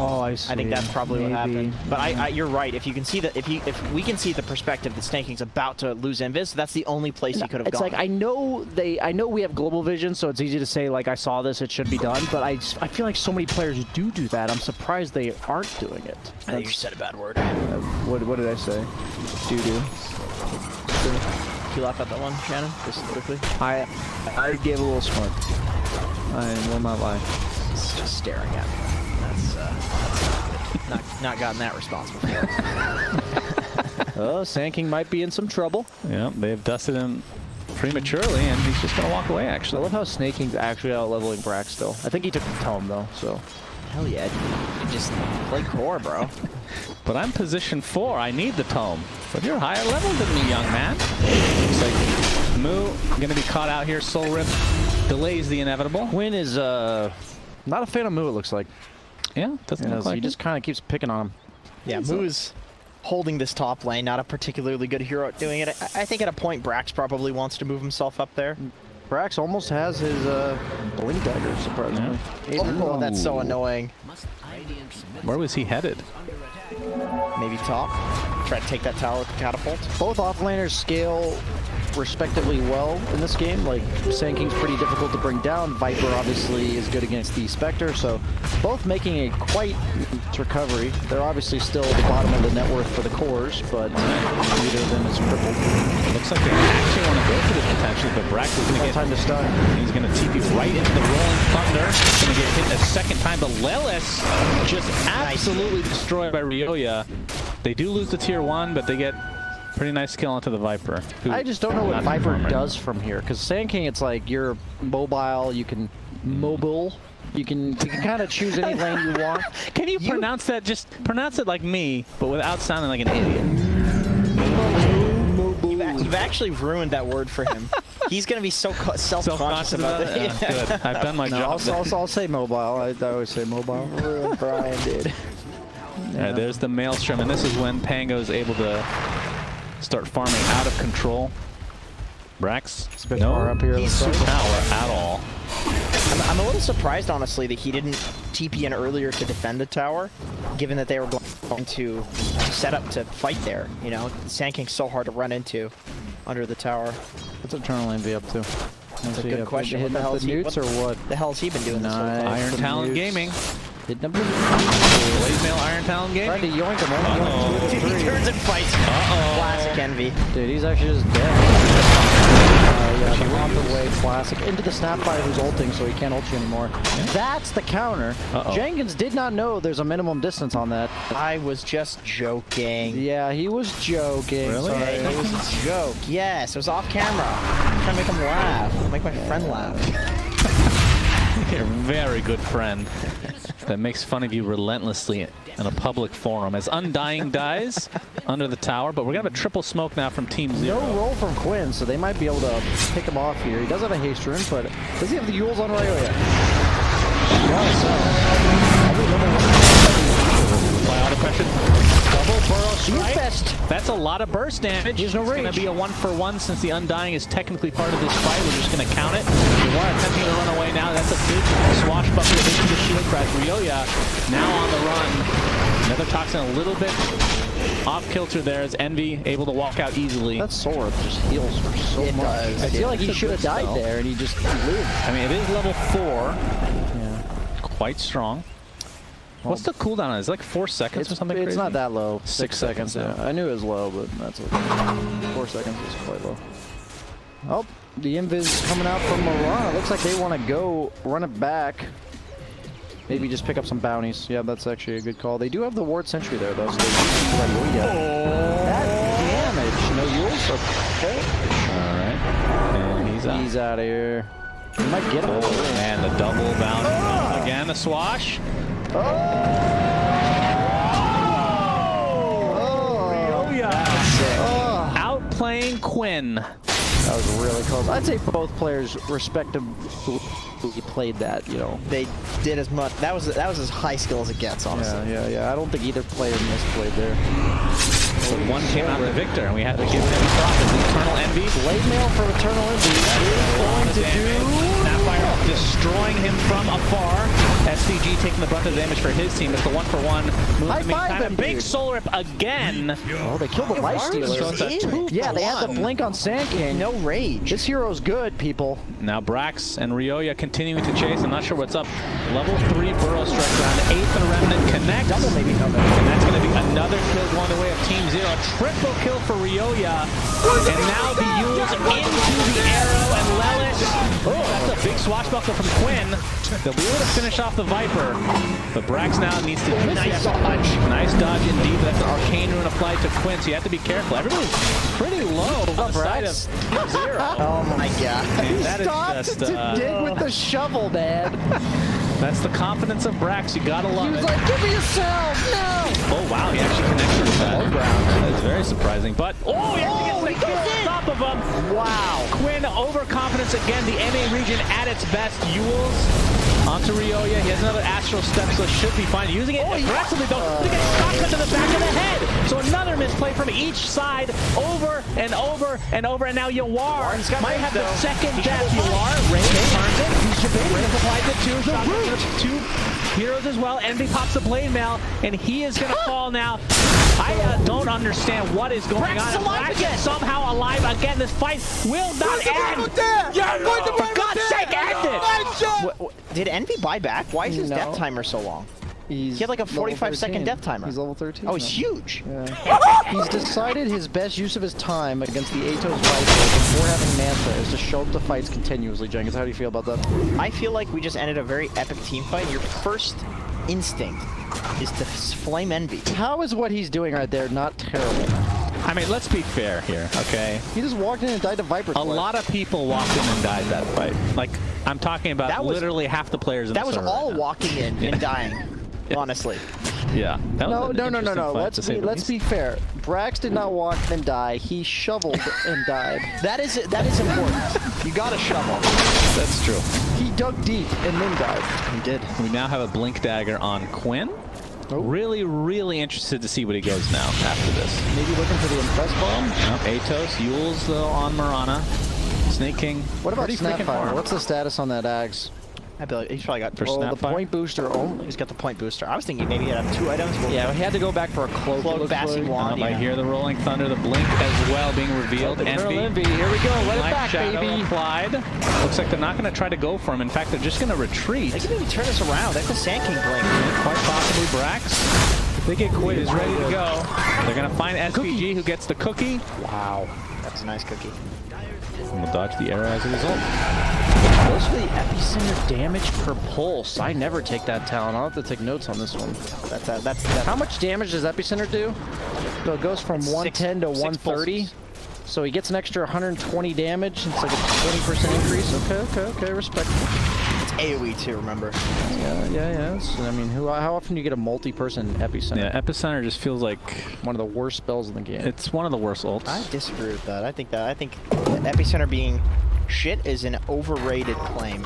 Oh, I see. I think that's probably what happened. But you're right. If you can see that, if we can see the perspective that Snake King's about to lose Invis, that's the only place he could have gone. It's like I know we have global vision, so it's easy to say like I saw this, it should be done. But I feel like so many players do that. I'm surprised they aren't doing it. I think you said a bad word. What did I say? Do. Can you laugh at that one, Shannon? Just quickly. I gave a little smirk. I will not lie. It's just staring at me. That's not gotten that response before. Oh, Sand King might be in some trouble. Yeah, they've dusted him prematurely, and he's just going to walk away, I actually. love how Snake King's actually out-leveling Brax still. I think he took the tome, though, so... Hell yeah, you just play core, bro. But I'm position 4. I need the tome. But you're higher level than me, young man. Looks like Moo going to be caught out here. Soul Rip delays the inevitable. Quinn is not a fan of Moo, it looks like. Yeah, doesn't look like he just kind of keeps picking on him. Yeah, Moo's holding this top lane, not a particularly good hero at doing it. I think at a point Brax probably wants to move himself up there. Brax almost has his Blink Dagger, surprisingly. Oh, that's so annoying. Where was he headed? Maybe top. Try to take that tower with the catapult. Both offlaners scale respectively well in this game. Like, Sand King's pretty difficult to bring down. Viper obviously is good against the Spectre, so both making a quite recovery. They're obviously still at the bottom of the net worth for the cores, but neither of them is crippled. Looks like they actually want to go for this potentially, but Brax is going to get time to stun. He's going to TP right into the Rolling Thunder. He's going to get hit a second time, but Lelis just absolutely destroyed by Ryoya. They do lose the tier 1, but they get pretty nice kill onto the Viper. I just don't know what Not Viper right does from here, because Sand King, it's like you're mobile, you can you can kind of choose any lane you want. Can you pronounce that? Just pronounce it like me, but without sounding like an idiot. You've actually ruined that word for him. He's going to be so self-conscious about it. Yeah, good. I've done my job. I'll say mobile. I always say mobile. Brian did. Yeah, there's the Maelstrom, and this is when Pango is able to start farming out of control. Brax, no up here power at all. I'm a little surprised, honestly, that he didn't TP in earlier to defend the tower, given that they were going to set up to fight there. You know, Sand King's so hard to run into under the tower. What's Eternal Envy up to? That's a good question. What the hell is he? Newts or what? The hell's he been doing this whole time? Iron Some Talon newts. Gaming. Hit number Blazemail Iron Talon Tried to Gaming. yoink him. Only yoinked 2 He of the 3. turns and fights. Classic Envy. Dude, he's actually just dead. Yeah, the on the way classic. Into the Snapfire who's ulting, so he can't ult you anymore. That's the counter. Jenkins did not know there's a minimum distance on that. I was just joking. Yeah, he was joking. Really? Sorry. Yeah, it was a joke. Yes, it was off camera. I'm trying to make him laugh. Make my friend laugh. You're a very good friend that makes fun of you relentlessly in a public forum as Undying dies under the tower, but we're gonna have a triple smoke now from Team Zero. No roll from Quinn, so they might be able to pick him off here. He does have a haste rune, but does he have the Yules on Rayo yet? Fly auto pressure. Double burrow strike. Best. That's a lot of burst damage. There's no It's going rage. to be a 1-for-1 since the Undying is technically part of this fight. We're just going to count it. We're attempting to run away now. That's a big swashbuckler into the shield crash. Ryoya now on the run. Another Toxin a little bit off kilter there as Envy able to walk out easily. That sword just heals for so It much. does. I feel like he It's a should have good died spell. there, and he just lived. I mean, it is level 4. Yeah. Quite strong. What's the cooldown on it? Is it like 4 seconds or something It's crazy? not that low. 6 seconds. Yeah, I knew it was low, but that's okay. 4 seconds is quite low. Oh, the invis coming out from Mirana. Looks like they want to go run it back. Maybe just pick up some bounties. Yeah, that's actually a good call. They do have the ward sentry there, though, so they that damage. No Yules? Okay. Alright. And he's out. He's out of here. He might get him. And the double bounty. Again, the swash. Outplaying Quinn. That was really close. I'd say both players respectively played that, you know. They did as much. That was as high skill as it gets, honestly. Yeah. I don't think either player misplayed there. So one came out the victor, and we had to give him props. Eternal Envy. Blade mail for Eternal Envy is going to do... Snapfire destroying him from afar. SCG taking the brunt of the damage for his team. It's the 1-for-1 move. High five Kind of him, big dude. soul rip again. Oh, they killed the Life So Stealer. it's a 2-for-1. Yeah, they had the blink on Sand King. No rage. This hero's good, people. Now Brax and Ryoya continuing to chase. I'm not sure what's up. Level 3 Burrow strike round. 8th and Remnant connect. Double maybe coming. And that's going to be another kill going the way of Team Zero. A triple kill for Ryoya. And now the Yules into the arrow and Lelis. Oh, that's a big swashbuckler from Quinn. They'll be able to finish off the Viper. But Brax now needs to... Nice dodge. Nice dodge indeed. That's an arcane rune applied to Quinn, so you have to be careful. Everybody's pretty low on the side of Team Zero. Oh my god. Man, that is Stopped just, to dig with the shovel, man. that's the confidence of Brax. You gotta love He was it. like, give me a cell, no! Oh wow, he actually connected with that. That's very surprising. But he actually gets the kill on top of him. Wow. Quinn overconfidence again. The NA region at its best. Yules onto Ryoya. He has another astral step, so should be fine. Using it aggressively though. He gets shotgun to the back of the head. So another misplay from each side, over and over and over. And now Yawar might have the second death. Yawar, Ray turns it. Ray applied the 2. Shotgun to 2 heroes as well. Envy pops the blade mail, and he is going to fall now. I don't understand what is going on. Brax is somehow alive again. This fight will not end. For God's sake, end it! Did Envy buy back? Why is his No. death timer so long? He had like a 45-second death timer. He's level 13. Oh, he's now. huge. Yeah. He's decided his best use of his time against the Atos Viper before having Manta is to show up the fights continuously. Jenkins, how do you feel about that? I feel like we just ended a very epic team fight. Your first instinct is to flame Envy. How is what he's doing right there not terrible? I mean, let's be fair here, okay? He just walked in and died to Viper. A lot of people walked in and died that fight. Like, I'm talking about That was- literally half the players in That the was server all right now. walking in and dying. Honestly. Yeah. That was No. an interesting fight, Let's to say the let's least. be fair. Brax did not walk and die. He shoveled and died. That is important. You gotta shovel. That's true. He dug deep and then died. He did. We now have a Blink Dagger on Quinn. Oh. Really, really interested to see what he goes now after this. Maybe looking for the Impress Bomb. Atos, Yules though on Mirana. Snake King. What about pretty freaking Snapfire? farm. What's the status on that Axe? I feel like he's probably got For the Snapfire? point booster only. He's got the point booster. I was thinking maybe he'd have 2 items. But Yeah, he had to go back for a cloak. Basing wand. I hear the rolling thunder, the blink as well being revealed. Envy, here we go. Let it Black back, Shadow baby. applied. Looks like they're not going to try to go for him. In fact, they're just going to retreat. They can maybe turn this around. That's the Sand King blink. Quite possibly Brax. If they get Quid is ready to go. They're going to find SPG who gets the cookie. Wow. That's a nice cookie. And we'll dodge the arrow as a result. Goes for the epicenter damage per pulse. I never take that talent. I'll have to take notes on this one. That's How much damage does epicenter do? So it goes from 110 to 130. So he gets an extra 120 damage. It's like a 20% increase. Okay, respectable. It's AoE too, remember? Yeah. I mean, how often do you get a multi-person epicenter? Yeah, Epicenter just feels like One of the worst spells in the game. it's one of the worst ults. I disagree with that. I think Epicenter being shit is an overrated claim.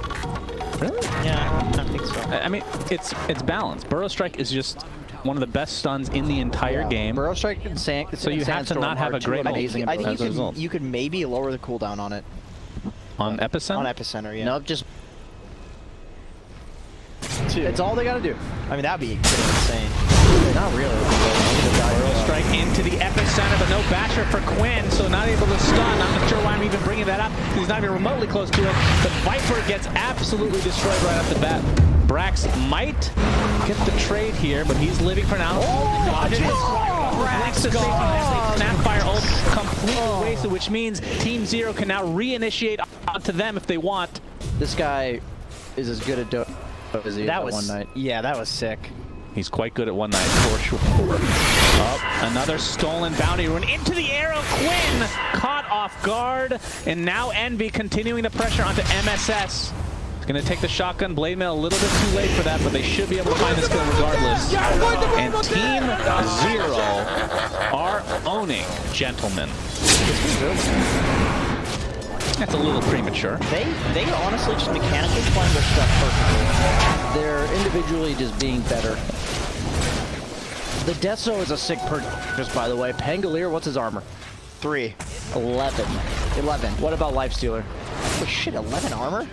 Really? Yeah, I think so. I mean, it's balanced. Burrow Strike is just one of the best stuns in the entire game. Burrow Strike and So you have to not have a great amazing I think as a result. you could maybe lower the cooldown on it. On Epicenter? On Epicenter, yeah. No, just 2. it's all they gotta do. I mean, that'd be pretty insane. Not really. Burrow Strike into the Epicenter, but no basher for Quinn, so not able to stun. I'm not sure why I'm even bringing that up. He's not even remotely close to it. But Viper gets absolutely destroyed right off the bat. Brax might get the trade here, but he's living for now. Brax to Snapfire ult completely wasted, which means Team Zero can now reinitiate onto them if they want. This guy is as good at Dota as he is at one night. Yeah, that was sick. He's quite good at one night, for sure. Oh, another stolen bounty rune into the arrow. Quinn caught off guard, and now Envy continuing the pressure onto MSS. He's going to take the shotgun blade mail a little bit too late for that, but they should be able to find this kill regardless. And Team Zero are owning, gentlemen. That's a little premature. They honestly just mechanically playing their stuff perfectly. They're individually just being better. The Deso is a sick purchase, by the way. Pangolier, what's his armor? 3. 11. 11. What about Lifestealer? Oh shit, 11 armor?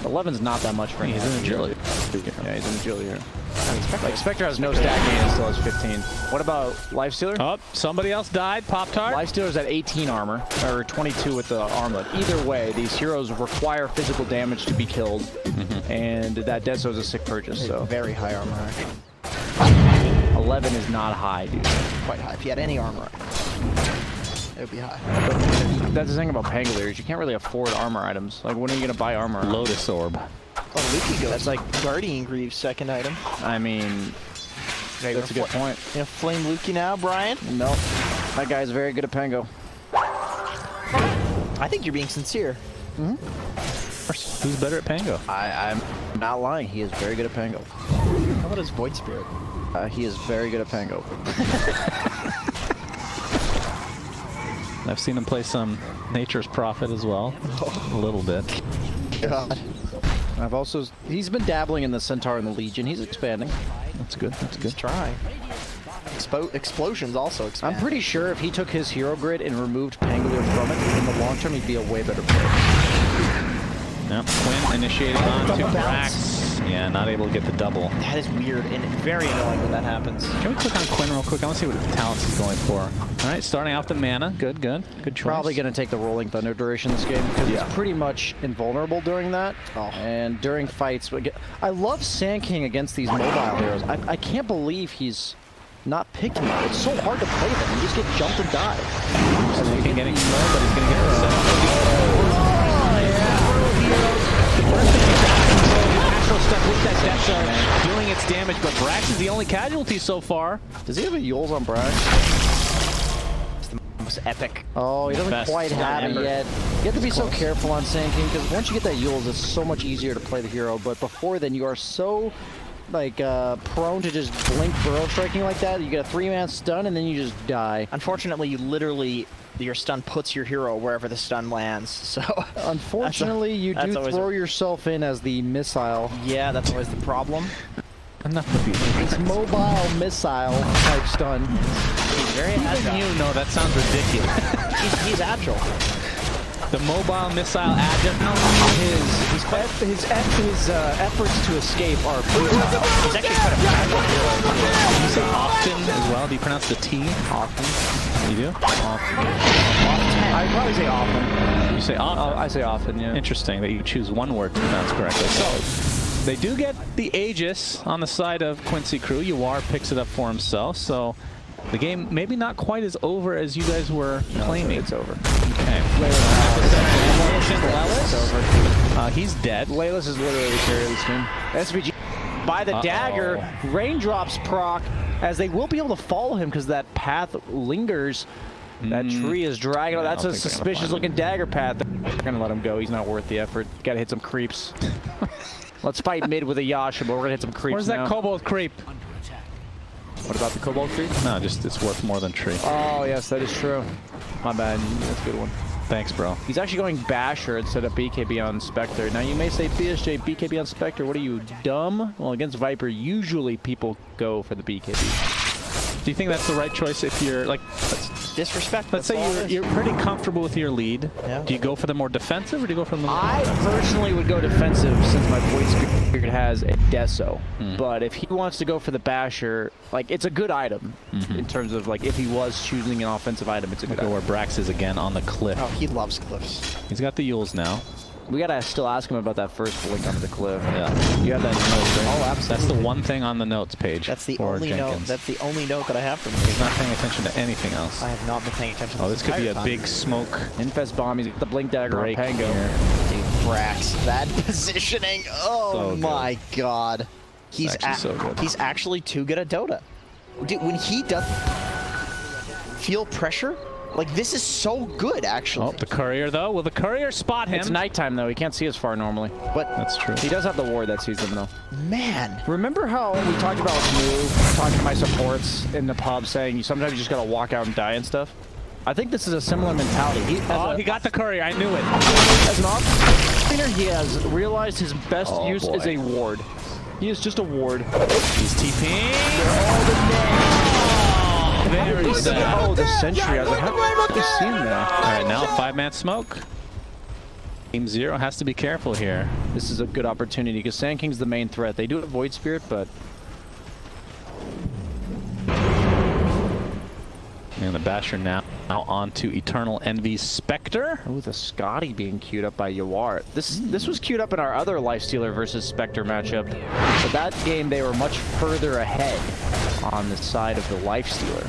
11's not that much for him. He's an agility. Yeah, he's an agility here. Like, Spectre has no stat gain and still has 15. What about Lifestealer? Oh, somebody else died. Pop-Tart. Lifestealer's at 18 armor, or 22 with the armlet. Either way, these heroes require physical damage to be killed, and that Deso is a sick purchase, so. Very high armor, actually. 11 is not high, dude. Quite high. If you had any armor, it would be high. But that's the thing about Pangoliers. You can't really afford armor items. Like, when are you going to buy armor? Lotus Orb. Oh, Luki goes. That's like Guardian Greaves' second item. I mean, that's a good point. You know, flame Luki now, Brian? Nope. That guy's very good at Pango. I think you're being sincere. Who's better at Pango? I'm not lying. He is very good at Pango. How about his Void Spirit? He is very good at Pango. I've seen him play some Nature's Prophet as well. A little bit. God. He's been dabbling in the Centaur and the Legion. He's expanding. That's good. That's He's good. trying. Explosions also expand. I'm pretty sure if he took his hero grid and removed Pangolier from it, in the long term, he'd be a way better player. Yep. Quinn initiating onto Brax. Yeah, not able to get the double. That is weird and very annoying when that happens. Can we click on Quinn real quick? I want to see what talents he's going for. All right, starting off the mana. Good choice. Probably going to take the Rolling Thunder duration this game because it's pretty much invulnerable during that. And during fights, I love Sand King against these mobile heroes. I can't believe he's not picking them. It's so hard to play them. You just get jumped and die. So he can getting slow, but he's going to get the The first thing he's got to control the actual stuff with that Death Zone, doing its damage, but Brax is the only casualty so far. Does he have a Yules on Brax? It's the most epic. Oh, he doesn't Best quite have it ever. yet. You have to be so careful on Sand King because once you get that Yules, it's so much easier to play the hero. But before then, you are so prone to just blink Burrow striking like that. You get a 3-man stun and then you just die. Unfortunately, your stun puts your hero wherever the stun lands. So unfortunately, you do throw yourself in as the missile. Yeah, that's always the problem. Enough of you. It's mobile missile type stun. He's very agile. You know, that sounds ridiculous. He's agile. The mobile missile agile. His efforts to escape are futile. He's actually kind of bad. You say often as well. Do you pronounce the T? Often. You do? Often. I'd probably say often. You say often? I say often, yeah. Interesting that you choose one word to pronounce correctly. So, they do get the Aegis on the side of Quincy crew. Yawar picks it up for himself, so the game maybe not quite as over as you guys were claiming. It's over. Okay. He's dead. Layla's is literally the carry of this game. SVG by the dagger, raindrops proc, as they will be able to follow him because that path lingers. That tree is dragging. Yeah, That's a suspicious looking dagger path. They're gonna let him go. He's not worth the effort. Gotta hit some creeps. Let's fight mid with a Yasha, but we're gonna hit some creeps. Where's now. that kobold creep? What about the kobold creep? No, just it's worth more than tree. Oh yes, that is true. My bad. That's a good one. Thanks, bro. He's actually going Basher instead of BKB on Spectre. Now you may say, BSJ, BKB on Spectre, what are you, dumb? Well, against Viper, usually people go for the BKB. Do you think that's the right choice if you're like... Disrespect. Let's say you're pretty comfortable with your lead. Yeah. Do you go for the more defensive or do you go for the more... I personally would go defensive since my voice spirit has a Deso. But if he wants to go for the Basher, like, it's a good item in terms of, like, if he was choosing an offensive item, it's a good item. Where Brax is again on the cliff. Oh, he loves cliffs. He's got the Yules now. We gotta still ask him about that first link onto the cliff. Yeah. You have that note, right? Oh, absolutely. That's the one thing on the notes page. That's the for only Jenkins. note. That's the only note that I have from He's him. not paying attention to anything else. I have not been paying attention. Oh, this could be a time. big smoke. Infest bomb. He's got the blink dagger Break on Pango. here. Dude, Brax, that positioning. Oh So my god. He's actually so good. He's actually too good at Dota. Dude, when he does feel pressure, like this is so good actually. Oh, the courier though. Will the courier spot him? It's nighttime though. He can't see as far normally. But That's true. he does have the ward that sees him though. Man, remember how we talked about Move, talking to my supports in the pub, saying you sometimes you just gotta walk out and die and stuff. I think this is a similar mentality. He got the courier. I knew it. As an offlaner, he has realized his best use is a ward. He is just a ward. He's TPing. Very sad. Oh, the sentry. I was like, how did you see him there? All right, now 5-man smoke. Team 0 has to be careful here. This is a good opportunity because Sand King's the main threat. They do have Void Spirit, but... And the Basher now on to Eternal Envy's Spectre. Oh, the Scotty being queued up by Yawar. This was queued up in our other Lifestealer versus Spectre matchup. But that game, they were much further ahead on the side of the Lifestealer.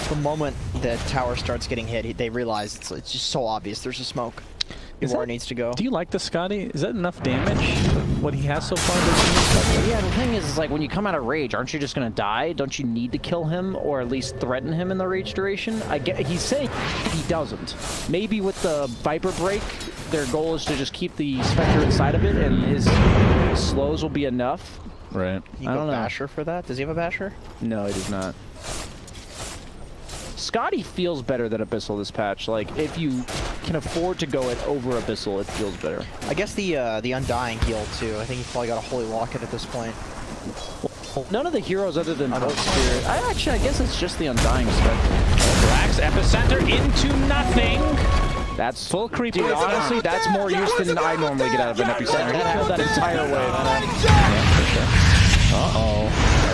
The moment the tower starts getting hit, they realize it's just so obvious. There's a smoke. Yawar needs to go. Do you like the Scotty? Is that enough damage? What he has so far? This Yeah, the thing is like when you come out of rage, aren't you just gonna die? Don't you need to kill him or at least threaten him in the rage duration? He's saying he doesn't. Maybe with the Viper break, their goal is to just keep the Spectre inside of it, and his slows will be enough. Right. I don't know. Basher for that? Does he have a Basher? No, he does not. Scotty feels better than Abyssal this patch. Like, if you can afford to go it over Abyssal, it feels better. I guess the Undying heal, too. I think he's probably got a Holy Locket at this point. None of the heroes other than Void Spirit. I guess it's just the Undying Spectre. Brax Epicenter into nothing. That's full creep. Dude, honestly, that's more use than I normally get out of an Epicenter. He killed that entire wave. Uh-oh.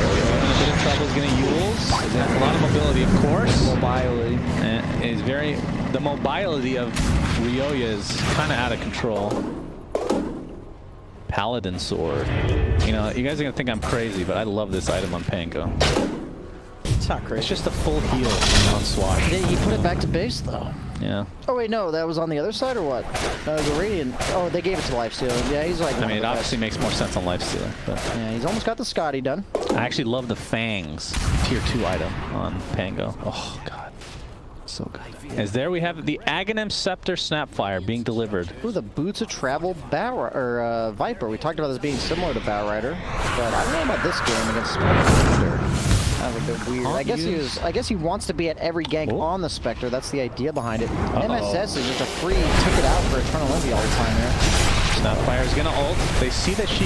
In a bit of trouble is going to Yules. He has a lot of mobility, of course. Mobility. And is the mobility of Ryoya is kind of out of control. Paladin Sword. You know, you guys are going to think I'm crazy, but I love this item on Pango. It's not crazy. It's just a full heal on Swatch. He put it back to base, though. Yeah. Oh, wait, no, that was on the other side, or what? No, the Radiant. Oh, they gave it to Lifestealer. Yeah, he's like... I mean, it obviously makes more sense on Lifestealer, but... Yeah, he's almost got the Scotty done. I actually love the Fangs tier 2 item on Pango. Oh, God. So good. As there we have the Aghanim Scepter Snapfire being delivered. Ooh, the Boots of Travel Viper. We talked about this being similar to Bow Rider, but I don't know about this game against Spectre. That would be weird. I guess he wants to be at every gank on the Spectre. That's the idea behind it. MSS is just a free ticket out for Eternal Envy all the time there. Snapfire is going to ult. They see that she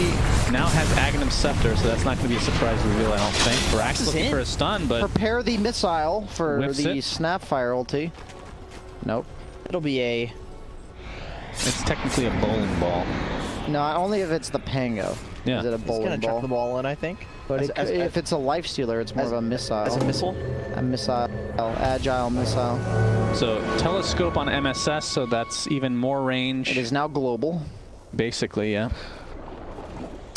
now has Aghanim Scepter, so that's not going to be a surprise reveal, I don't think. Brax looking for a stun, but... Prepare the missile for the it. Snapfire ulti. Nope. It'll be a... It's technically a bowling ball. No, only if it's the Pango. Yeah. Is it a He's bowling gonna chuck ball? the ball in, I think. But if it's a lifestealer, it's more of a missile. As a missile? A missile. Agile missile. So telescope on MSS, so that's even more range. It is now global. Basically, yeah.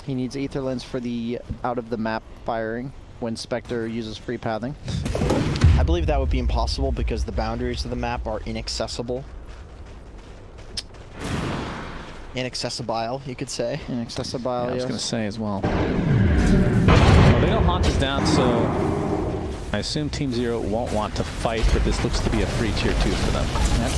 He needs ether lens for the out-of-the-map firing when Spectre uses free pathing. I believe that would be impossible because the boundaries of the map are inaccessible. Inaccessible, you could say. Inaccessible, I was yes. going to say as well. Well, they don't haunt us down, so I assume Team Zero won't want to fight, but this looks to be a free tier 2 for them.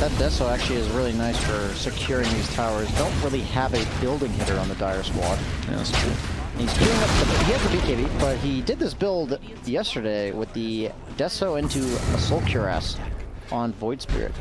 That Deso actually is really nice for securing these towers. Don't really have a building hitter on the Dire squad. Yeah, that's true. He's doing he has the BKB, but he did this build yesterday with the Deso into a Soul Cuirass on Void Spirit.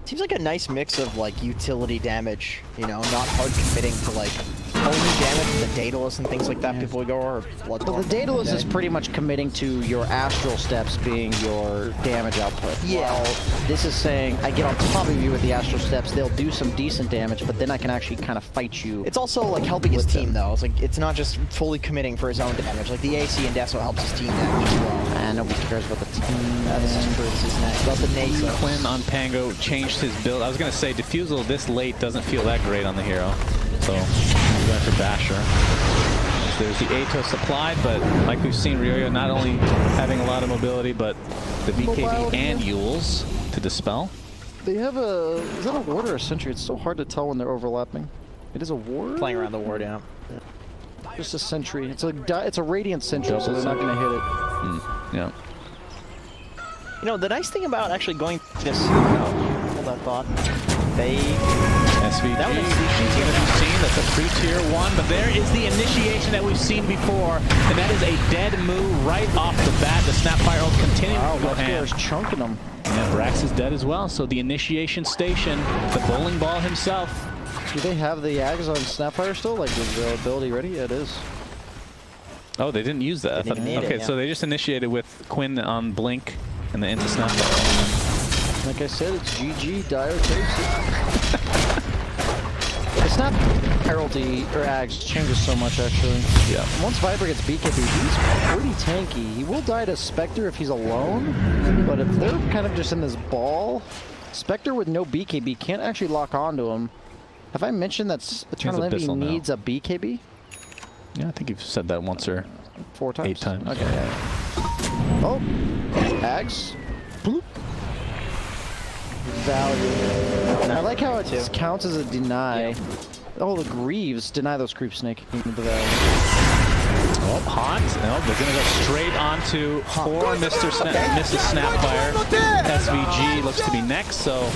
Seems like a nice mix of like utility damage, you know, not hard committing to like only damage the Daedalus and things like that. People would go or Bloodthorn. Well, the Daedalus is pretty much committing to your astral steps being your damage output. Yeah. While this is saying, I get on top of you with the astral steps, they'll do some decent damage, but then I can actually kind of fight you. It's also like helping his with team them. though. It's like it's not just fully committing for his own damage. Like the AC and Deso helps his team damage as well. And nobody cares about the team. This is true. This is nice. About the Naso. Quinn on Pango changed his build. I was going to say, Diffusal this late doesn't feel that great on the hero. So, I'm going for Basher. So there's the Atos applied, but like we've seen, Ryoyo not only having a lot of mobility, but the BKB and Yules to dispel. They have a... Is that a ward or a sentry? It's so hard to tell when they're overlapping. It is a ward? Playing around the ward, yeah. Just a sentry. It's a radiant sentry, so they're not going to hit it. Yeah. You know, the nice thing about actually going this... hold that thought. They... SVG, That was- she's going to be seen. That's a pre-tier 1, but there is the initiation that we've seen before, and that is a dead move right off the bat. The Snapfire ult continuing Wow, to go ham. is chunking them. And Brax is dead as well, so the initiation station, the bowling ball himself. Do they have the Ags on Snapfire still? Like, is the ability ready? Yeah, it is. Oh, they didn't use that. I Didn't thought, even need it, okay, yeah. so they just initiated with Quinn on Blink and the into Snapfire. Like I said, it's GG, Dire takes it. The Snapfire ulti, or Ags, changes so much, actually. Yeah. Once Viper gets BKB, he's pretty tanky. He will die to Spectre if he's alone, but if they're kind of just in this ball, Spectre with no BKB can't actually lock onto him. Have I mentioned that Eternal Envy Abyssal now. needs a BKB? Yeah, I think you've said that once or 4 times? 8 times. Okay. Oh, Ags. Bloop. Value. I like how it counts as a deny. Yeah. Oh, the Greaves deny those creep snake into the value. Oh, hot. No, they're going to go straight onto poor Mrs. Snapfire. SVG looks to be next, so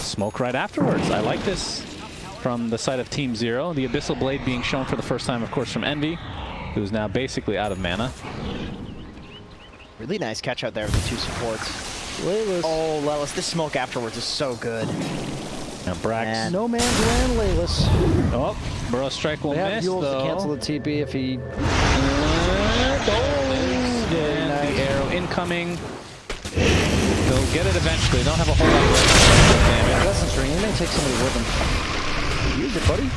smoke right afterwards. I like this from the side of Team Zero. The Abyssal Blade being shown for the first time, of course, from Envy, who's now basically out of mana. Really nice catch out there with the 2 supports. Layla's. Oh, Lelis, this smoke afterwards is so good. Now Brax. Man. No man's land, Layla's. Oh, Burrow Strike will They have miss, Yules though. to cancel the TP if he... And the arrow incoming. They'll get it eventually. Don't have a whole lot of damage. Essence ring, he may take somebody with him. Use it, buddy.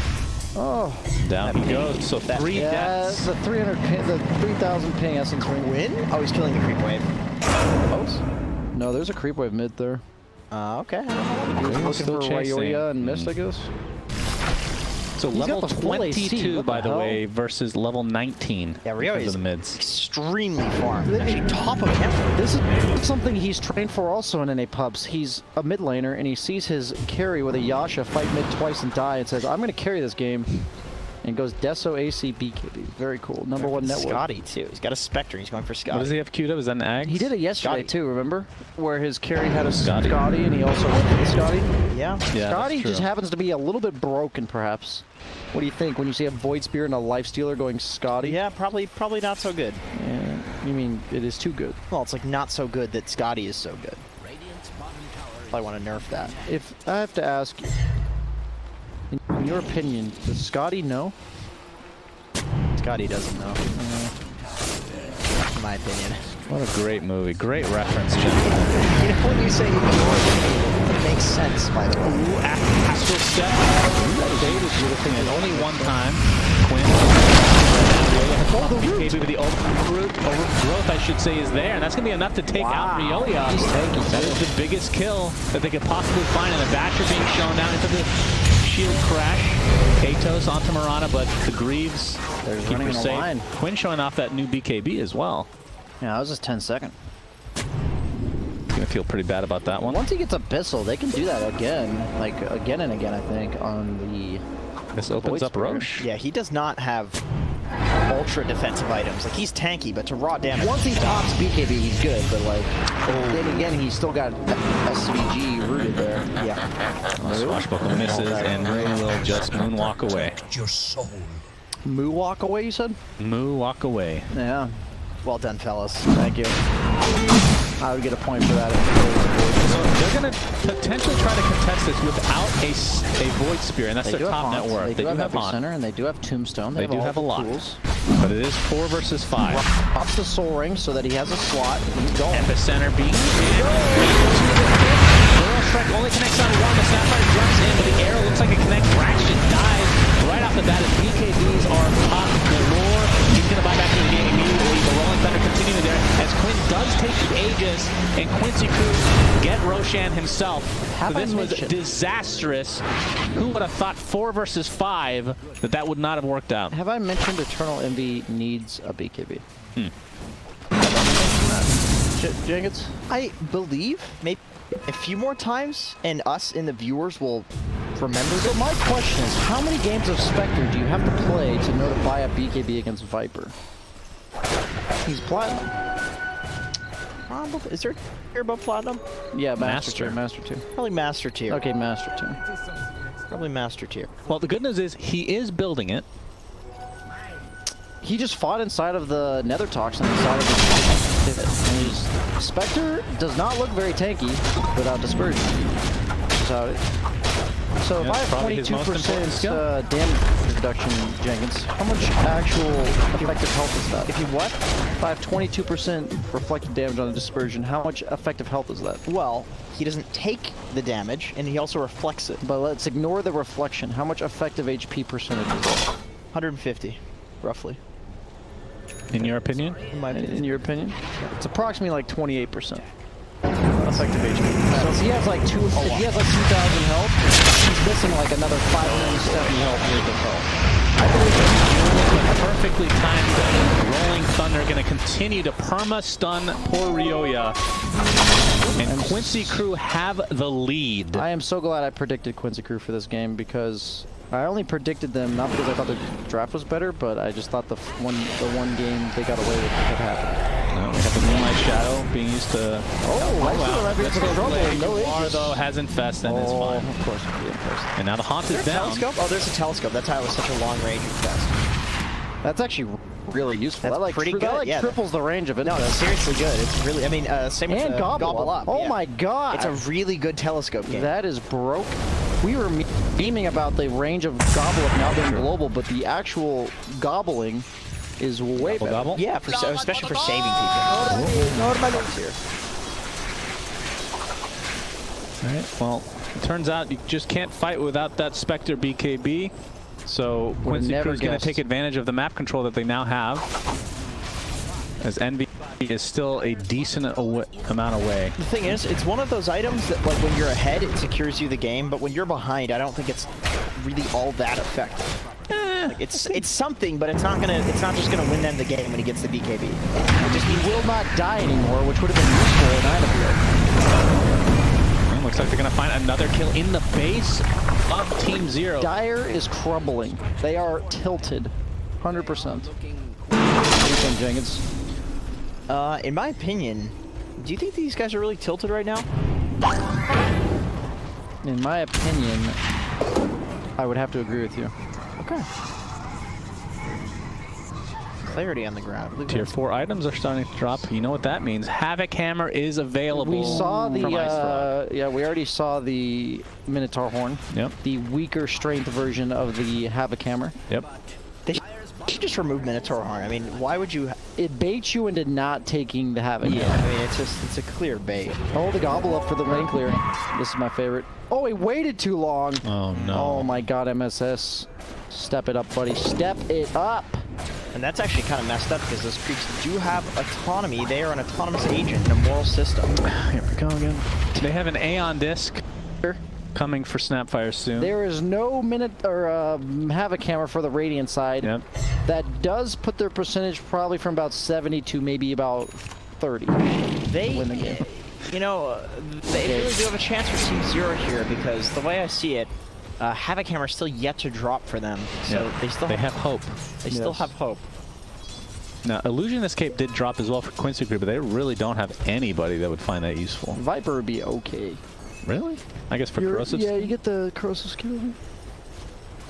Oh. Down he goes. So 3 Yeah, deaths. the 300 ping, the 3,000 ping Essence ring. Win? Oh, he's killing the creep wave. Pose? No, there's a creep wave mid there. Okay. Looking still for chasing. Ryoya and Mist, I guess. So He's level got the full AC, 22, what by the the hell? way, versus level 19 Yeah, because Ryoya of is the mids. extremely farmed. Actually, top of camera. This is something he's trained for also in NA pubs. He's a mid laner, and he sees his carry with a Yasha fight mid twice and die, and says, I'm going to carry this game. And goes Deso AC BKB. Very cool. Number 1 network. Scotty, too. He's got a Spectre. He's going for Scotty. What does he have queued up? Is that an Ag? He did it yesterday Scotty. too, remember? Where his carry had a Scotty. Scotty and he also went for the Scotty. Yeah. Yeah, Scotty that's just true. happens to be a little bit broken, perhaps. What do you think when you see a Void Spear and a Lifestealer going Scotty? Yeah, probably not so good. Yeah, you mean it is too good. Well, it's like not so good that Scotty is so good. I want to nerf that. If I have to ask you, in your opinion, does Scotty know? Scotty doesn't know. In my opinion. What a great movie. Great reference, gentlemen. You know when you say in your opinion, makes sense, by the way. Ooh, astral step. That bait is beautiful. And only one time. Quinn. BKB with the overgrowth, I should say, is there. And that's going to be enough to take out Ryoya. He's tanky. That is the biggest kill that they could possibly find. And the Basher being shown down into the shield crash. Katos onto Marana, but the Greaves keep her safe. Quinn showing off that new BKB as well. Yeah, that was just 10-second. Gonna feel pretty bad about that one. Once he gets Abyssal, they can do that again, like again and again, I think, on the... This opens up Roche. Yeah, he does not have ultra defensive items. Like, he's tanky, but to raw damage... Once he pops BKB, he's good, but like, then again, he's still got SVG rooted there. Yeah. Swashbuckle misses, and Ray will just moonwalk away. Your soul. Moo walk away, you said? Moo walk away. Yeah. Well done, fellas. Thank you. I would get a point for that. So they're going to potentially try to contest this without a Void Spear, and that's their top net worth. They do have Epicenter, and they do have Tombstone. They do have a lot. Tools. But it is 4 versus 5. Pops the Soul Ring so that he has a slot. He's going. Epicenter being Strike only connects on one. The Sapphire jumps in, but the arrow looks like it connects. Rax just dies right off the bat as BKBs are pop galore. He's going to buy back to the game immediately. The Rolling Thunder continuing there as Quinn does take the Aegis, and Quincy Crew get Roshan himself. So this was disastrous. Who would have thought 4 versus 5 that would not have worked out? Have I mentioned Eternal Envy needs a BKB? Jenkins? I believe maybe a few more times, and us and the viewers will remember this. So my question is, how many games of Spectre do you have to play to know to buy a BKB against Viper? He's Platinum. Is there a tier above Platinum? Yeah, Master tier. Master tier. Probably Master tier. Okay, Master tier. Probably Master tier. Well, the good news is he is building it. He just fought inside of the Nether Toxin inside of the Spectre does not look very tanky without Dispersion. So if I have 22% damage reduction, Jenkins, how much actual effective health is that? If you what? If I have 22% reflected damage on the Dispersion, how much effective health is that? Well, he doesn't take the damage, and he also reflects it. But let's ignore the reflection. How much effective HP percentage is that? 150, roughly. In your opinion? In your opinion? It's approximately like 28%. Effective HP. So if he has like 2,000 health, he's missing like another 570 health worth of health. I believe that the perfectly timed Rolling Thunder going to continue to perma-stun poor Ryoya. And Quincy Crew have the lead. I am so glad I predicted Quincy Crew for this game because I only predicted them not because I thought the draft was better, but I just thought the one game they got away with could happen. No, we have the Moonlight Shadow being used to... No though has Infest and it's fine. Of course. And now the Haunt is down. Telescope? Oh, there's a telescope. That's how it was such a long range Infest. That's actually really useful. That's that like pretty good. That like triples the range of it. No, it's seriously good. It's really, I mean, same with Gobble Up. Oh my god. It's a really good telescope game. That is broke. We were memeing about the range of Gobble Up now being global, but the actual gobbling is way better. Gobble? Yeah, especially for saving people. Here. Alright, well, it turns out you just can't fight without that Spectre BKB. So Quincy Crew is going to take advantage of the map control that they now have. As Envy is still a decent amount away. The thing is, it's one of those items that, like, when you're ahead, it secures you the game, but when you're behind, I don't think it's really all that effective. Like, it's something, but it's not just gonna win them the game when he gets the BKB. He will not die anymore, which would have been useful in Item. Looks like they're gonna find another kill in the base of Team Zero. Dire is crumbling. They are tilted, 100%. Jenkins. In my opinion, do you think these guys are really tilted right now? In my opinion, I would have to agree with you. Okay. Clarity on the ground. Tier 4 items are starting to drop. You know what that means. Havoc Hammer is available. We saw the, from yeah, we already saw the Minotaur Horn. Yep. The weaker strength version of the Havoc Hammer. Yep. They You just remove Minotaur Horn. I mean, why would you? It baits you into not taking the Havoc. Yeah, I mean, it's a clear bait. Oh, the gobble up for the lane clear. This is my favorite. Oh, he waited too long. Oh, no. Oh, my God, MSS. Step it up, buddy. Step it up. And that's actually kind of messed up because those creeps do have autonomy. They are an autonomous agent in a moral system. Here we go again. They have an Aeon disc coming for Snapfire soon. There is no Havoc hammer for the Radiant side. Yep. That does put their percentage probably from about 70 to maybe about 30. They win the game. You know, they really do have a chance for Team Zero here because the way I see it, Havoc Hammer is still yet to drop for them. So Yeah. they have hope. They still have hope. Now, Illusion Escape did drop as well for Quincy Crew, but they really don't have anybody that would find that useful. Viper would be okay. Really? I guess for Corrosive? Yeah, you get the Corrosive skill.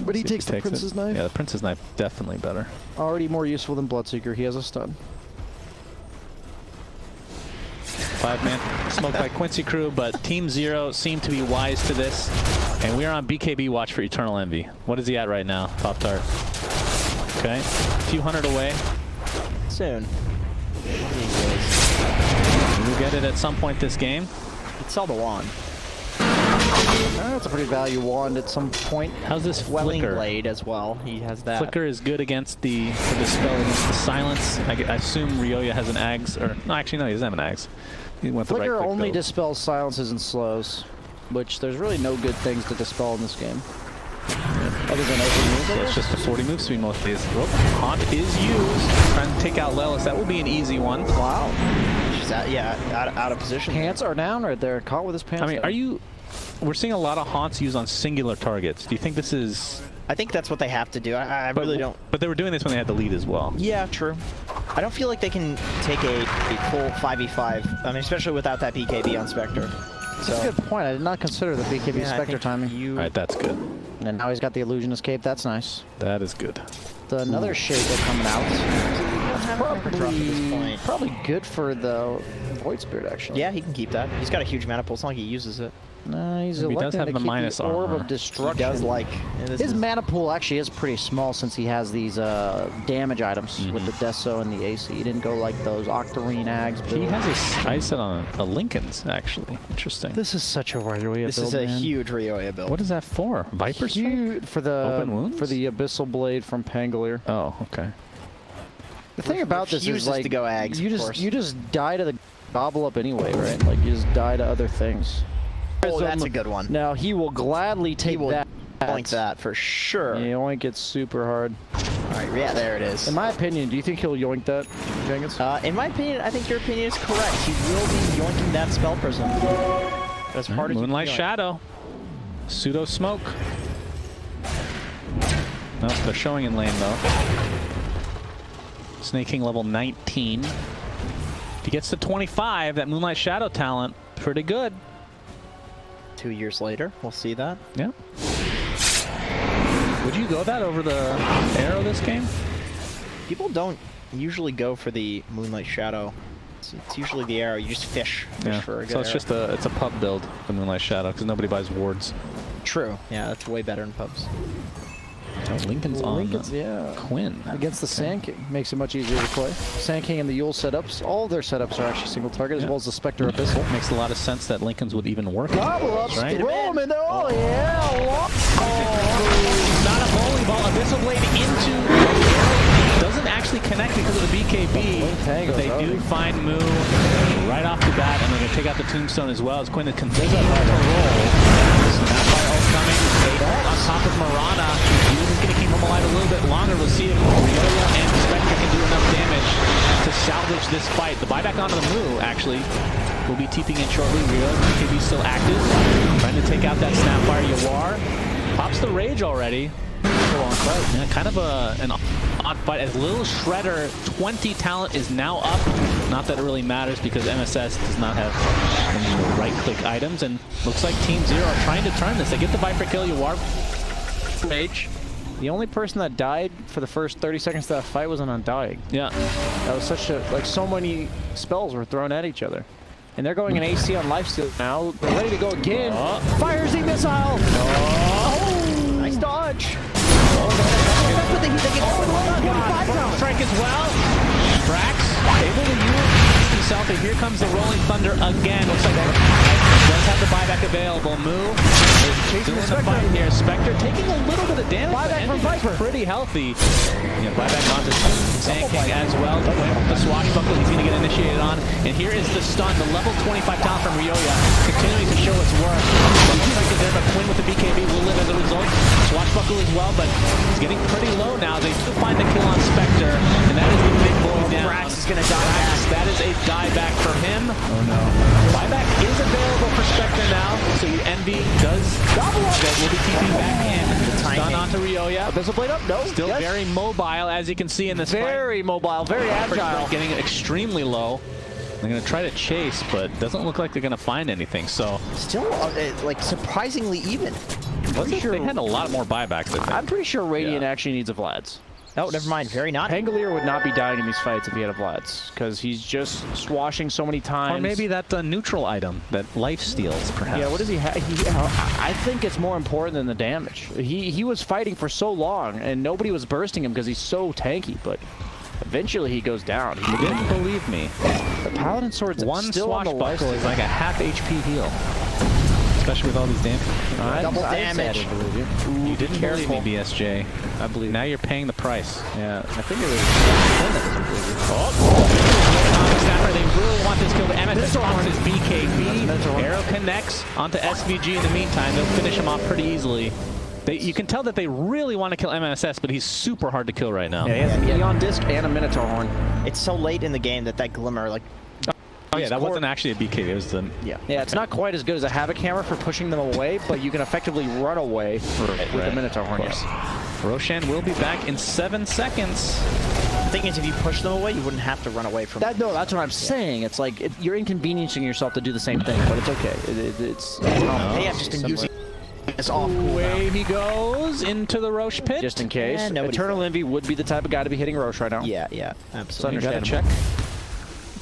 But he takes the Prince's Knife. Yeah, the Prince's Knife definitely better. Already more useful than Bloodseeker. He has a stun. 5-man smoke by Quincy Crew, but Team Zero seem to be wise to this. And we are on BKB watch for Eternal Envy. What is he at right now, Pop Tart? Okay, a few hundred away. Soon. We'll get it at some point this game. Let's sell the wand. That's a pretty value wand at some point. How's this Welling Flicker? Blade as well. He has that. Flicker is good against the dispel against the silence. I assume Ryoya has an Ags, or no, actually no, he doesn't have an Ags. He went the Flicker right-click only build. dispels silences and slows, which there's really no good things to dispel in this game. Other than open moves. So it's just a 40 move speed most days. Oh, Haunt is used. Trying to take out Lelis. That will be an easy one. Wow. She's out of position. Pants are down right there. Caught with his pants I mean, down. are you... We're seeing a lot of Haunts used on singular targets. Do you think this is... I think that's what they have to do. I really don't. But they were doing this when they had the lead as well. Yeah, true. I don't feel like they can take a full 5v5. I mean, especially without that BKB on Spectre. So, That's a good point. I did not consider the BKB yeah, I Spectre think timing. All right, that's good. And now he's got the Illusion Escape. That's nice. That is good. Another Shaper coming out. Probably Probably good for the Void Spirit, actually. Yeah, he can keep that. He's got a huge mana pool. It's not like he uses it. No, he's He does electing have to the keep minus the Orb armor. of Destruction. He does like... His mana pool actually is pretty small since he has these damage items with the Deso and the AC. He didn't go like those Octarine Ags. He has a I said on a Lincoln's, actually. Interesting. This is such a Ryoya build, This is a man. huge Ryoya build. What is that for? Viper Strike? Huge for the Open wounds? for the Abyssal Blade from Pangolier. Oh, okay. The thing about this is Refuses like to go Ags, you of just course. you just die to the gobble up anyway, right? Like you just die to other things. Oh, that's a good one. Now he will gladly take that. Like that for sure. Yoink it super hard. All right, yeah, there it is. In my opinion, do you think he'll yoink that, Jenkins? In my opinion, I think your opinion is correct. He will be yoinking that Spell Prism. As hard as you Moonlight can yoink. Shadow. Pseudo Smoke. Nope, they're showing in lane though. Snake King level 19. If he gets to 25, that Moonlight Shadow talent, pretty good. 2 years later, we'll see that. Yeah. Would you go that over the arrow this game? People don't usually go for the Moonlight Shadow. It's usually the arrow. You just fish for a good So it's arrow. just it's a pub build, the Moonlight Shadow, because nobody buys wards. True. Yeah, that's way better in pubs. Oh, Lincoln's on yeah. Quinn. Against the Sand King. Makes it much easier to play. Sand King and the Yule setups, all their setups are actually single target, as well as the Spectre Abyssal. Makes a lot of sense that Lincoln's would even work. Gobble ups, Right? roll him in there. Oh, yeah. Not a volleyball. Abyssal Blade into... Doesn't actually connect because of the BKB. But they do find Moo right off the bat, and they're going to take out the Tombstone as well as Quinn continues to roll. Snapfire ult coming. On top of Marana. He's going to keep him alive a little bit longer. We'll see if Ryoya and Spectre can do enough damage to salvage this fight. The buyback onto the Moo, actually, will be TPing in shortly. Ryoya, BKB still active. Trying to take out that Snapfire. Yawar pops the Rage already. Yeah, kind of an odd fight. As Little Shredder 20 talent is now up. Not that it really matters because MSS does not have any right-click items, and looks like Team Zero are trying to turn this. They get the Viper kill. Yawar Rage. The only person that died for the first 30 seconds of that fight was an Undying. Yeah. That was such a, like, so many spells were thrown at each other. And they're going an AC on lifesteal now. They're ready to go again. Fires the missile! Nice dodge. That's the they get Strike as well. Brax able to use himself, and here comes the Rolling Thunder again. Looks like does have the buyback available. Moo is doing the fight here. Spectre taking a little bit of damage. Buyback from Viper. Pretty healthy. Yeah, buyback onto Sandking as well. The swashbuckle he's going to get initiated on. And here is the stun, the level 25 talent from Ryoya, continuing to show its worth. Looks like there, but Quinn with the BKB will live as a result. Swashbuckle as well, but he's getting pretty low now. They do find the kill on Spectre, and that is the big boy down. Brax is going to die back. That is a dieback for him. Oh no. Buyback is available for Spectre now, so Envy does double up. That will be TP back in. Stun onto Ryoya. Missile blade up? No. Still very mobile, as you can see in this Very mobile, very agile. Getting extremely low. They're going to try to chase, but doesn't look like they're going to find anything. So still, like, surprisingly even. They had a lot more buybacks, I think. I'm pretty sure Radiant actually needs a Vlad's. Oh, never mind. Very not. Pangolier would not be dying in these fights if he had a Vlad's, because he's just swashing so many times. Or maybe that neutral item that life steals, perhaps. Yeah, what does he have? I think it's more important than the damage. He was fighting for so long, and nobody was bursting him because he's so tanky, but eventually he goes down. You didn't believe me. The Paladin Sword's one still on the life swashbuckle is like a half HP heal. Especially with all these damage. Double damage. You didn't believe me, BSJ. I believe. Now you're paying the price. Yeah, I think it was. Snapper, they really want this kill, but MSS wants his BKB. Arrow connects onto SVG in the meantime. They'll finish him off pretty easily. You can tell that they really want to kill MSS, but he's super hard to kill right now. Yeah, he has a Neon Disc and a Minotaur Horn. It's so late in the game that Glimmer, like... Oh yeah, that wasn't actually a BKB, it was the... Yeah, it's not quite as good as a Havoc Hammer for pushing them away, but you can effectively run away with the Minotaur Horn. Yes. Roshan will be back in 7 seconds. The thing is, if you push them away, you wouldn't have to run away from them. No, that's what I'm saying. It's like, you're inconveniencing yourself to do the same thing, but it's okay. They have just been using this off. Away he goes into the Roche pit. Just in case. Yeah, Eternal Envy would be the type of guy to be hitting Roche right now. Yeah, absolutely. So you gotta check.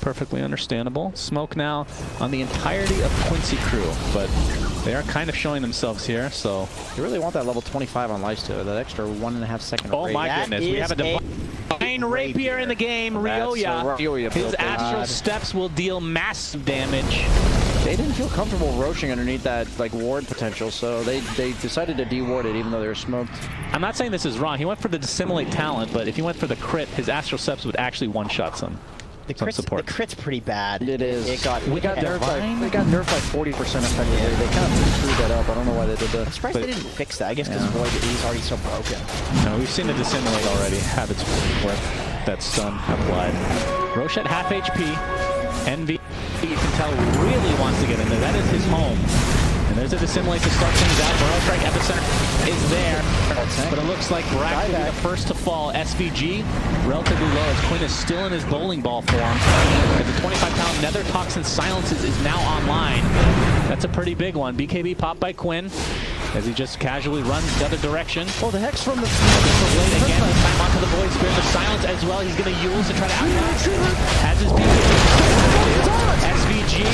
Perfectly understandable. Smoke now on the entirety of Quincy crew, but they are kind of showing themselves here, so... You really want that level 25 on lifesteal, that extra 1.5 second. Oh my goodness, we have a divine rapier in the game, Ryoya. His astral steps will deal massive damage. They didn't feel comfortable roaching underneath that like ward potential, so they decided to deward it even though they were smoked. I'm not saying this is wrong. He went for the dissimulate talent, but if he went for the crit, his astral steps would actually one-shot some. The crit's pretty bad. It is. They got nerfed by 40% effectively. They kind of screwed that up. I don't know why they did that. I'm surprised they didn't fix that. I guess because Void is already so broken. No, we've seen the dissimulate already have its worth. That stun applied. Roche at half HP. Envy, you can tell, really wants to get in there. That is his home. And there's a dissimulate to start things out. Burrow Strike Epicenter is there. But it looks like Brax will be the first to fall. SVG, relatively low as Quinn is still in his bowling ball form. As the 25-pound Nether Toxin Silences is now online. That's a pretty big one. BKB popped by Quinn as he just casually runs the other direction. Oh, the Hex from the... Blade again, this time onto the Void Spirit. The Silence as well. He's going to use to try to out-max. Has his BKB. SVG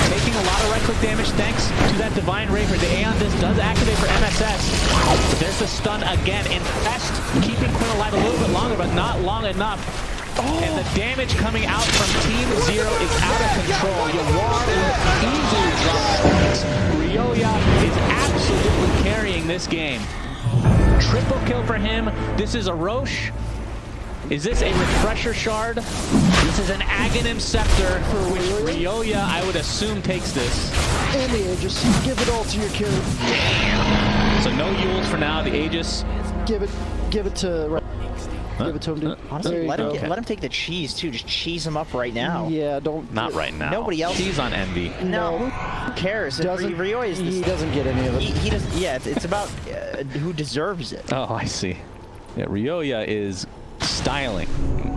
taking a lot of right-click damage thanks to that Divine Rapier. The Aeon Disc does activate for MSS. There's the stun again. Infest, keeping Quinn alive a little bit longer, but not long enough. And the damage coming out from Team Zero is out of control. Yawar will easily drop points. Ryoya is absolutely carrying this game. Triple kill for him. This is a Roche. Is this a Refresher Shard? This is an Aghanim Scepter, for which Ryoya, I would assume, takes this. And the Aegis. Give it all to your kid. So no Yules for now. The Aegis. Give it to... Give it to him, dude. Honestly, let him take the cheese, too. Just cheese him up right now. Yeah, don't... Not right now. Nobody else... Cheese on Envy. No. Who cares? Ryoya is he doesn't get any of it. He doesn't... Yeah, it's about who deserves it. Oh, I see. Yeah, Ryoya is styling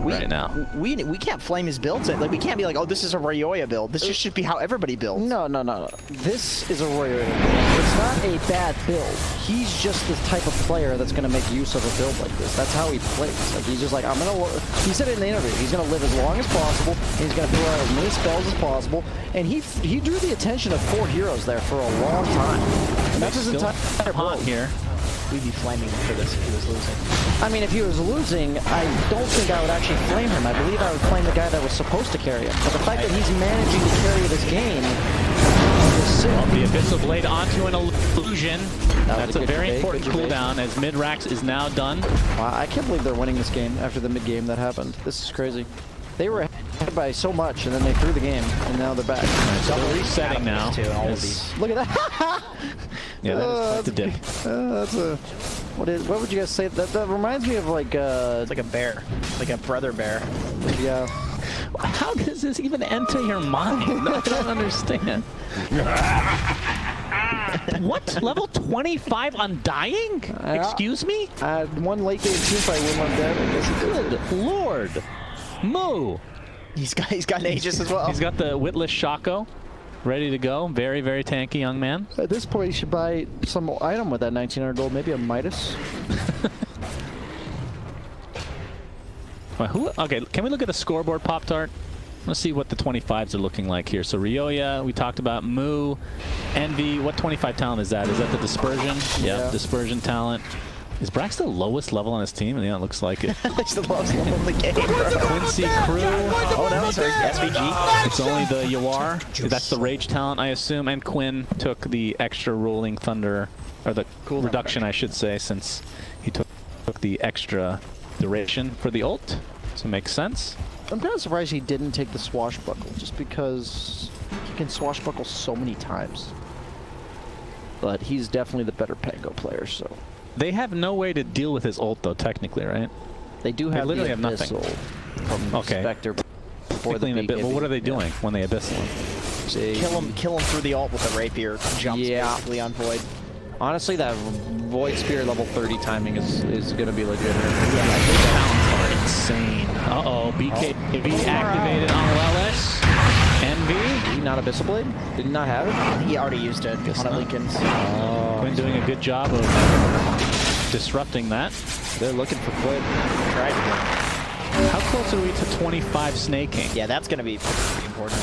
right now. We can't flame his builds. Like, we can't be like, oh, this is a Ryoya build. This just should be how everybody builds. No. This is a Ryoya build. It's not a bad build. He's just the type of player that's going to make use of a build like this. That's how he plays. Like, he's just like, I'm going to... He said it in the interview. He's going to live as long as possible. He's going to throw out as many spells as possible. And he drew the attention of 4 heroes there for a long time. And that's his entire build here. we'd be flaming him for this if he was losing. I mean, if he was losing, I don't think I would actually flame him. I believe I would flame the guy that was supposed to carry him. But the fact that he's managing to carry this game is sick. Well, the Abyssal Blade onto an illusion. That's a good very debate, important good debate. cooldown as Midrax is now done. Wow, I can't believe they're winning this game after the mid game that happened. This is crazy. They were ahead by so much, and then they threw the game, and now they're back. So they're resetting now. Too, all of as- these. Look at that! Yeah, that is quite the dip. That's a... What would you guys say? That reminds me of like... It's like a bear. It's like a brother bear. Yeah. How does this even enter your mind? I don't understand. What? Level 25 Undying? Excuse me? One late game team fight win one dead. I guess he did. Good lord. Moo. He's got Aegis as well. He's got the Witless Shaco ready to go. Very, very tanky young man. At this point, you should buy some item with that 1900 gold. Maybe a Midas. Well, okay, can we look at the scoreboard, Pop-Tart? Let's see what the 25s are looking like here. So Ryoya, we talked about. Moo, Envy. What 25 talent is that? Is that the Dispersion? Yeah. Dispersion talent. Is Brax the lowest level on his team? Yeah, it looks like it. It's the lowest level in the game, bro. Quincy Crew. Oh no, sorry, SVG. It's only the Yawar. That's the Rage talent, I assume. And Quinn took the extra Rolling Thunder, or the Cooldown reduction, I should say, since he took the extra duration for the ult. So it makes sense. I'm kind of surprised he didn't take the Swashbuckle, just because he can Swashbuckle so many times. But he's definitely the better Pango player, so... They have no way to deal with his ult, though, technically, right? They do They have literally the have nothing. Abyssal from Okay. Spectre before the Technically, big well, what are they heavy. doing when they abyssal him? They- Kill him through the ult with a rapier. Jumps basically on Void. Honestly, that Void Spear level 30 timing is going to be legit. Insane. Uh-oh, BKB activated on Welless. Envy. Did he not Abyssal Blade? Did he not have it? He already used it Guess on a not. Lincoln's. Quinn doing a good job of disrupting that. They're looking for Quid. Tried to How close are we to 25 snaking? Yeah, that's going to be pretty important.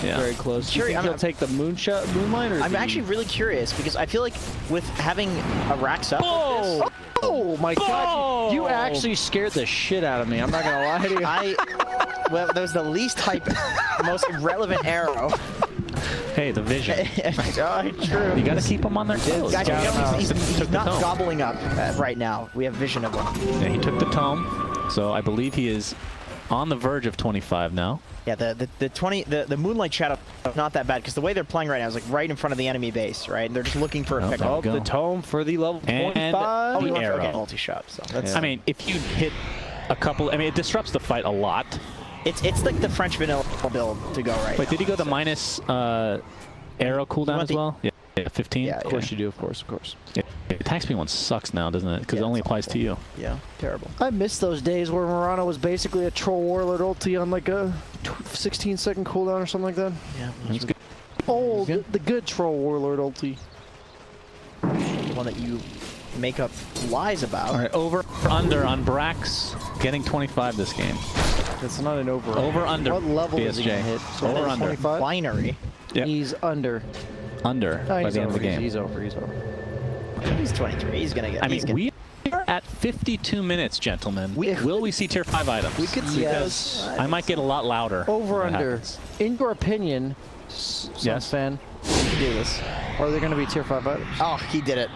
Yeah. Very close. Do you Sure, think I'm he'll not- take the Moonlight, or I'm the... actually really curious because I feel like with having a Rax up Oh! like Oh my god! Oh! You actually scared the shit out of me. I'm not gonna lie to you. well, there's the least hype, most irrelevant arrow. Hey, the vision. Oh, true. You gotta keep them on their toes. Guys, Scout him out. he's Took the not tome. gobbling up right now. We have vision of him. Yeah, he took the tome, so I believe he is on the verge of 25 now. Yeah, the Moonlight Shadow not that bad because the way they're playing right now is like right in front of the enemy base, right? And they're just looking for a pick. there we Oh, go. the tome for the level And 25. the arrow. Multi-shot. So that's I mean, if you hit a couple, I mean, it disrupts the fight a lot. it's like the French vanilla build to go right. Wait, now. did he go the minus arrow cooldown want as the- well? Yeah, 15? Yeah, Of course you do, of course, of course. Yeah. Attack speed one sucks now, doesn't it? Because Yeah, it only it's applies to you. Yeah, terrible. I miss those days where Murano was basically a Troll Warlord ulti on like a 16-second cooldown or something like that. Yeah, That's good. Oh, Good. the good Troll Warlord ulti. the one that you make up lies about. All right, over under on Brax getting 25 this game. That's not an over. Over under. What level is he BSJ. gonna hit? So Over that's under. 25? Binary. Yep. He's under. Under No, by he's the end over. of the game. He's over. He's over. He's 23. He's gonna get. I he's mean, gonna, we are at 52 minutes, gentlemen. We Will we see tier 5 items? we could see Yes. those. I might get a lot louder. Over when that under. happens. In your opinion, Suns Yes. fan, We can do this. are they going to be tier 5 items? Oh, he did it.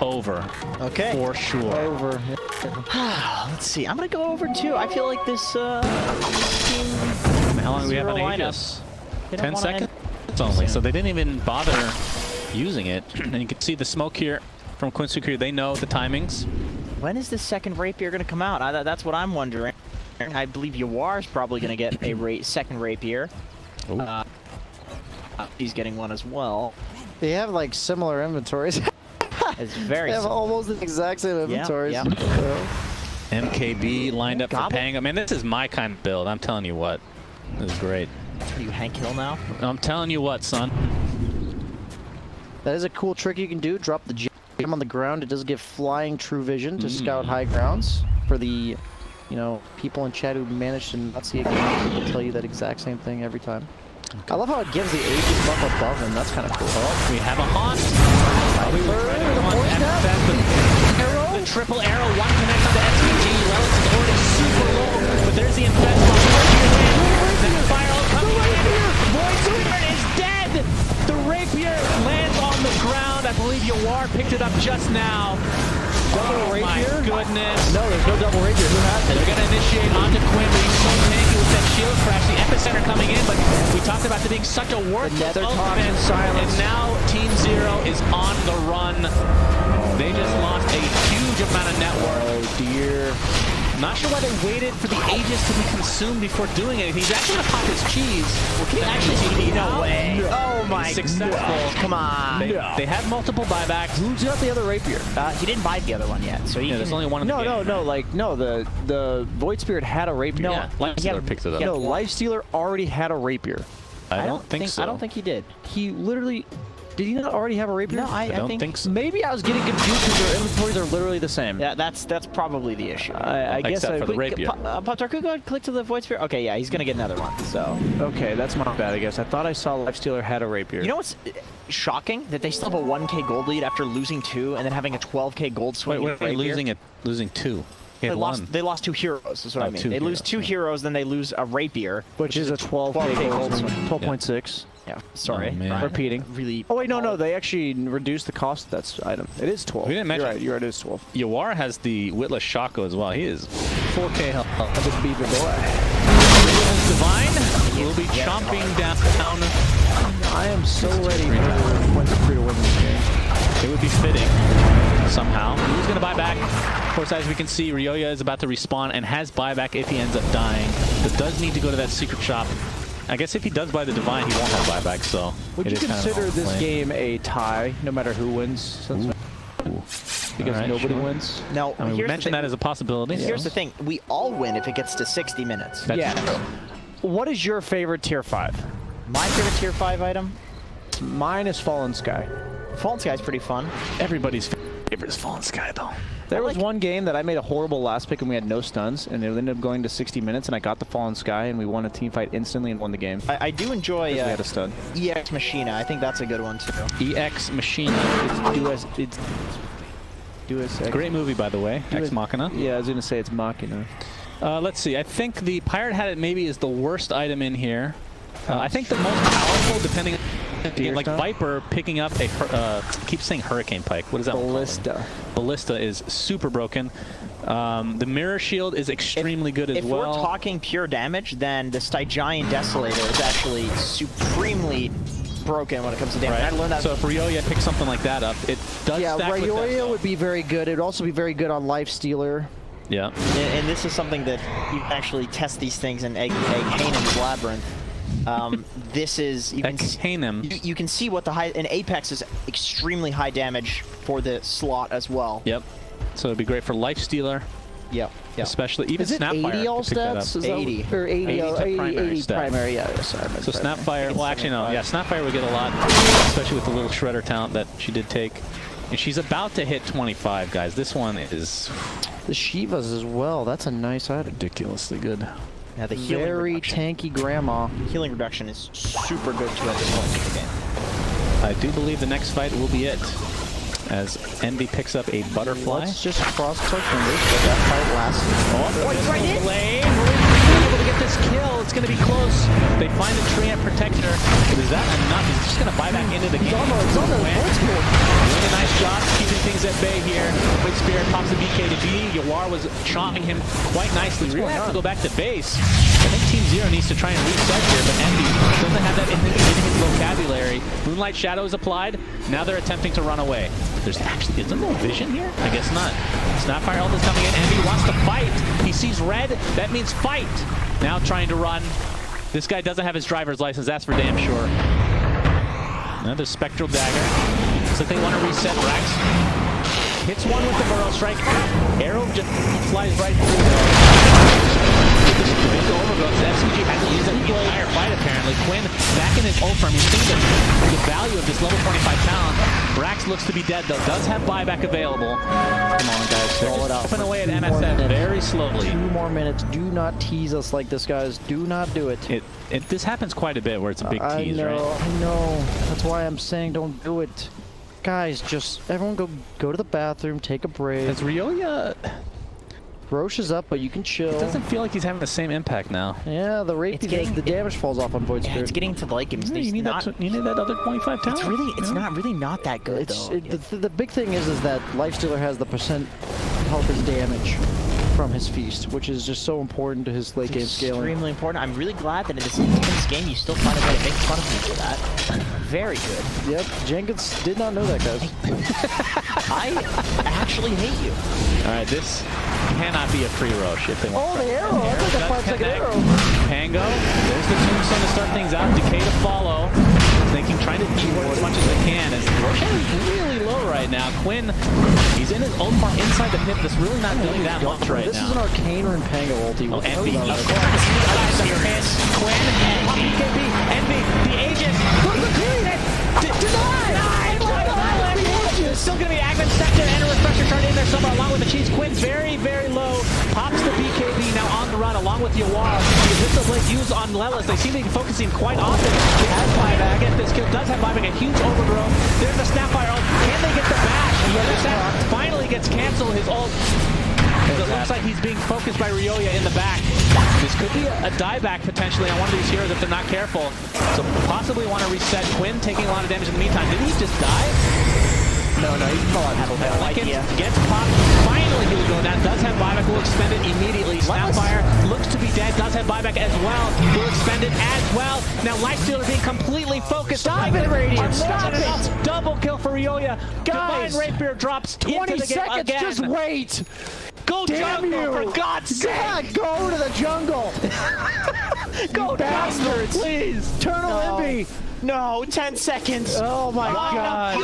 Over. Okay. For sure. Over. Let's see. I'm gonna go over too. I feel like this team. How long do we have on Zero Aegis? they don't 10 wanna seconds end- only. So they didn't even bother using it. And you can see the smoke here from Quincy Crew. They know the timings. When is this second rapier gonna come out? That's what I'm wondering. I believe Yawar's probably gonna get a second rapier. He's getting one as well. They have like similar inventories. It's very. They have similar. almost the exact same inventories. yeah. MKB lined up for Gobble. Pang. I mean, this is my kind of build. I'm telling you what. This is great. Are you Hank Hill now? I'm telling you what, son. That is a cool trick you can do. Drop the gem on the ground. It does give flying true vision to scout high grounds. For the, people in chat who managed to not see a game, will tell you that exact same thing every time. I love how it gives the Aegis buff above him. That's kind of cool. We have a haunt. Probably regretting the one. triple arrow, one connects to SVG. Lelis is already super low, but there's the infest bomb. Fire all coming in. Void Spirit is dead. The rapier lands on the ground. I believe Yawar picked it up just now. Double rapier? My goodness. No, there's no double rapier. Who has it? They're going to initiate onto Quinn, but he's so tanky with that shield crash. The epicenter coming in, but we talked about there being such a worthless ultimate. Silence. And now Team Zero is on the run. They just lost a huge amount of network. Oh dear. Not sure why they waited for the Aegis to be consumed before doing anything. He's actually going to pop his cheese. Well, can he actually No way. Oh my successful. God. Come on. They had multiple buybacks. Who's got the other rapier? He didn't buy the other one yet, so he Yeah, there's only one in the game. No, the Void Spirit had a rapier. No, Yeah, Lifestealer picks it up. No, Lifestealer already had a rapier. I don't think so. I don't think he did. He literally... Did he not already have a rapier? No, I don't think so. Maybe I was getting confused because their inventories are literally the same. Yeah, that's probably the issue. I guess Except for the rapier. Pop-Tart, could go and click to the Void Sphere? Okay, yeah, he's gonna get another one, so... Okay, that's my bad, I guess. I thought I saw Lifestealer had a rapier. You know what's shocking? That they still have a 1k gold lead after losing 2 and then having a 12k gold swing. Wait, losing 2. They lost 2 heroes, is what I mean. They lose 2 heroes, then they lose a rapier. Which is a 12k gold swing. 12.6. Yeah, sorry. Oh, man. Repeating. Really. Oh wait, no, they actually reduced the cost of that item. It is 12. We didn't mention. You're right, it is 12. Yawar has the Witless Shaco as well. He is 4k health. That's a beaver boy. Divine will be chomping down. I am so ready for Quincy to win this game. It would be fitting somehow. Who's going to buy back? Of course, as we can see, Ryoya is about to respawn and has buyback if he ends up dying. But does need to go to that secret shop. I guess if he does buy the Divine, he won't have buyback, so... Would you consider this game a tie, no matter who wins? Because nobody wins? No, I mean, we mentioned that as a possibility. Here's the thing. We all win if it gets to 60 minutes. That's true. What is your favorite tier 5? My favorite tier 5 item? Mine is Fallen Sky. Fallen Sky is pretty fun. Everybody's favorite is Fallen Sky, though. There was one game that I made a horrible last pick and we had no stuns, and it ended up going to 60 minutes, and I got the Fallen Sky, and we won a team fight instantly and won the game. I do enjoy we had a stun. EX Machina. I think that's a good one, too. EX Machina. It's Great movie, by the way. Ex Machina. Yeah, I was going to say it's Machina. Let's see. I think the Pirate Hat maybe is the worst item in here. I think the most powerful, depending on... Like Viper picking up a... keep saying Hurricane Pike. What is that? Ballista. Ballista is super broken. The Mirror Shield is extremely good as well. If we're talking pure damage, then the Stygian Desolator is actually supremely broken when it comes to damage. Right. I learned that. So if Ryoya picks something like that up, it does stack with that, Ryoya would be very good. It would also be very good on Lifestealer. Yeah. And this is something that you can actually test these things in Hanem's Labyrinth. This is you can see what the high in Apex is extremely high damage for the slot as well. Yep. So it'd be great for Lifestealer. Yep. Especially even is it Snapfire. 80 all stats? Is 80 or 80 stat. primary. Yeah, sorry. So Snapfire. Well, actually no. Yeah, Snapfire would get a lot, especially with the little shredder talent that she did take. And she's about to hit 25, guys. This one is the Shivas as well. That's a nice item. Ridiculously good. Yeah, the healing very reduction. tanky grandma. Healing reduction is super good to at this point in the game. I do believe the next fight will be it, as Envy picks up a butterfly. Let's just cross our fingers that that fight lasts. Oh, he's right in. We're able to get this kill. It's going to be close. They find the tree and protector. But is that enough? He's just going to buy back into the game. It's on the Doing a nice job keeping things at bay here. Quick Spirit pops the BK to B. Yawar was chopping him quite nicely. Really have to go back to base. I think Team Zero needs to try and reset here, but Envy doesn't have that in his vocabulary. Moonlight Shadow is applied. Now they're attempting to run away. Is there no vision here? I guess not. Snapfire ult is coming in. Envy wants to fight. He sees red. That means fight. Now trying to run. This guy doesn't have his driver's license. That's for damn sure. Another Spectral Dagger. So they want to reset Rax. Hits one with the Burrow Strike. Arrow just flies right through. SVG hasn't used that the entire fight, apparently. Quinn back in his ult farm. He's seeing the value of this level 25 talent. Rax looks to be dead, though. Does have buyback available. Come on, guys. Roll it out. Chipping away at NSN very slowly. 2 more minutes. Do not tease us like this, guys. Do not do it. This happens quite a bit where it's a big tease, right? I know. That's why I'm saying don't do it. Guys, just everyone go to the bathroom, take a break. As Ryoya Roche is up, but you can chill. It doesn't feel like he's having the same impact now. Yeah, the rate, the damage falls off on Void Spirit. Yeah, it's getting to the late games. Yeah, you need that other 25 talent. It's not that good though. The big thing is that Lifestealer has the percent health and damage from his feast, which is just so important to his late game scaling. Extremely important. I'm really glad that in this game you still find a way to make fun of me for that. Very good. Yep, Jenkins did not know that, guys. I actually hate you. All right, this cannot be a free Roche if they want. Oh, the arrow! I thought that 5-second arrow. Pango, there's the tombstone to start things out. Decay to follow. Trying to dework as much as they can. As Roche is really low right now. Quinn, he's in his own part inside the pit. That's really not doing that much right now. This is an Arcane Rune Pango ulti. Oh, Envy. Of course. Quinn, BKB, Envy, the Aegis. Still going to be Agman Sector and a Refresher Shard in there somewhere along with the Cheese. Quinn very, very low. Pops the BKB now on the run along with Yawar. This is like used on Lelis. They seem to be focusing quite often. He has buyback. If this kill does have buyback, a huge overthrow. There's the Snapfire ult. Can they get the bash? Yeah, finally gets canceled his ult. It looks like he's being focused by Ryoya in the back. This could be a dieback potentially on one of these heroes if they're not careful. So possibly want to reset. Quinn taking a lot of damage in the meantime. Did he just die? No, he fell out. Lincoln gets popped. Finally, he will go down. Does have buyback. Will expend it immediately. Snapfire looks to be dead. Does have buyback as well. Will expend it as well. Now Lifestealer being completely focused. Stop it, Radiant. Stop it. Double kill for Ryoya. Guys, Divine Rapier drops 20 seconds. Again. Just wait. Go jungle, for God's sake! Yeah, go to the jungle! Go bastards! Please! Turtle Envy! No, 10 seconds! Oh my god!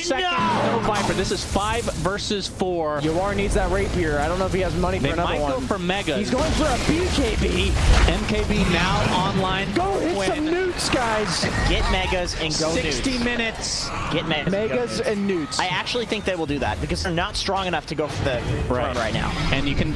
No Viper, this is 5 versus 4. Yawar needs that rapier. I don't know if he has money for another one. They might go for Mega. He's going for a BKB! MKB now online. Go hit some nukes, guys! Get Megas and go 60 nukes. minutes! Get Megas and nukes. I actually think they will do that because they're not strong enough to go for the throne right now. And you can,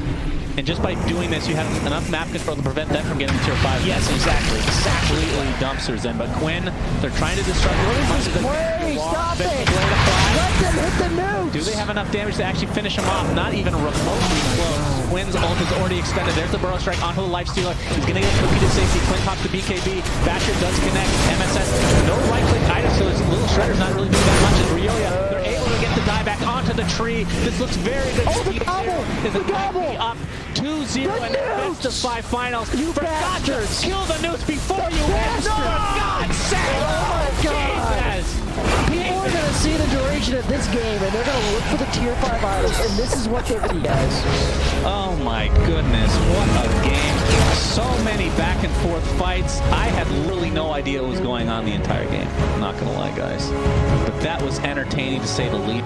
and just by doing this, you have enough map control to prevent them from getting to tier 5. Yes, exactly. Completely dumpsters in. But Quinn, they're trying to disrupt. What is this play? Stop it! Let them hit the nukes! Do they have enough damage to actually finish him off? Not even remotely close. Quinn's ult is already expended. There's the Burrow Strike onto the Lifestealer. He's going to get cookie to safety. Quinn pops the BKB. Basher does connect. MSS, no right-click either, so his little Shredder's not really doing that much. As Ryoya, they're able to get the dieback onto the tree. This looks very good. Oh, the gobble! The gobble! Up 2-0 in the best of 5 finals. You for bastards! Kill the nukes before you win. For God's sake! Oh my god! Jesus. People are going to see the duration of this game, and they're going to look for the tier 5 items, and this is what they're going to guys. Oh my goodness, what a game. So many back and forth fights. I had really no idea what was going on the entire game. I'm not going to lie, guys. But that was entertaining to say the least.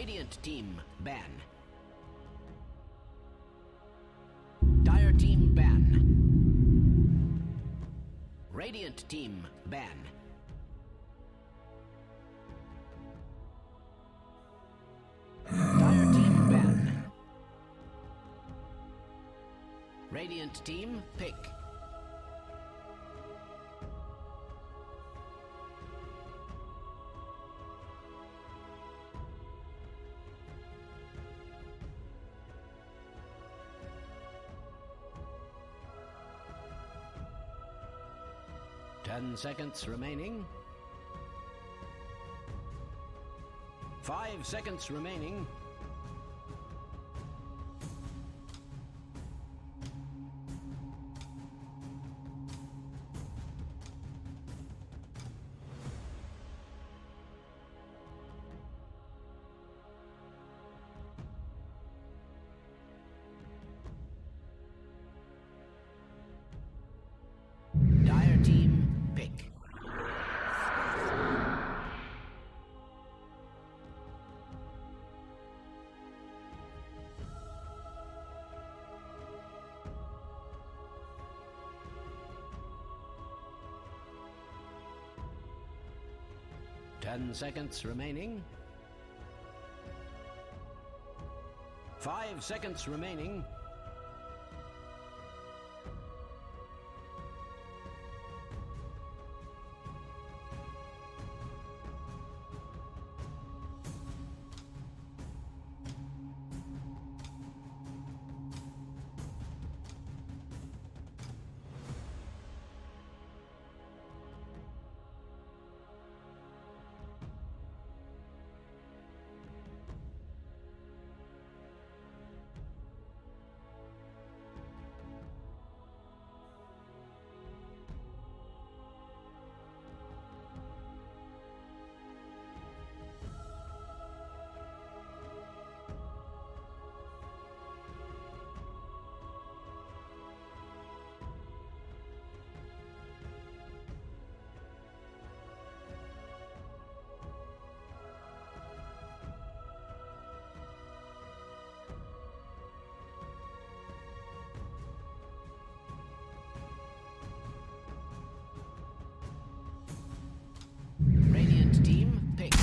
Radiant team ban. Dire team ban. Radiant team ban. Dire team ban. Radiant team pick. 10 seconds remaining. 5 seconds remaining. Dire team pick. Ten seconds remaining. 5 seconds remaining. Radiant team pick.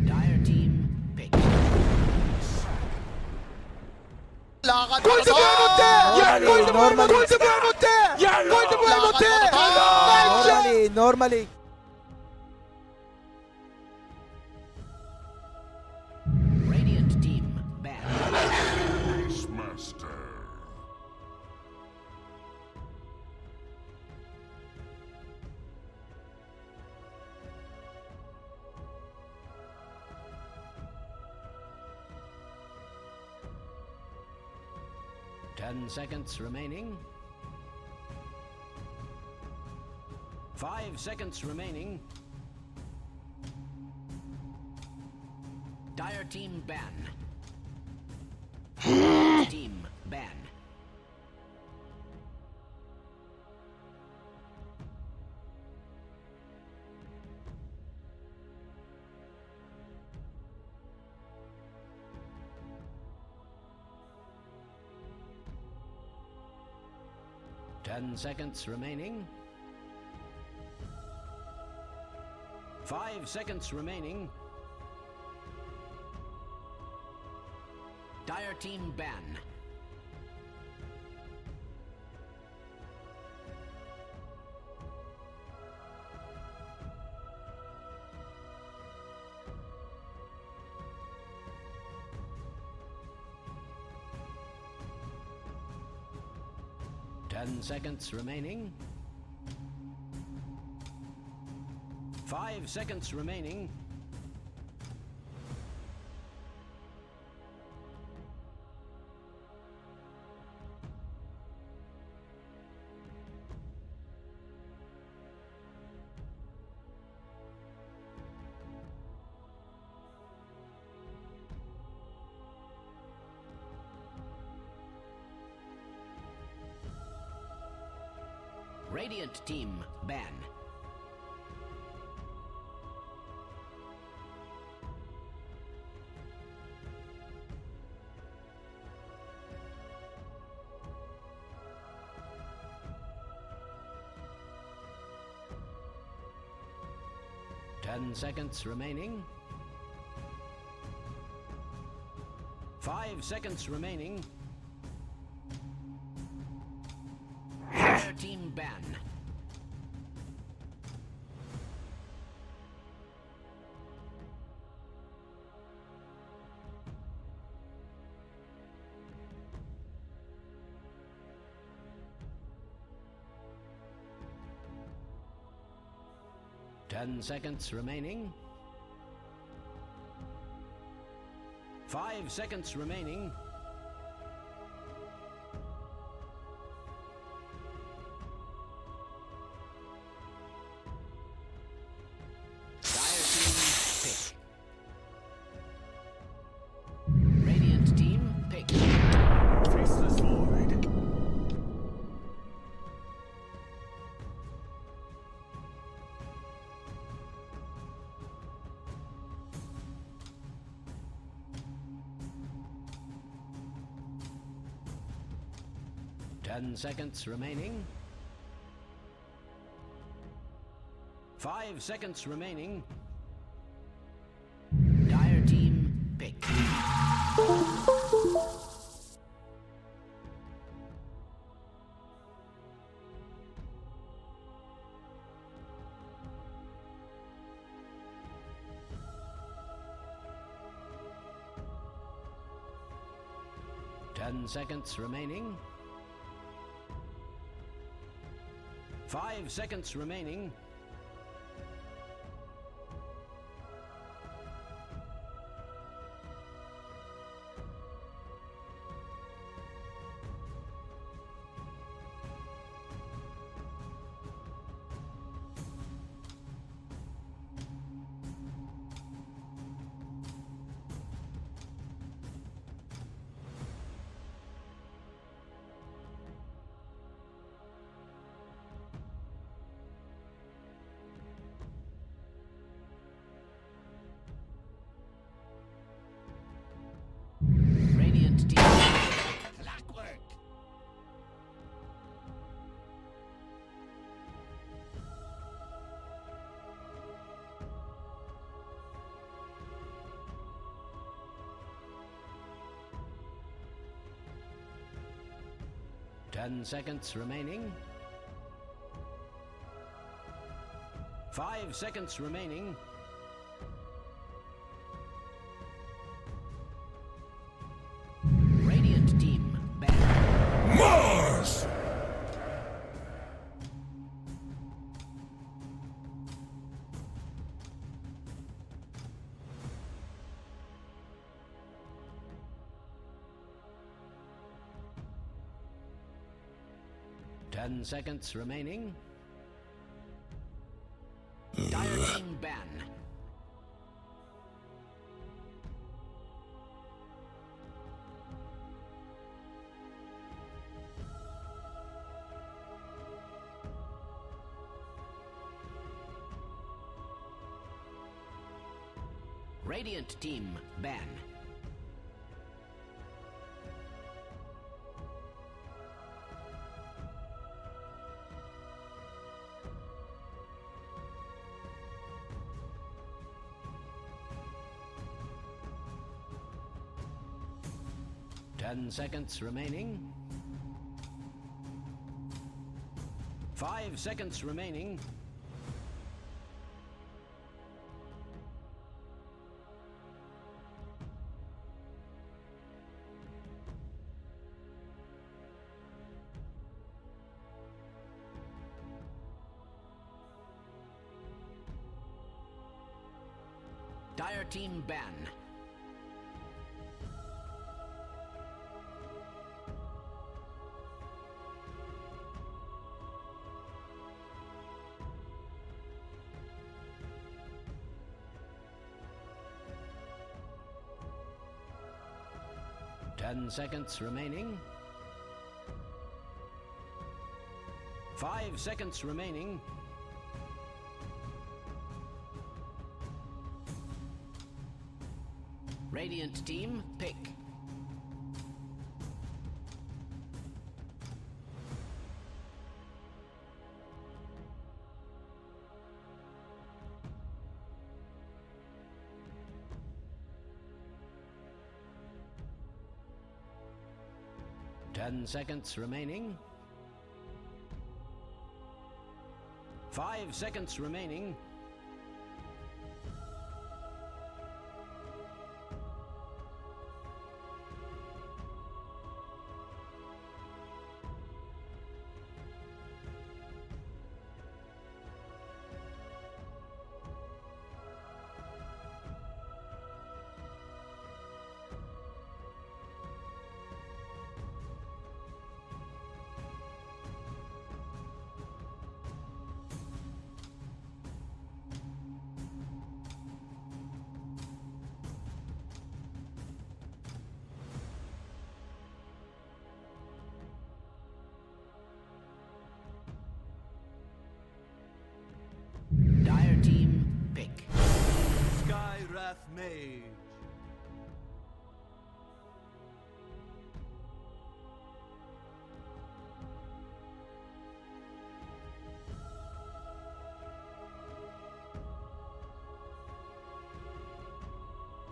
Dire team pick. Gol de Buenote! Gol de Buenote! Gol de Buenote! Gol de Buenote! Normally. Radiant team ban. Master. 10 seconds remaining. 5 seconds remaining. Dire team ban. Team ban. Ten seconds remaining. 5 seconds remaining. Dire team ban. Ten seconds remaining. 5 seconds remaining. Radiant team ban. Ten seconds remaining. 5 seconds remaining. Their team ban. Ten seconds remaining. 5 seconds remaining. Dire team pick. Radiant team pick. Faceless void. Ten seconds remaining. 5 seconds remaining. Dire team pick. Ten seconds remaining. 5 seconds remaining. Radiant team. Clockwork. Ten seconds remaining. 5 seconds remaining. Radiant team ban. Mars! Ten seconds remaining. Dire team ban. Radiant team ban. Ten seconds remaining. 5 seconds remaining. Dire team ban. Ten seconds remaining. 5 seconds remaining. Radiant team, pick. Ten seconds remaining. 5 seconds remaining. Dire team, pick. Sky Wrath Mage.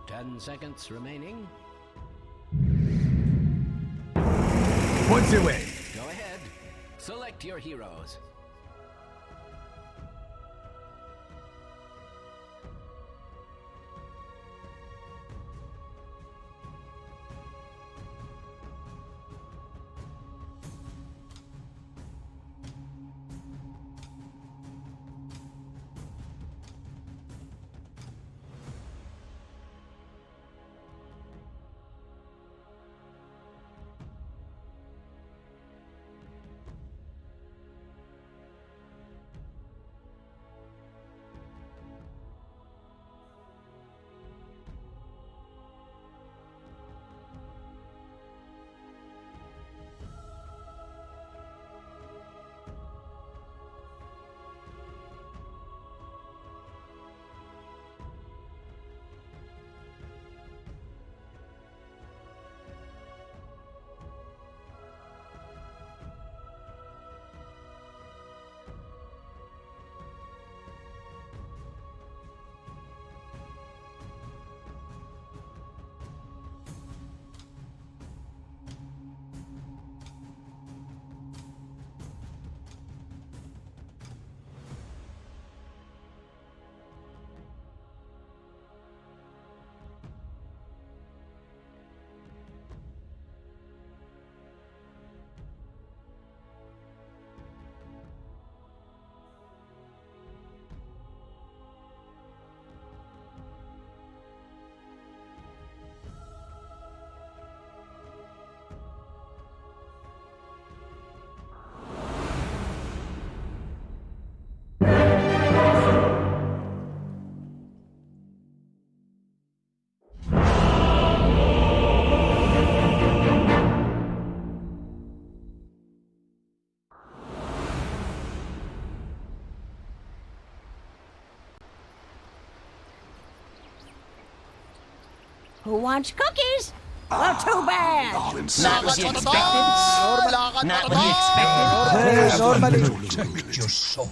Ten seconds remaining. What's the way? Go ahead. Select your heroes. Who wants cookies? Well, too bad. Not what you expected. Not what you expected. Normally. Protect your soul.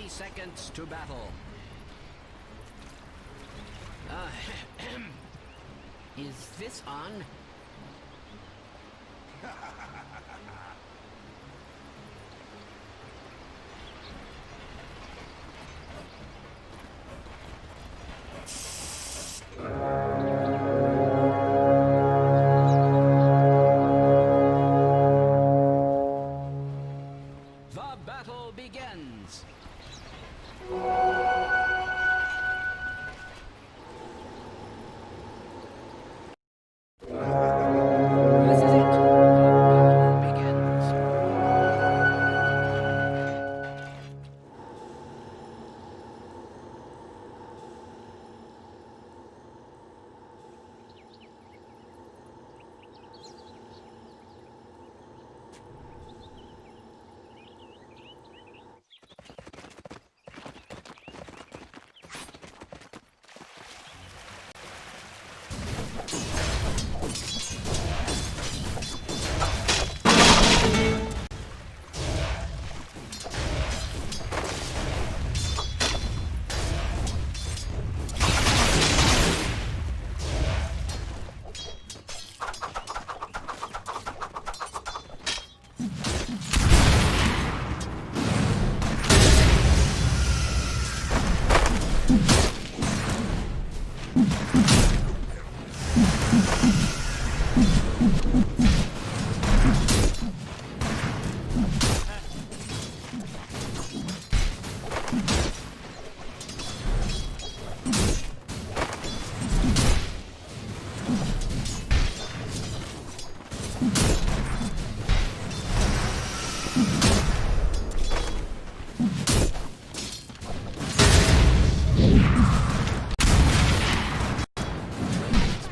Seconds to battle. Is this on?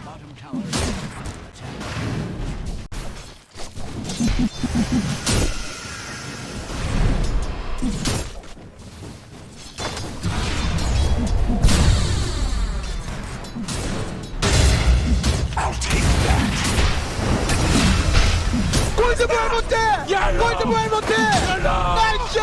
Bottom tower is under attack. I'll take that. 골드볼 못해! 골드볼 못해! 나이스!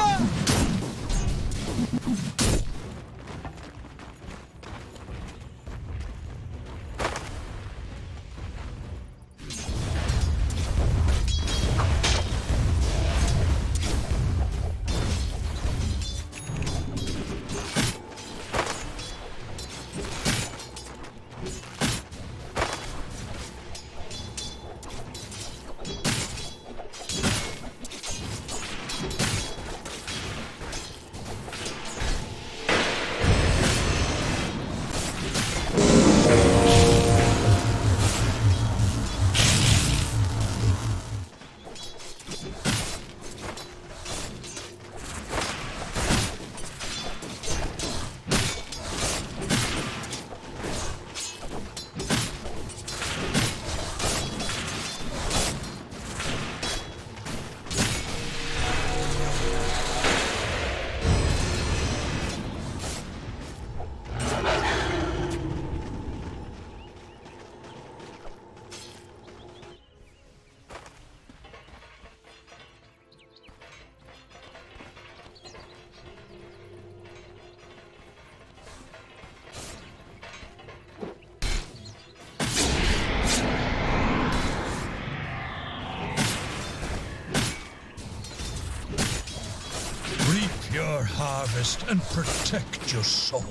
Reap your harvest and protect your soul.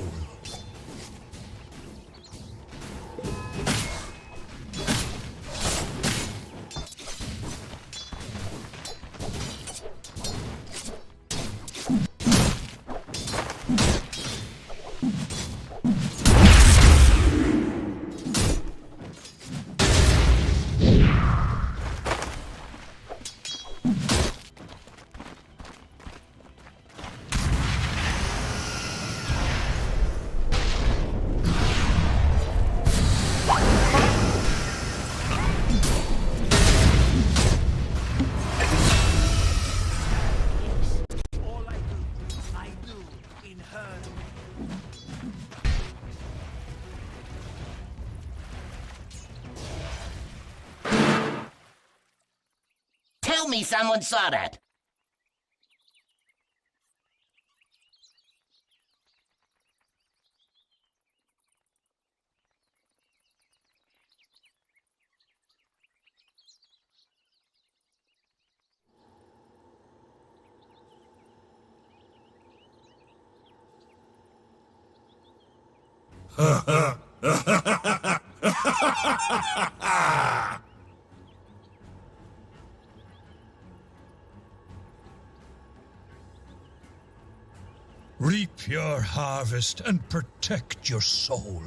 Tell me someone saw that. Reap your harvest and protect your soul.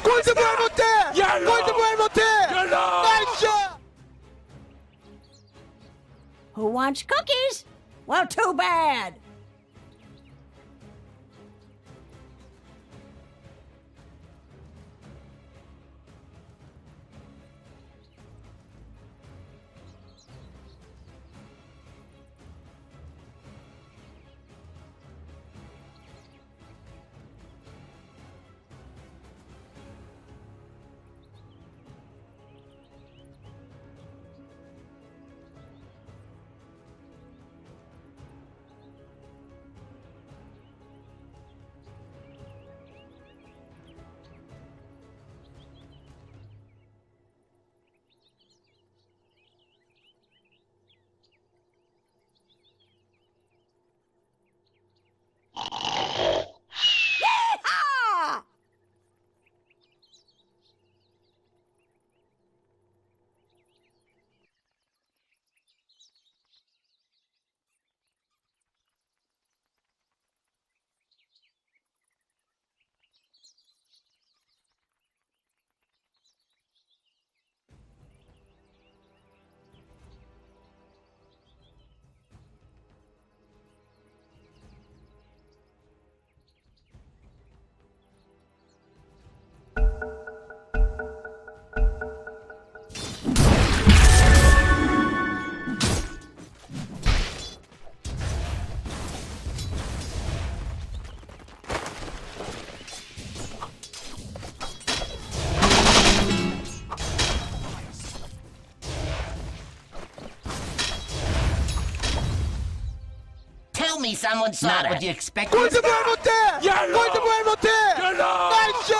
골드 보여 못해! 골드 보여 못해! 나이스! Who wants cookies? Well, too bad. Yeehaw! Tell me someone saw that. Not what you expected. 골드 보여 못해! 골드 보여 못해! 나이스!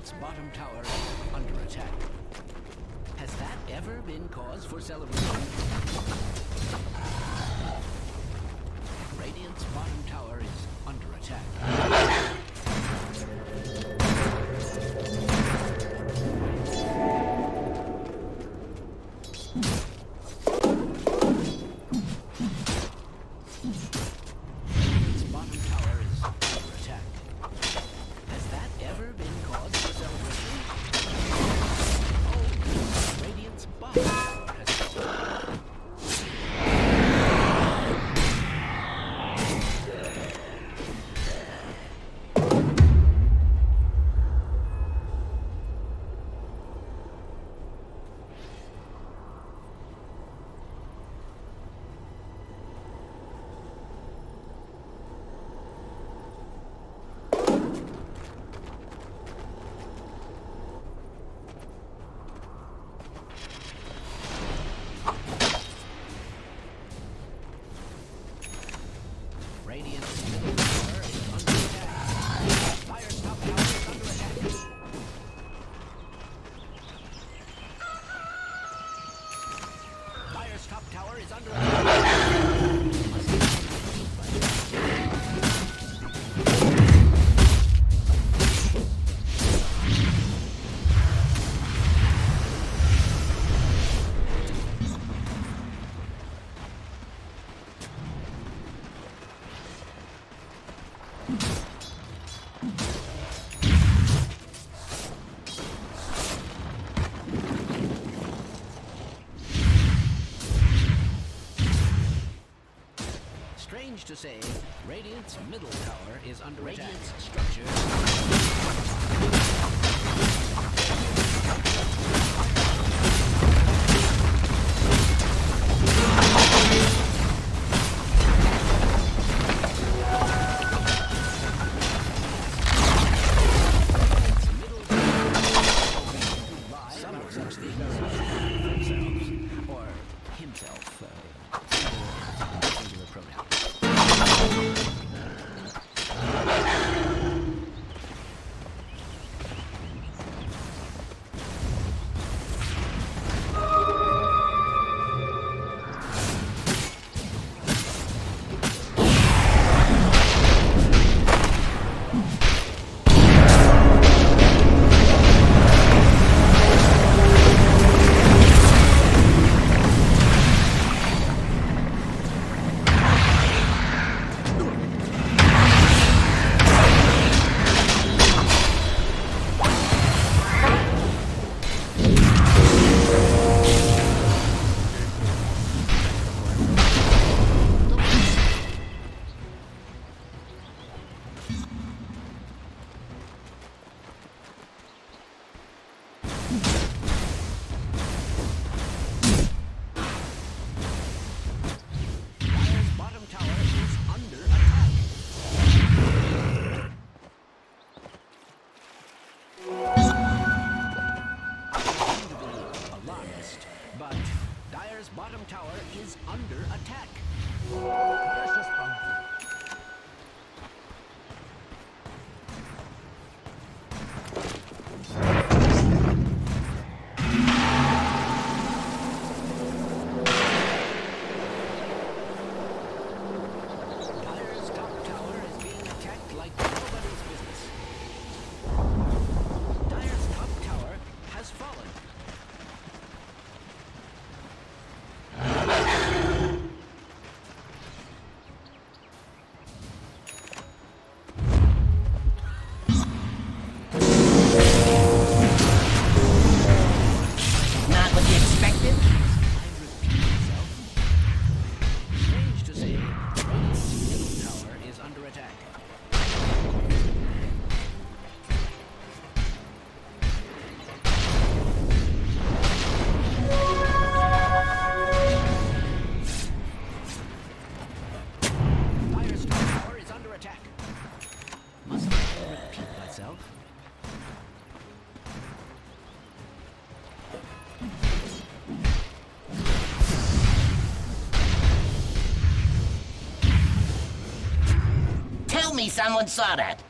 Radiant's bottom tower is under attack. Has that ever been cause for celebration? Radiant's bottom tower is under attack. Radiant's bottom tower is under attack. Has that ever been cause for celebration? Oh, Radiant's bottom tower has fallen. Radiant's middle tower is under attack. Fire's top tower is under attack. Fire's top tower is under attack. Strange to say, Radiant's middle tower is under attack. Radiant's structure. Some of such things themselves or himself. Singular pronoun. Dire's bottom tower is under attack. Alarmist, but Dire's bottom tower is under attack. Precious bounty. Dire's top tower is being attacked like nobody's business. Dire's top tower has fallen. Not what you expected? I repeat myself. Strange to say, Radiant's middle tower is under attack. Dire's top tower is under attack. Must I repeat myself? Tell me someone saw that.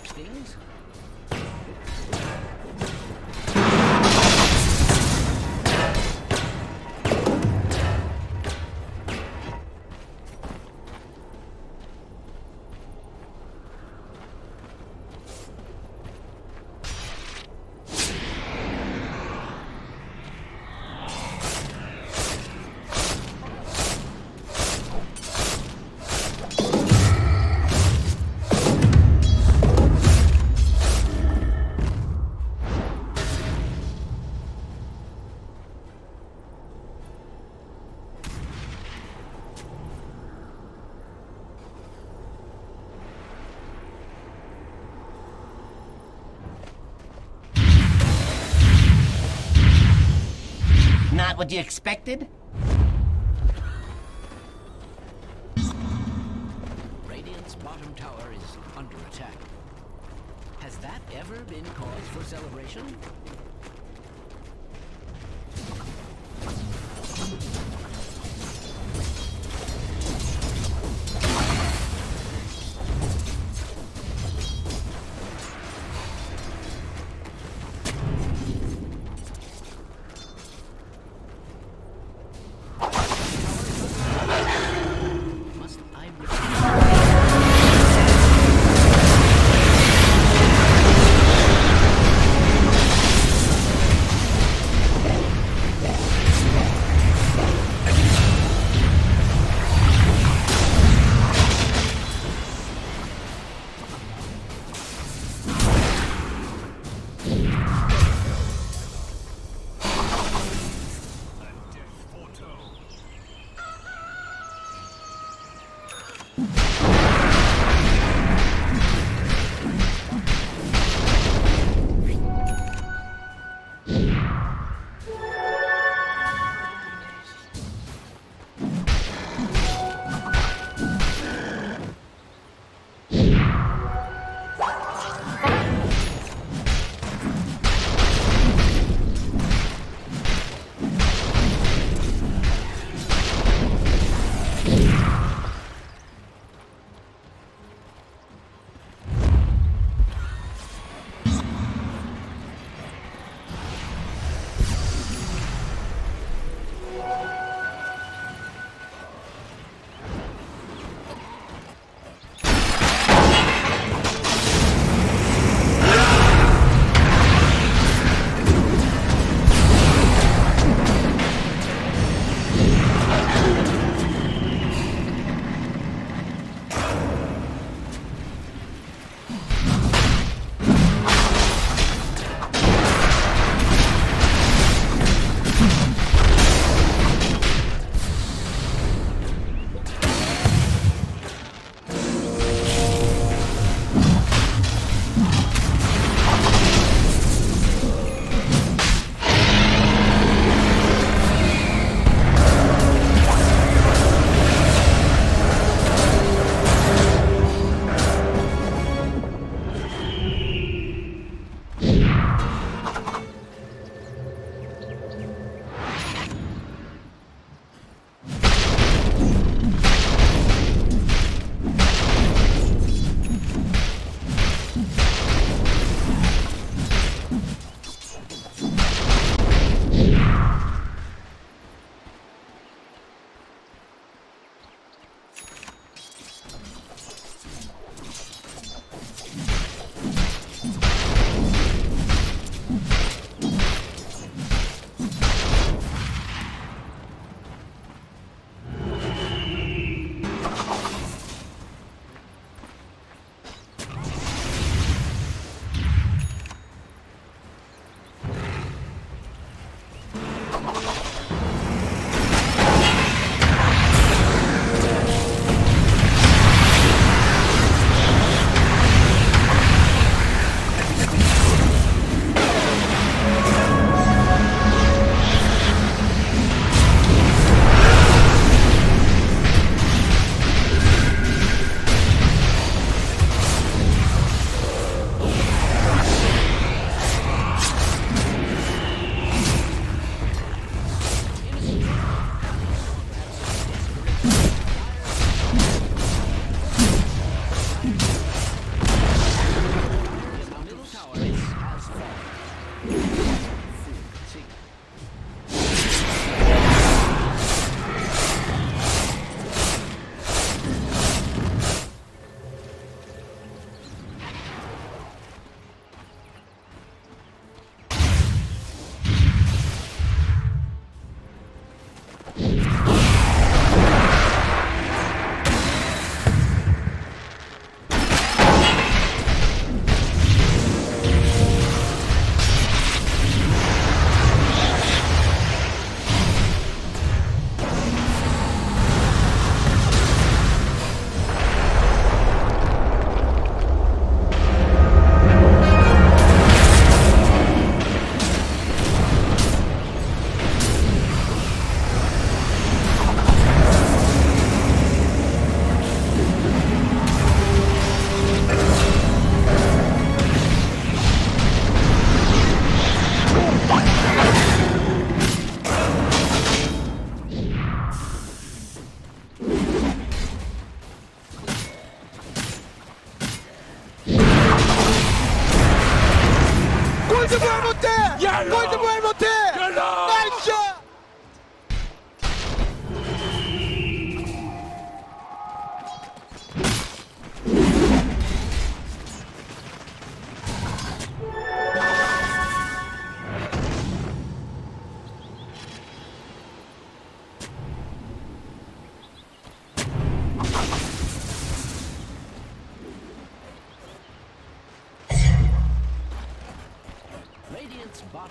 such things. Not what you expected? Radiant's bottom tower is under attack. Has that ever been cause for celebration? Must I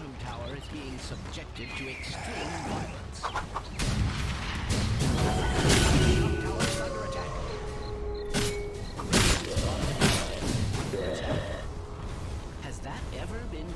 bottom tower is being subjected to extreme violence. Top tower is under attack. Has that ever been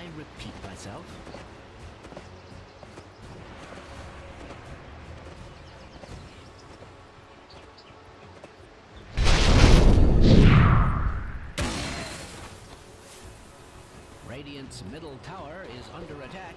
I repeat myself? Radiant's middle tower is under attack.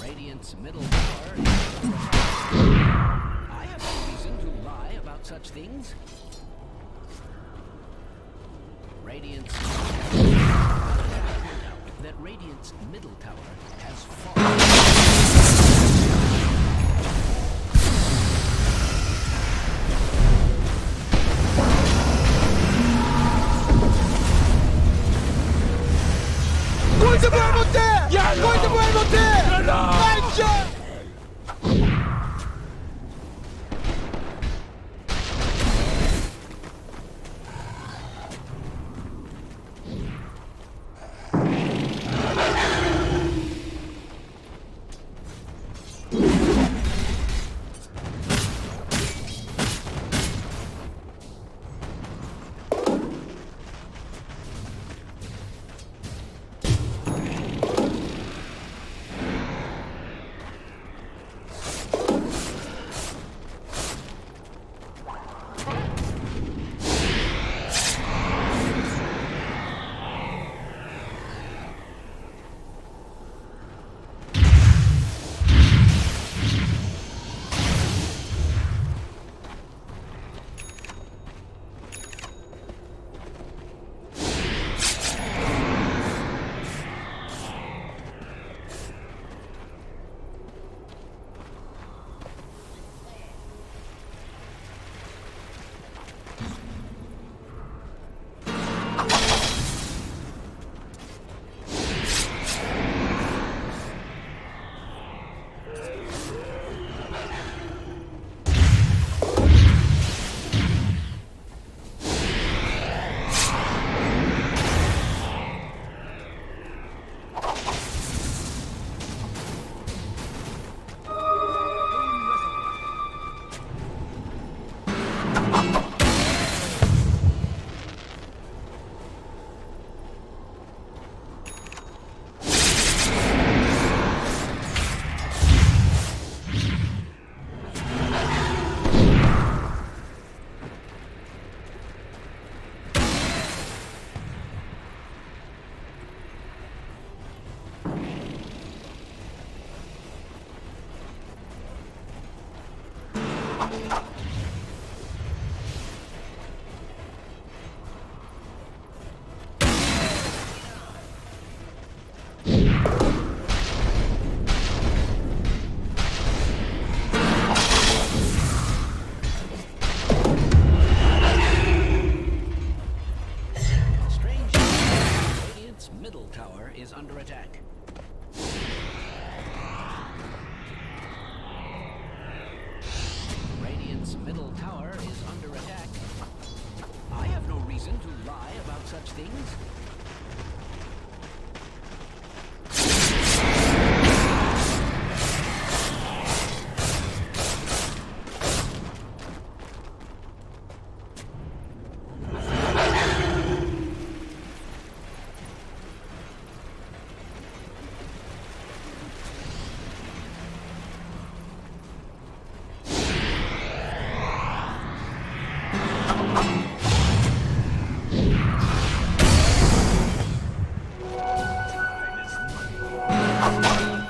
Radiant's middle tower is under attack. I have no reason to lie about such things. Radiant's that Radiant's middle tower has fallen. Strange news. Radiant's middle tower is under attack. Radiant's middle tower is under attack. I have no reason to lie about such things.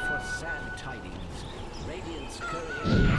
For sad tidings, Radiant's courier.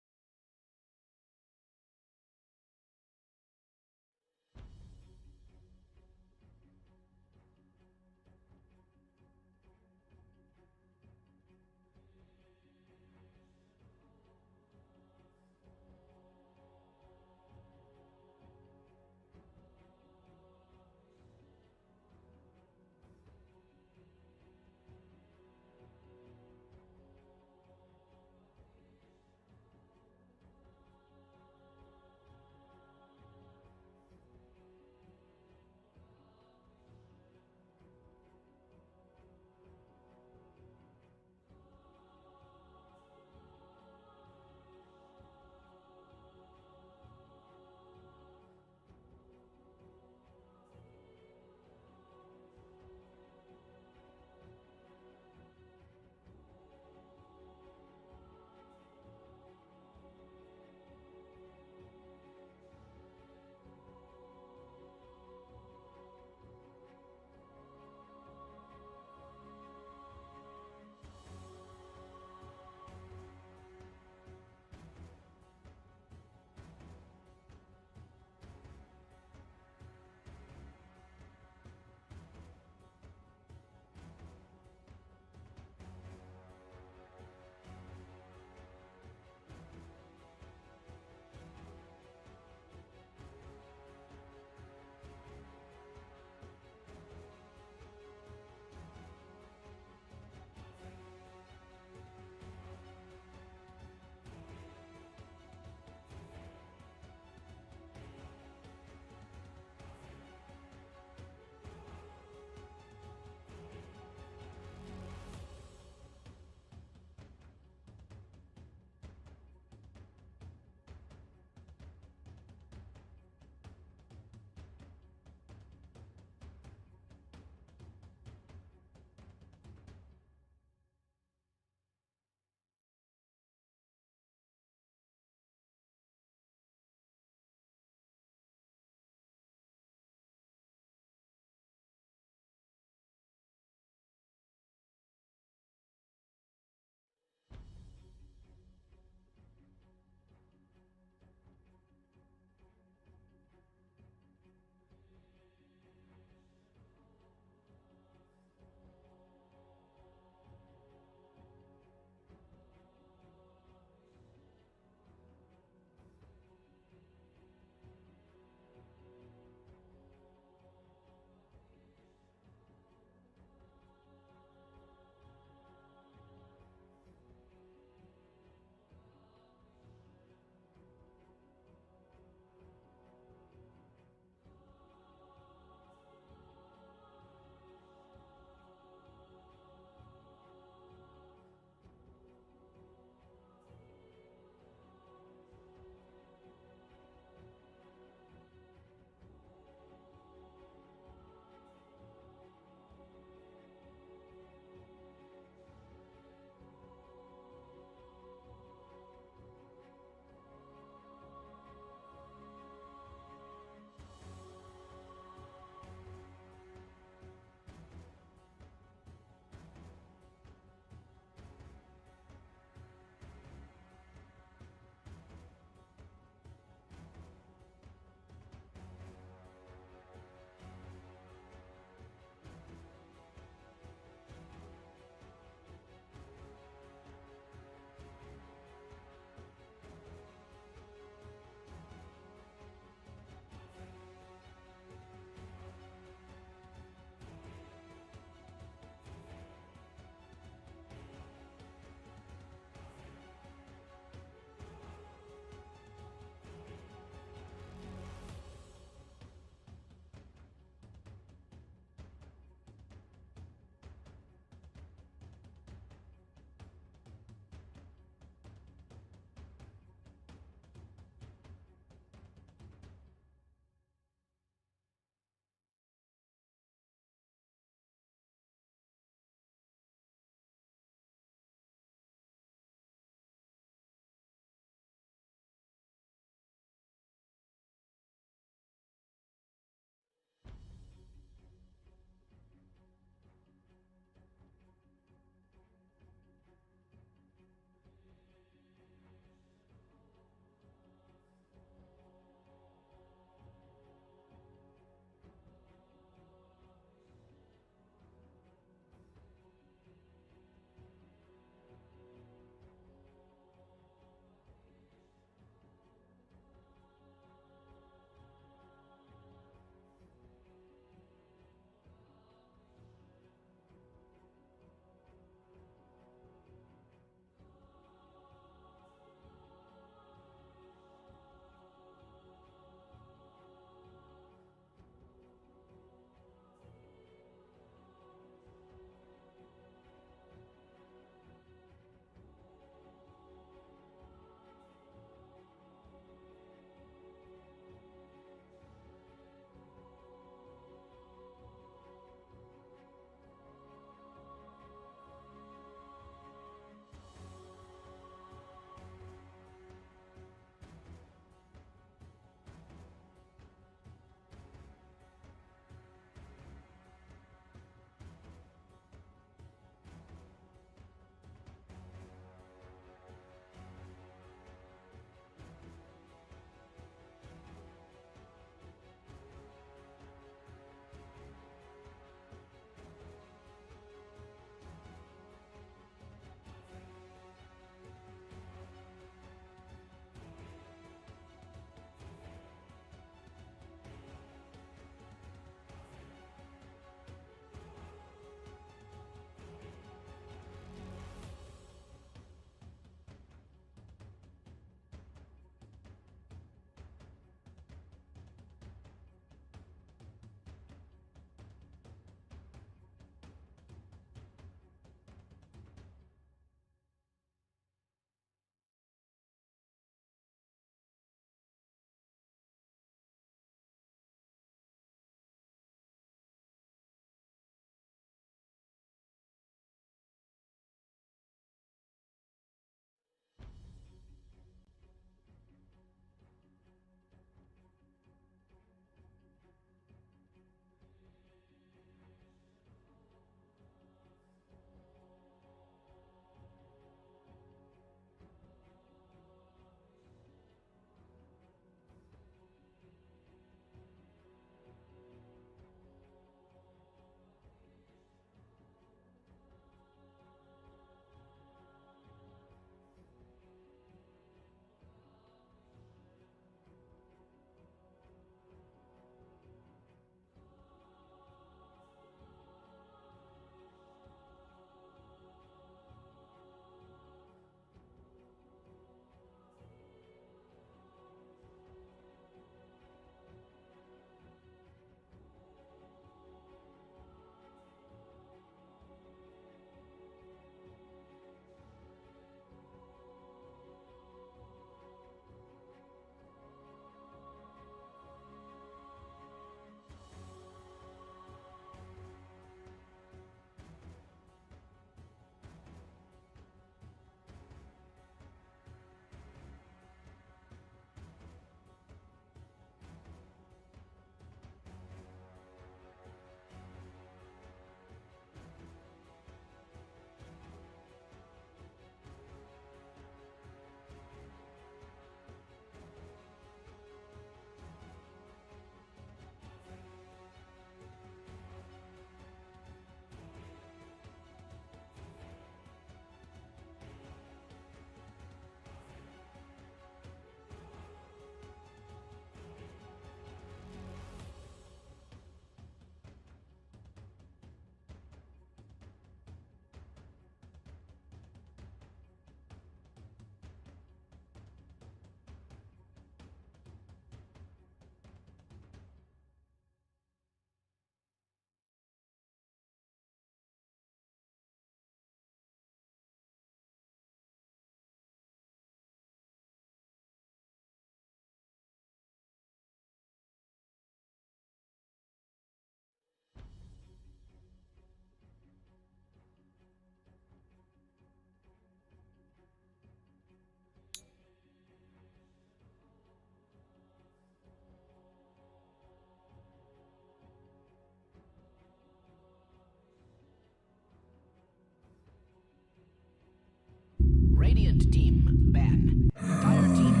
Radiant team ban. Dire team.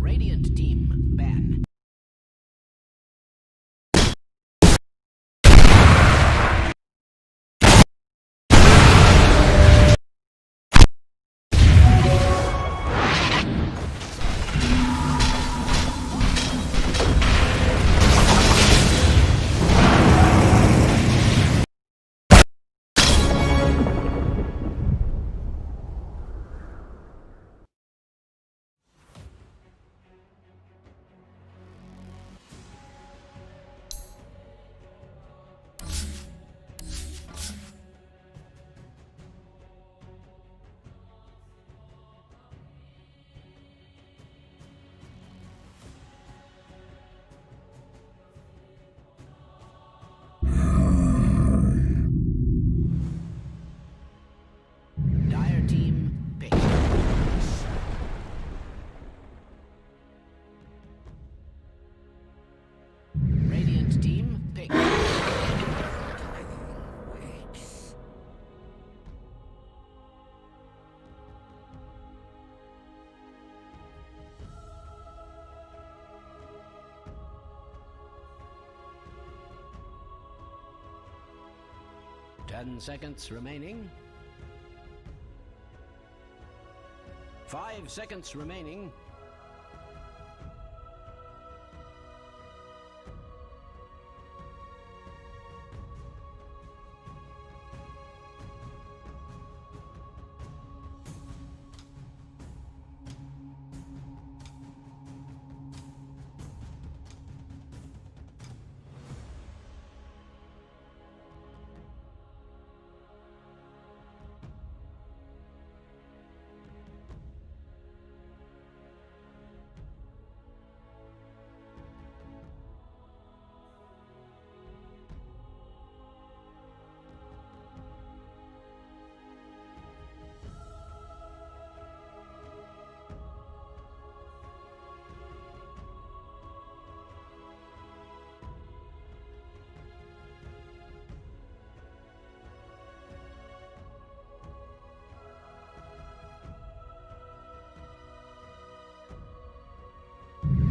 Radiant team ban. Dire team pick. Radiant team pick. 10 seconds remaining. 5 seconds remaining.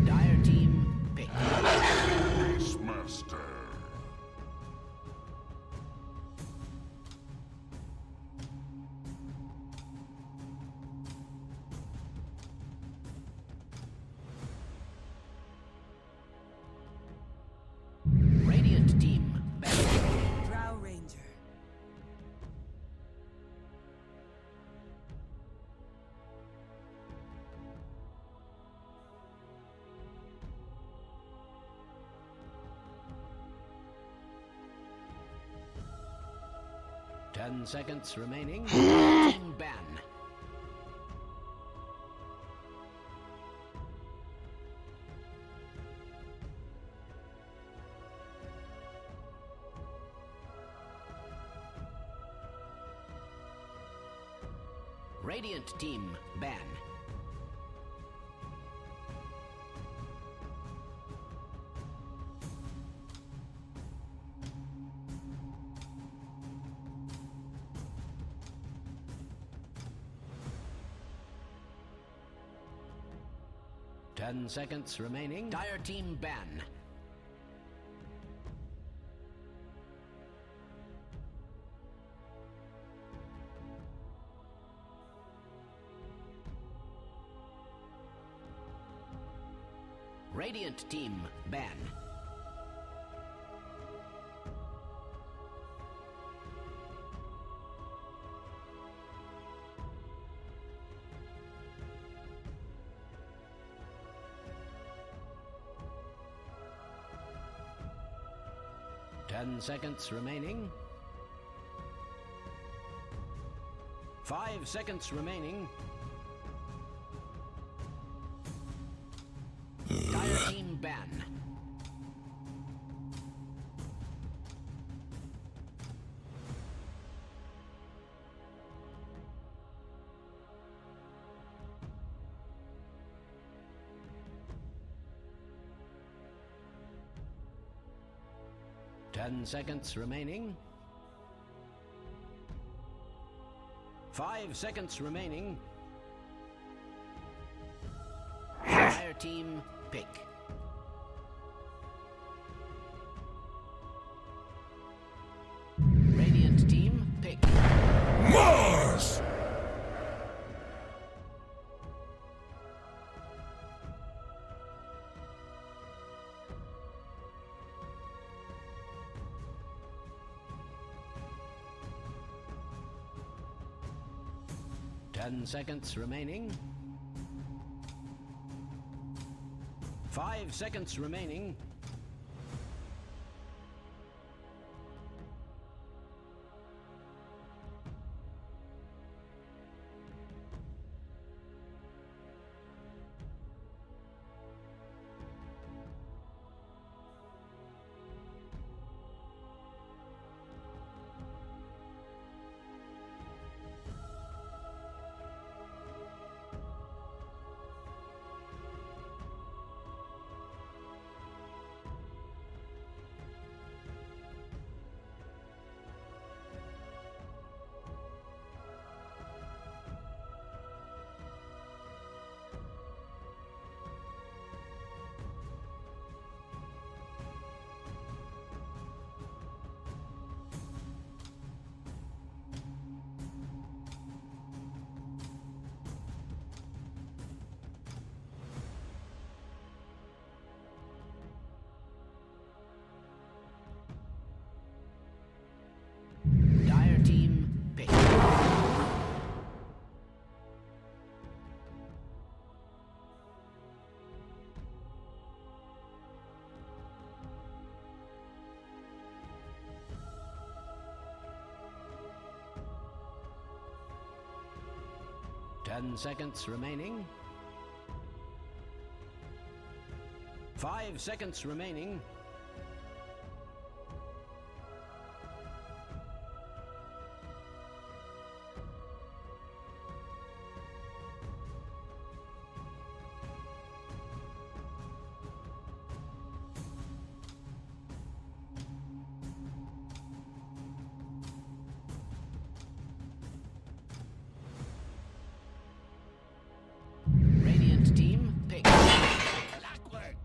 Dire team pick. Master. Radiant team ban. Drow Ranger. Ten seconds remaining. Team ban. Radiant team ban. Ten seconds remaining. Dire team ban. Radiant team ban. Ten seconds remaining. 5 seconds remaining. ban. Ten seconds remaining. 5 seconds remaining. Fire team, pick. Radiant team, pick. Mars! Ten seconds remaining. 5 seconds remaining. Dire team, pick. Ten seconds remaining. 5 seconds remaining. Radiant team, pick. Clockwork.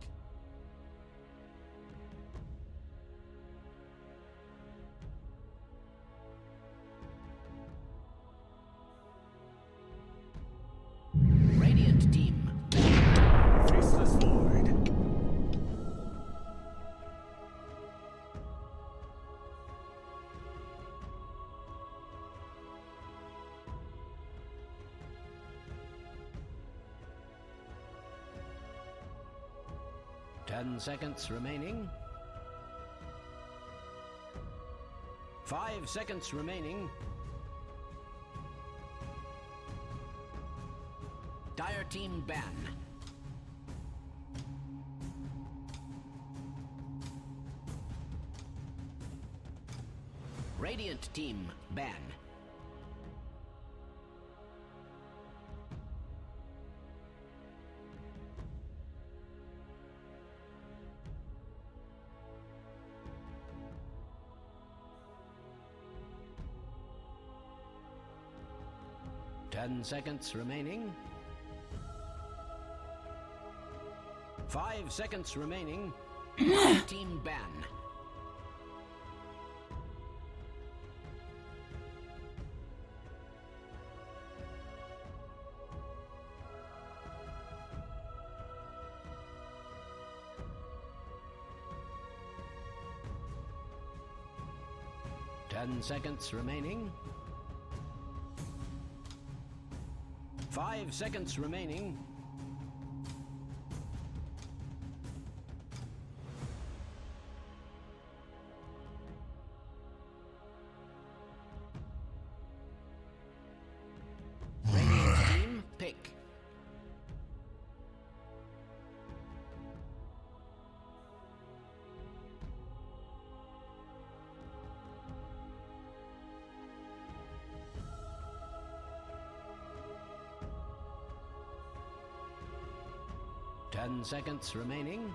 Radiant team. Faceless Void. Ten seconds remaining. 5 seconds remaining. Dire team ban. Radiant team ban. Ten seconds remaining. 5 seconds remaining. Team ban. Ten seconds remaining. 5 seconds remaining. Radiant team, pick. 10 seconds remaining.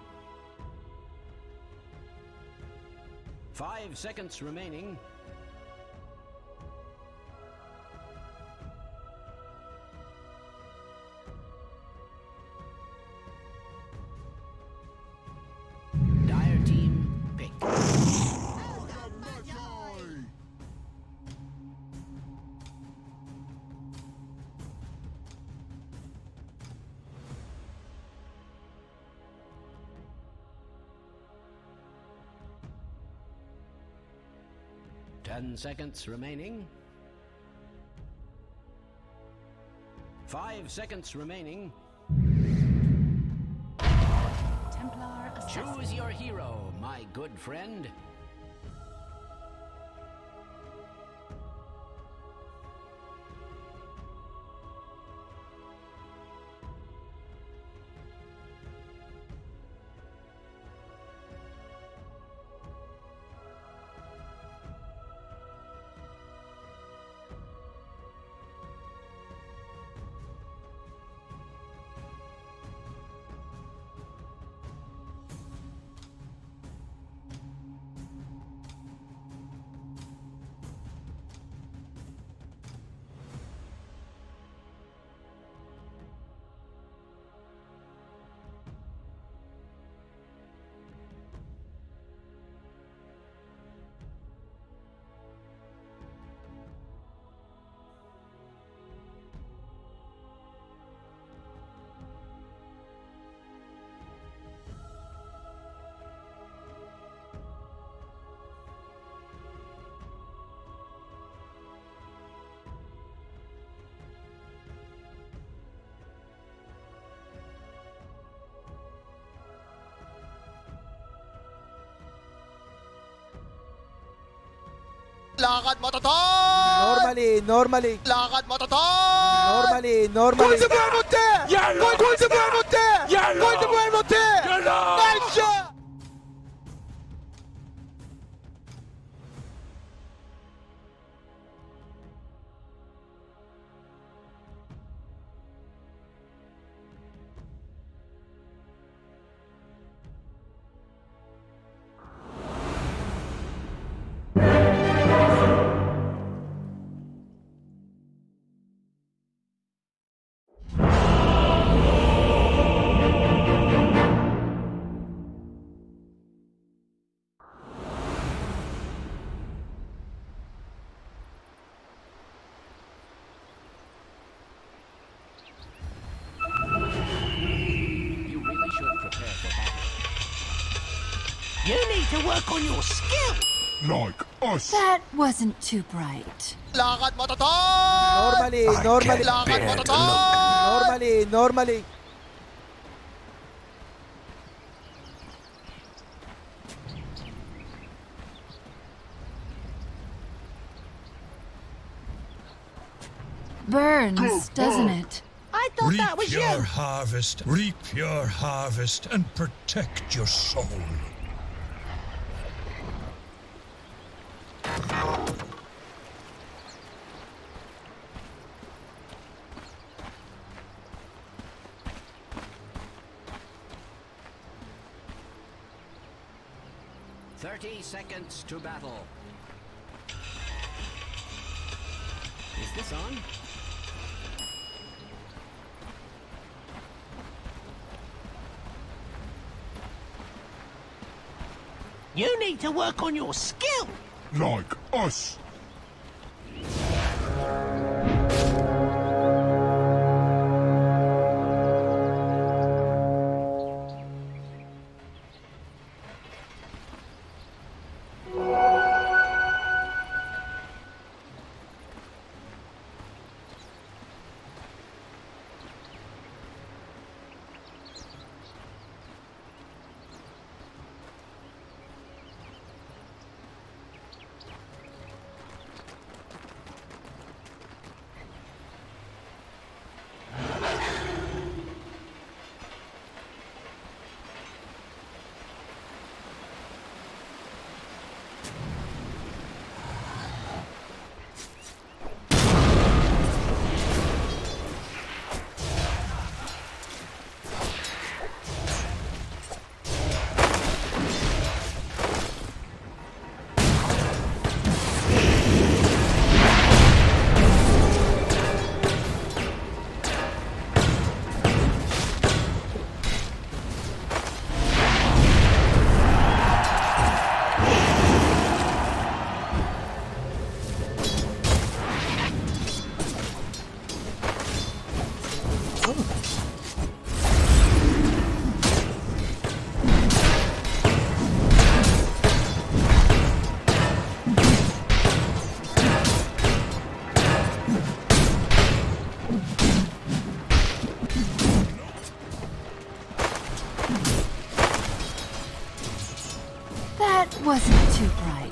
5 seconds remaining. Dire team pick. 10 seconds remaining. 5 seconds remaining. Templar assassin. Choose your hero, my good friend. Lakad mo, Normally. Lakad mo, Normally. Gol de Belmonte! Gol de Belmonte! Gol de Belmonte! Nice shot! You really should prepare for battle. You need to work on your skill. Like us. That wasn't too bright. Lakad mo, Normally. Lakad mo, Normally. Burns, doesn't it? I thought that was Reap you. your harvest, reap your harvest, and protect your soul. "30 seconds to battle." Is this on? You need to work on your skill. Like us. That wasn't too bright.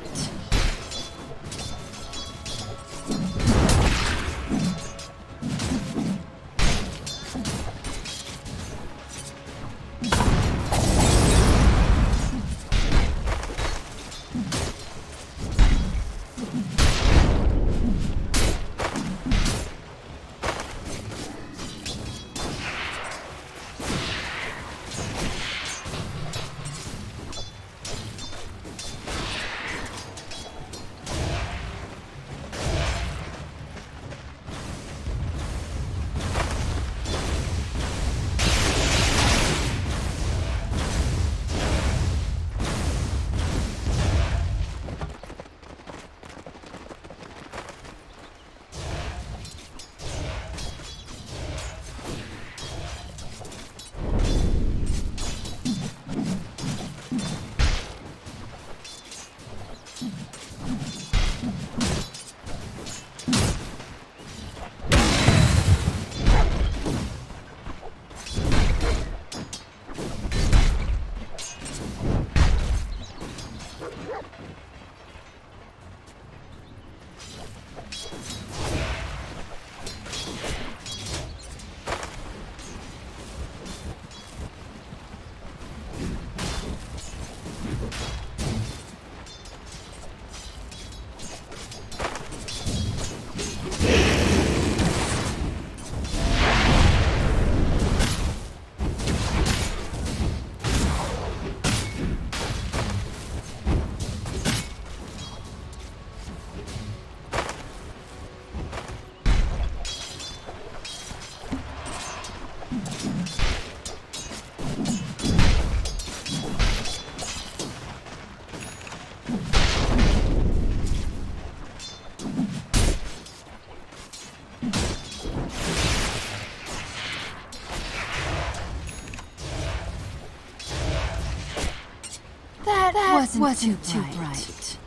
That wasn't too bright.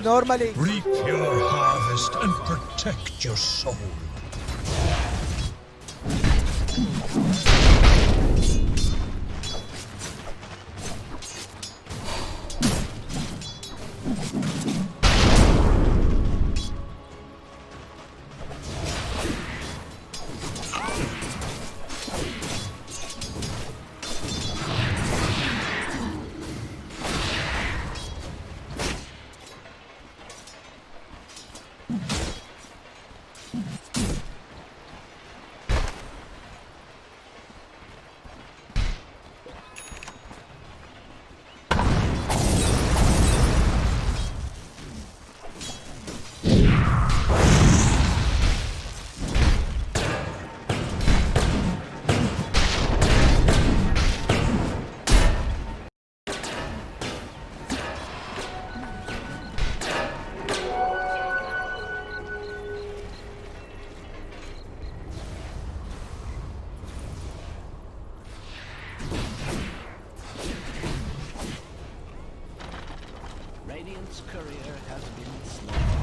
Normally. Reap your harvest and protect your soul. Radiant's courier has been slain.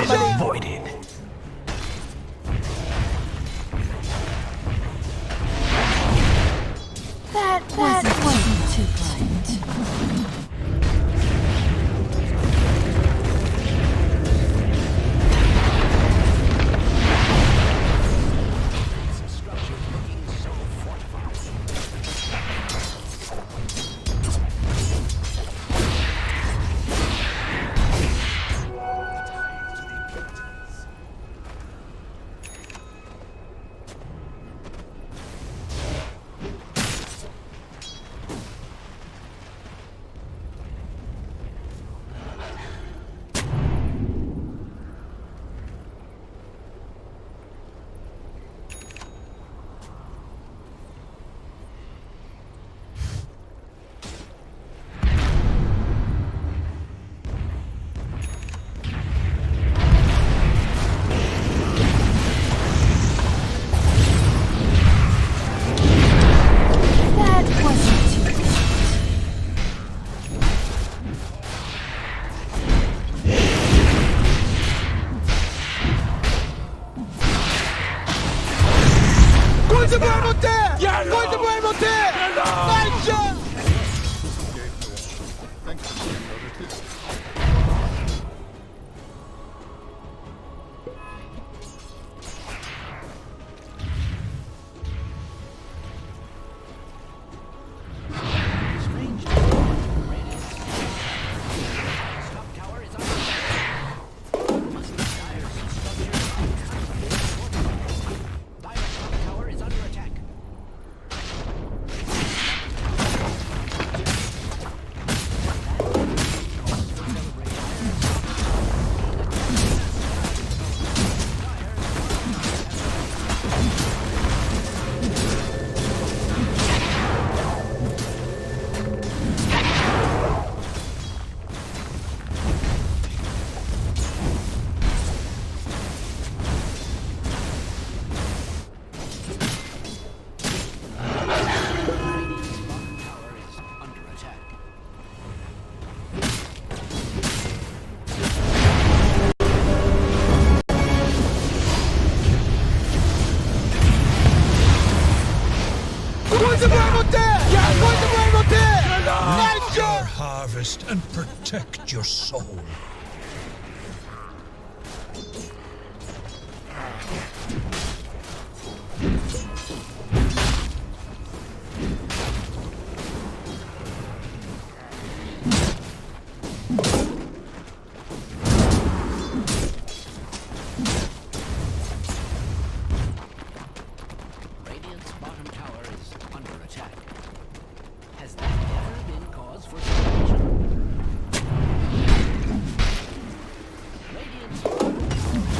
normally. avoided. That wasn't too kind. 골드볼 못해! 골드볼 못해! 나이스! Your harvest and protect your soul. Radiant's bottom tower is under attack. Has that ever been cause for celebration? Radiant's bottom tower has fallen.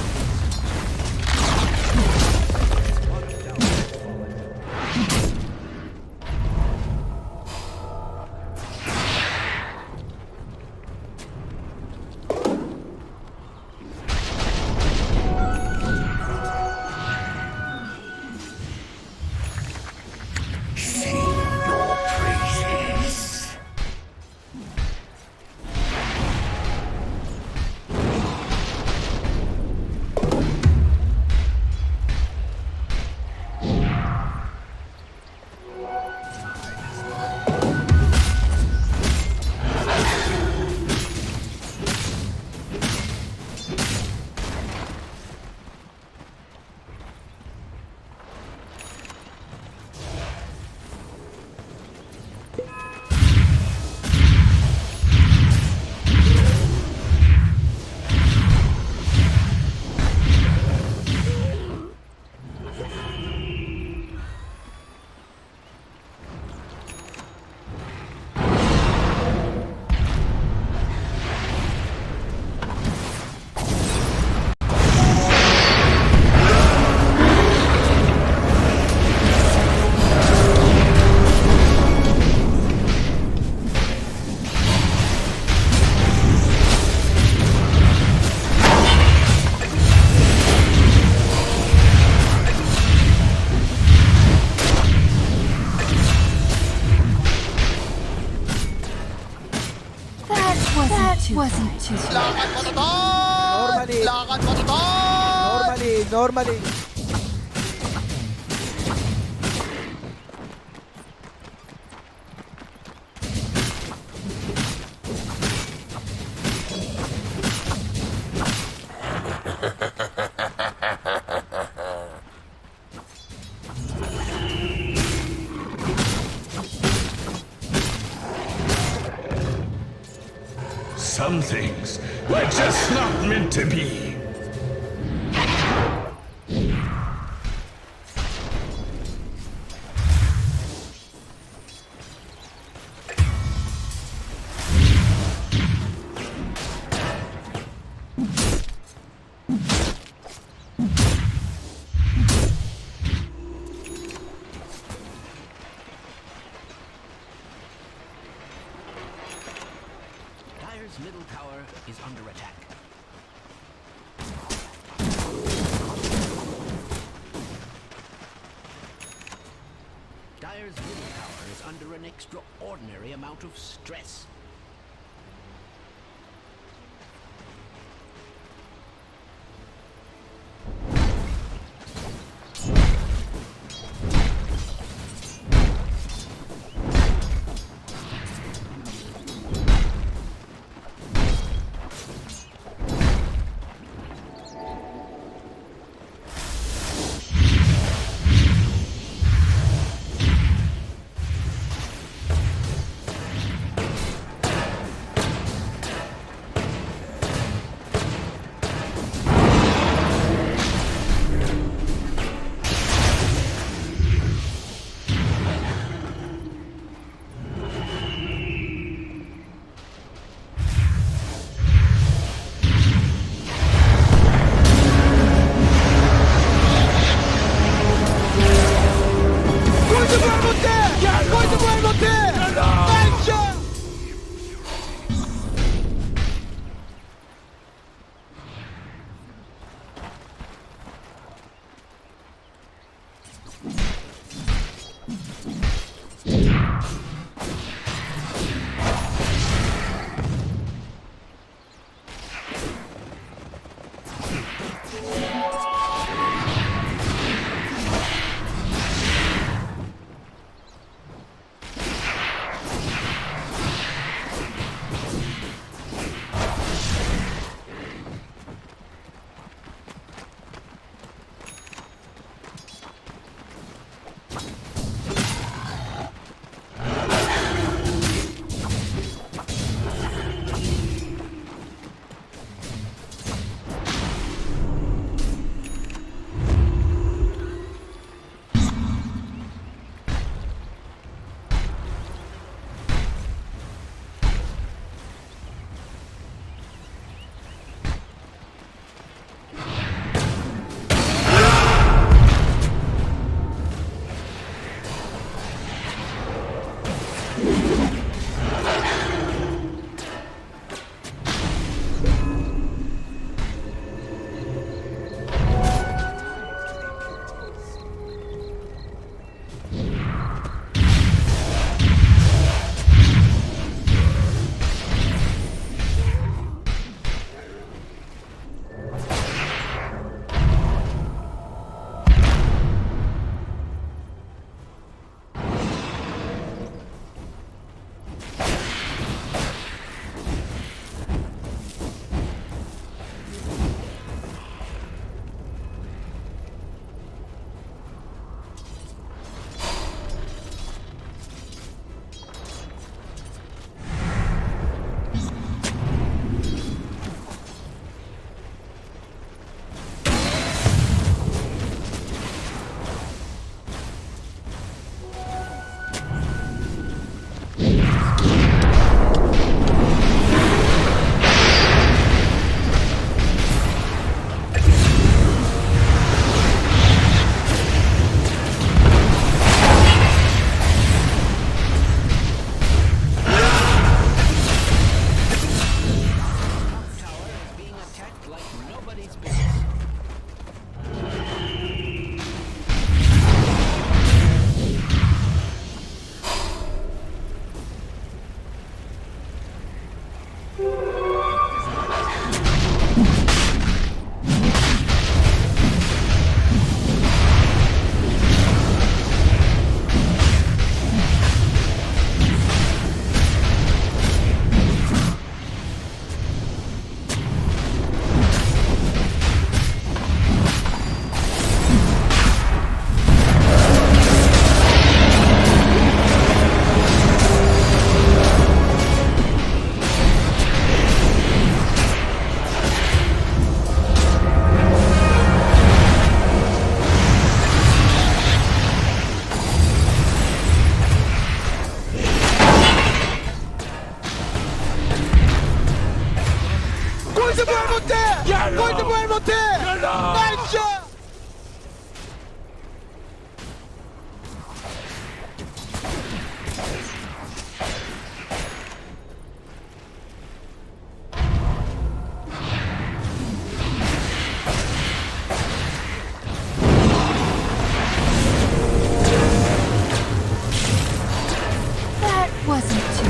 Wasn't too Lakad mo to! Normally. Lakad mo to! Normally. Some things are just not meant to be. Dire's middle tower is under attack. Dire's middle tower is under an extraordinary amount of stress. 골드볼 못해! 골드볼 못해! 나이스! That wasn't too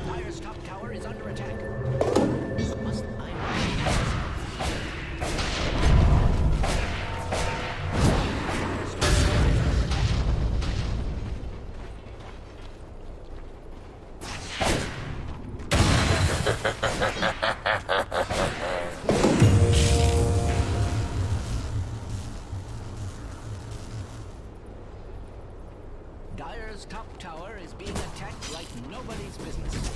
Dire's top tower is under attack. Must I Dire's top tower is being attacked like nobody's business.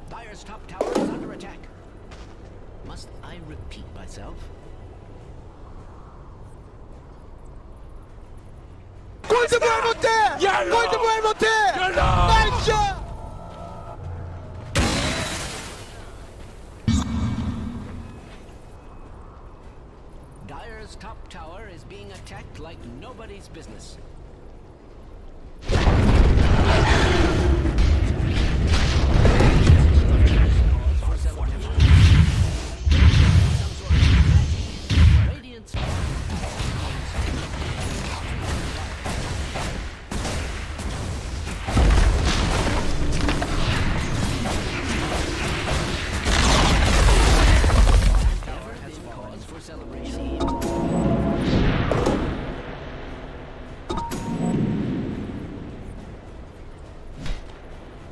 Dire's top tower is under attack. Must I repeat myself? 골드볼 못해! 골드볼 못해! 나이스! Dire's top tower is being attacked like nobody's business. Radiant's tower has cause for celebration.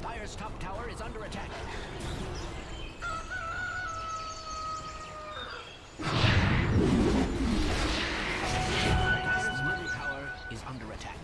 Dire's top tower is under attack. Dire's middle tower is under attack.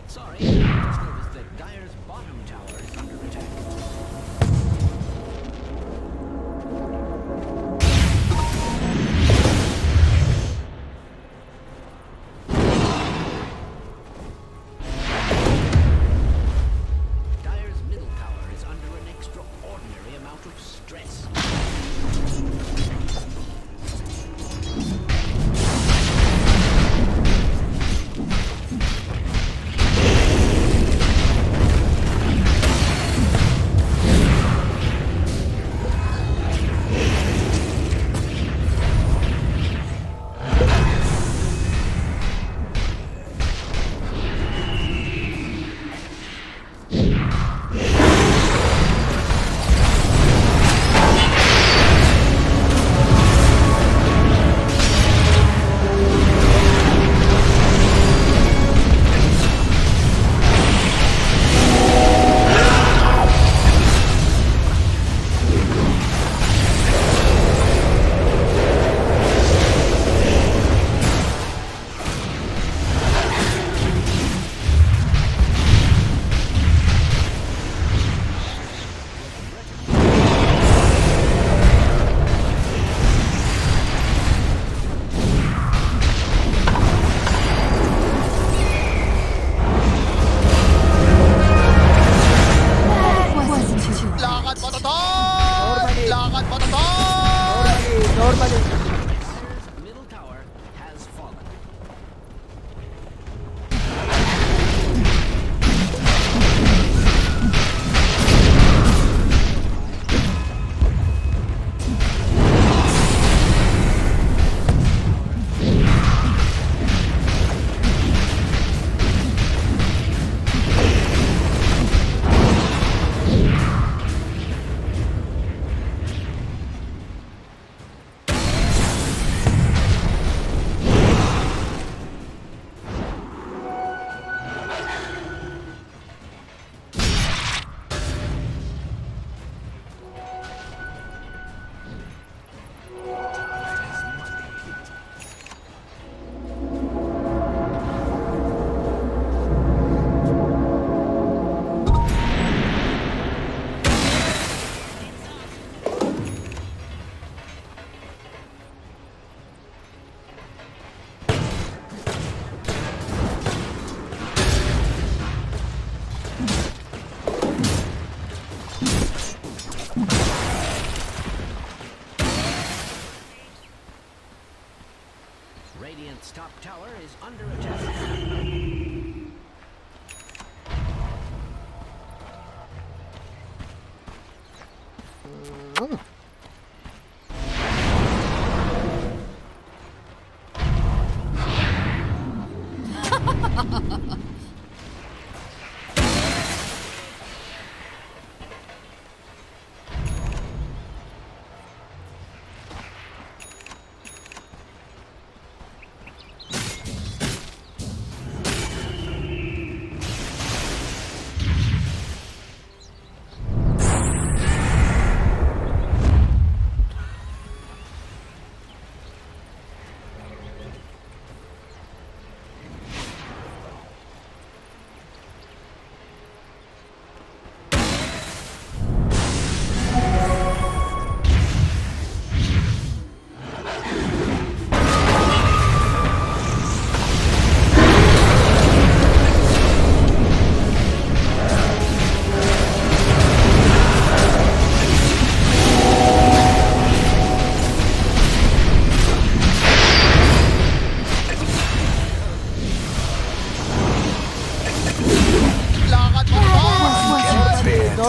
Sorry, I just noticed that Dire's bottom tower is under attack. Dire's middle tower is under an extraordinary amount of stress. Middle tower has fallen. Radiant's top tower is under attack.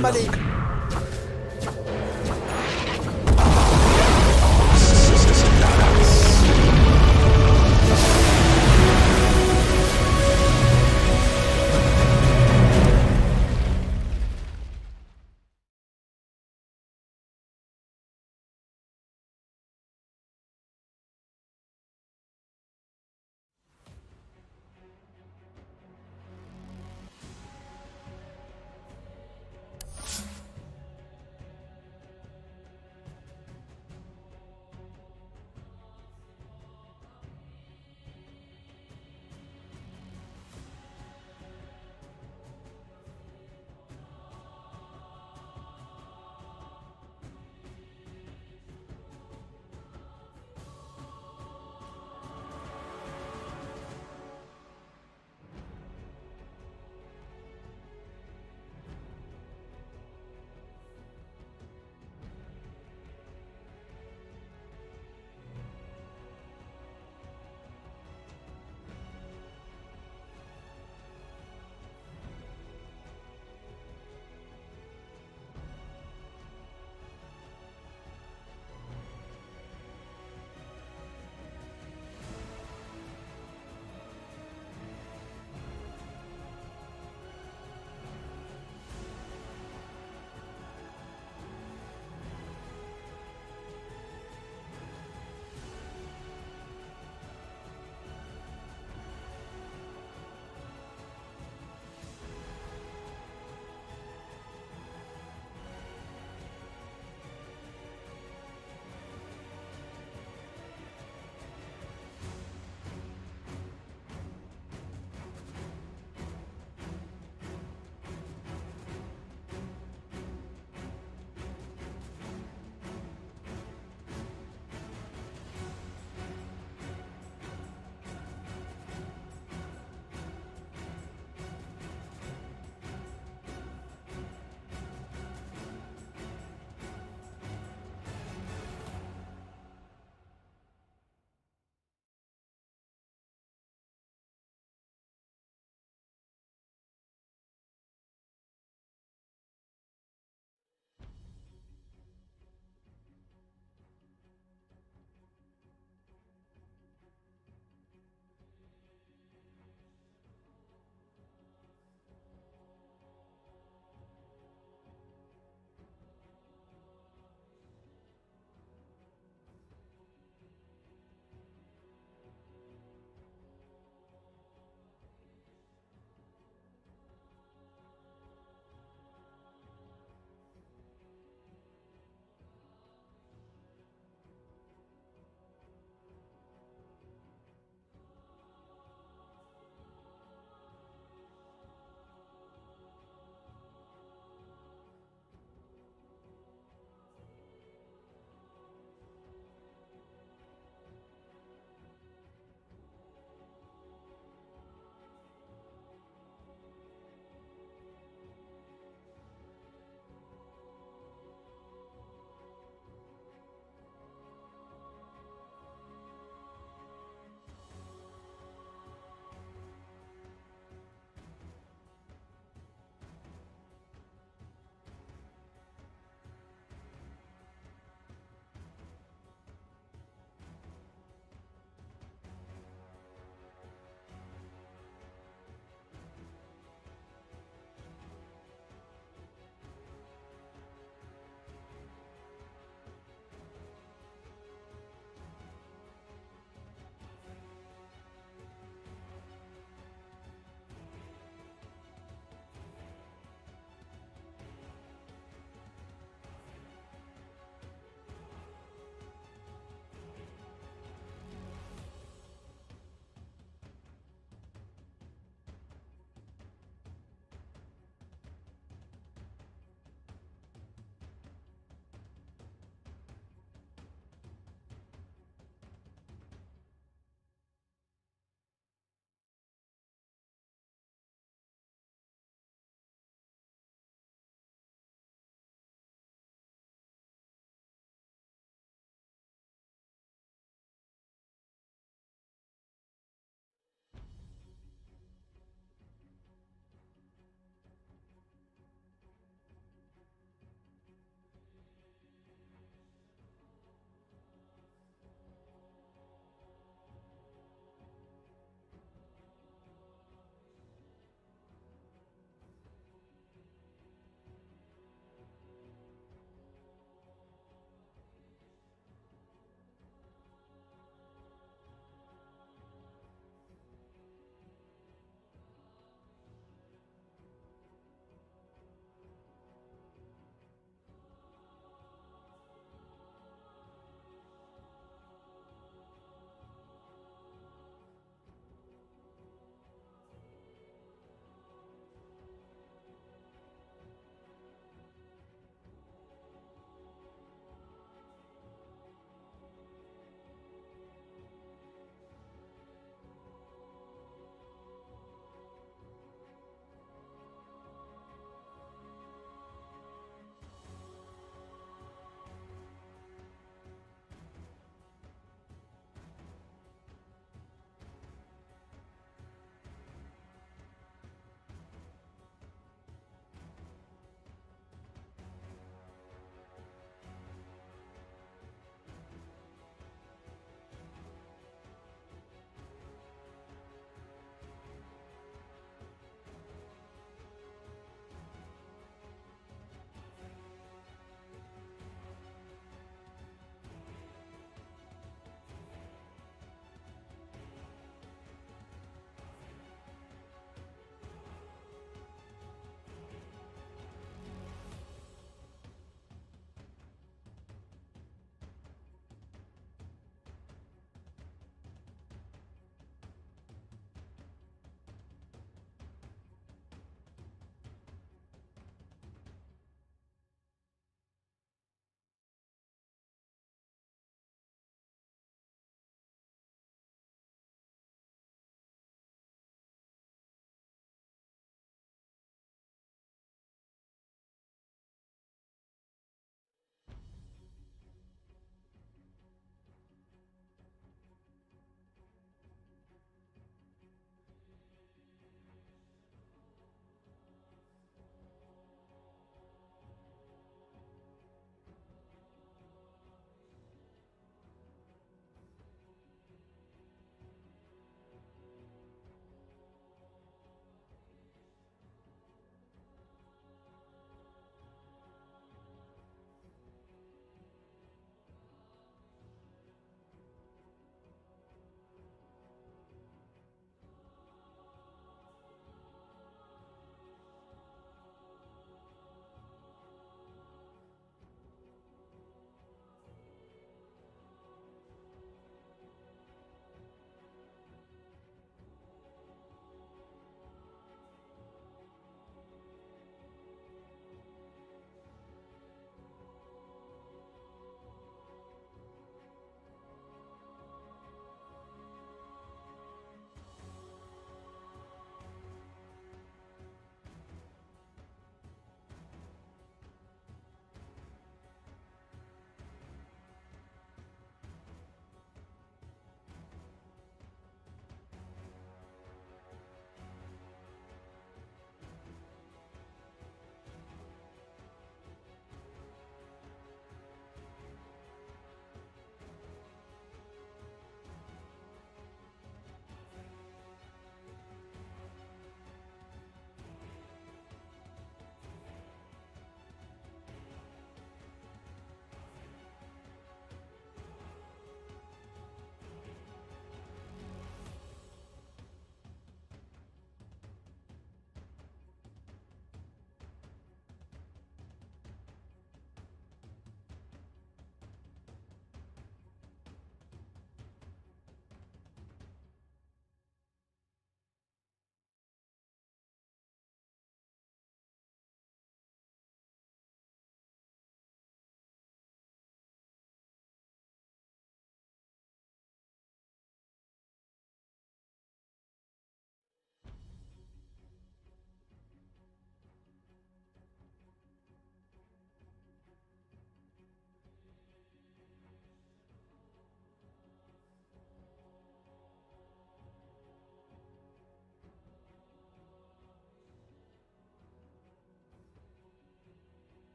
normally.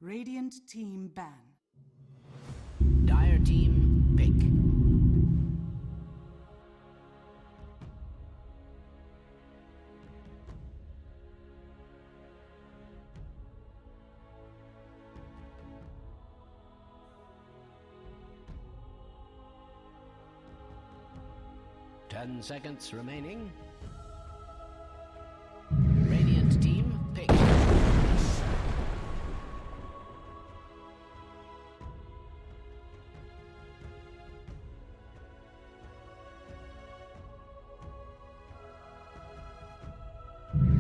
Radiant team ban. Dire team pick. Ten seconds remaining. Radiant team pick.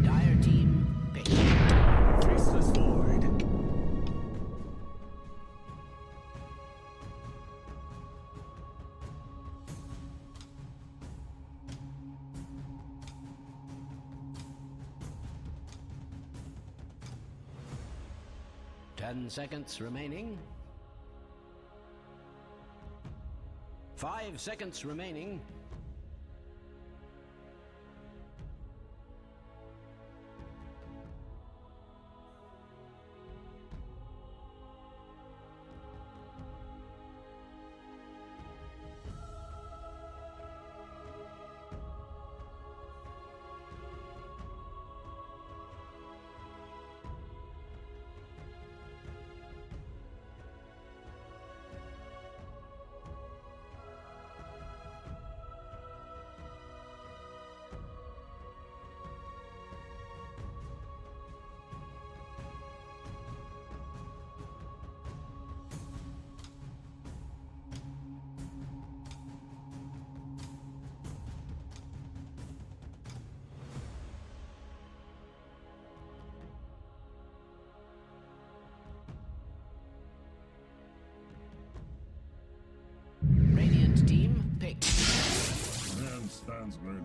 Dire team pick. Faceless void. Ten seconds remaining. 5 seconds remaining. Radiant team pick. Man stands ready.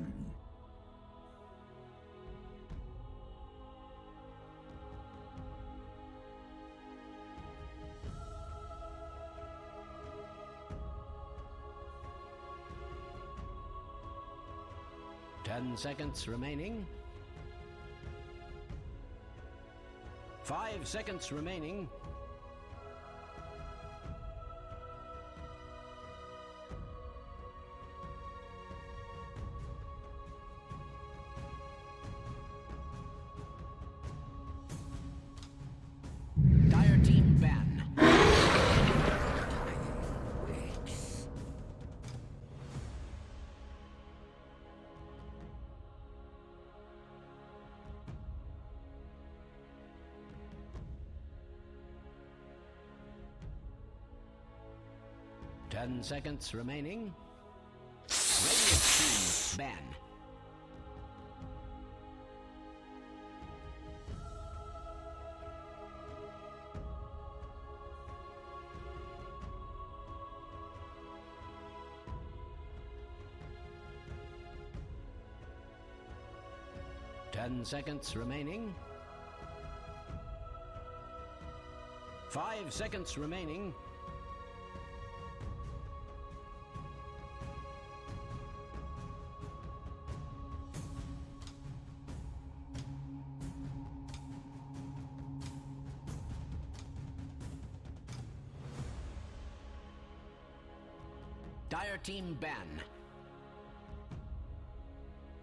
Ten seconds remaining. 5 seconds remaining. Dire team ban. 10 seconds remaining. Radiant team ban. Ten seconds remaining. 5 seconds remaining. Dire team ban.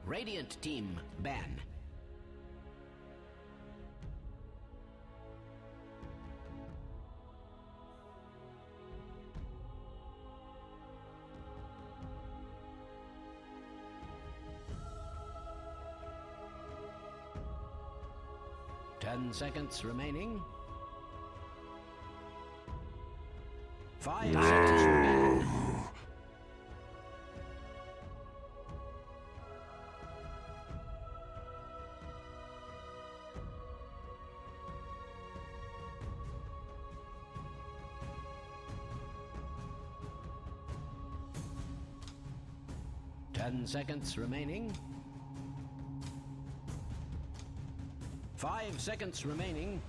Radiant team ban. Ten seconds remaining. 5 seconds remaining. Ten seconds remaining. 5 seconds remaining.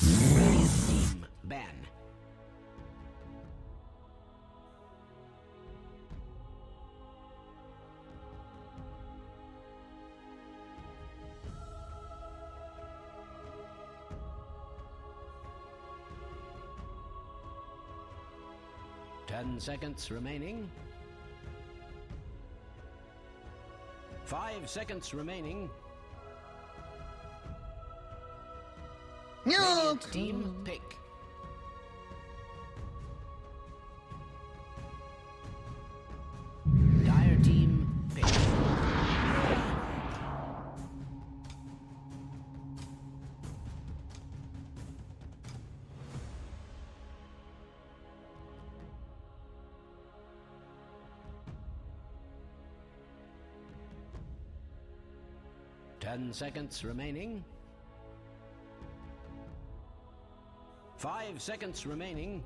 Radiant team ban. 10 seconds remaining. 5 seconds remaining. Radiant team pick. Dire team pick. Ten seconds remaining. 5 seconds remaining.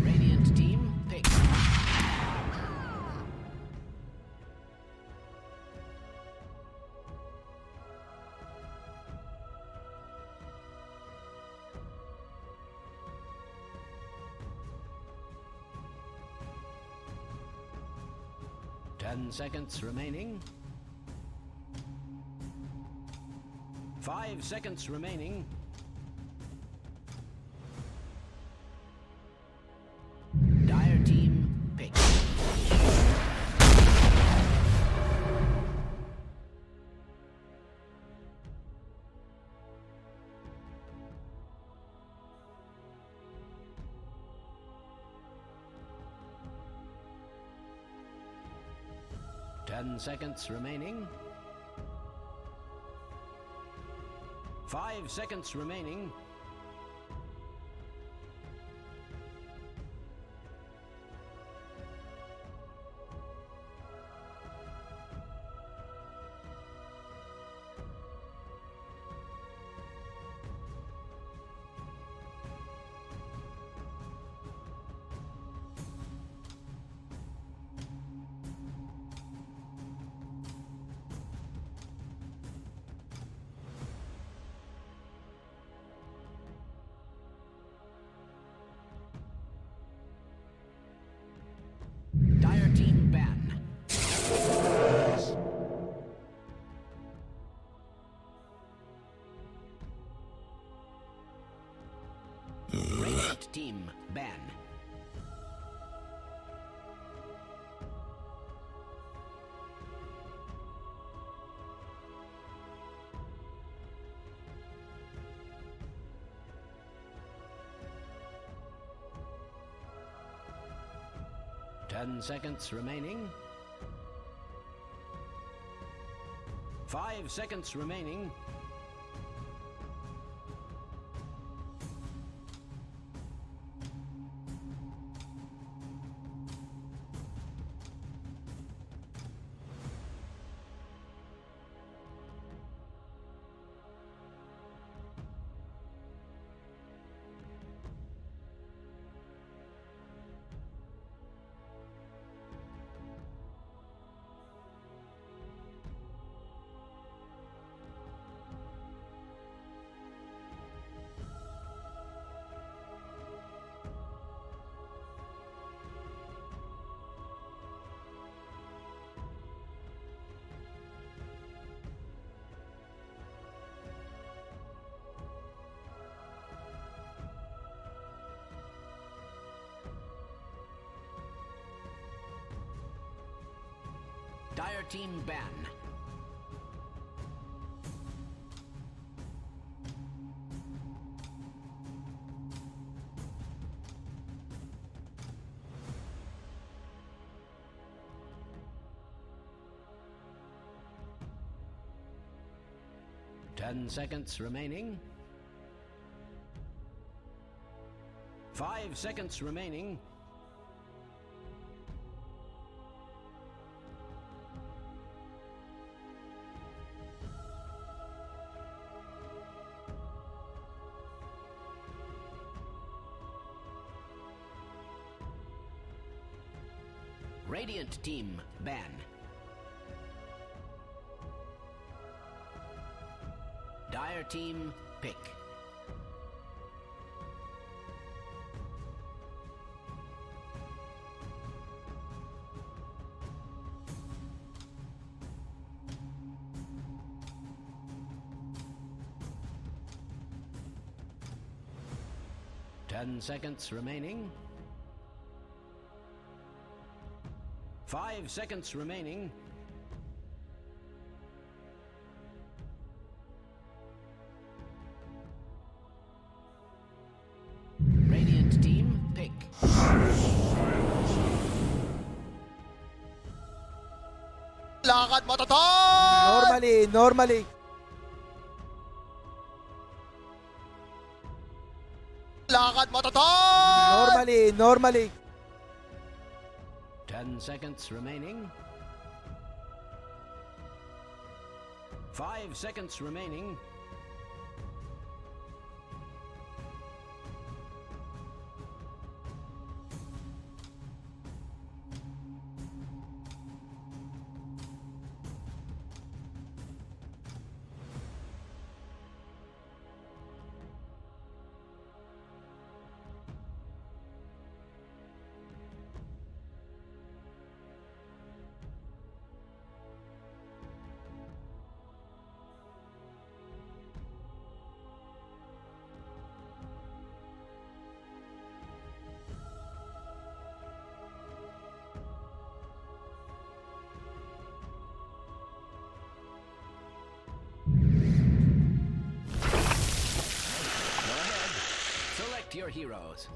Radiant team pick. Ten seconds remaining. 5 seconds remaining. Dire team pick. Ten seconds remaining. 5 seconds remaining. Dire team ban. Radiant team ban. Ten seconds remaining. 5 seconds remaining. Dire team ban. Ten seconds remaining. 5 seconds remaining. Radiant team ban. Dire team pick. 10 seconds remaining. 5 seconds remaining. Radiant team, pick. Lakad mo, Toton! Normally. Lakad mo, Toton! Normally. 10 seconds remaining. 5 seconds remaining. Select your heroes.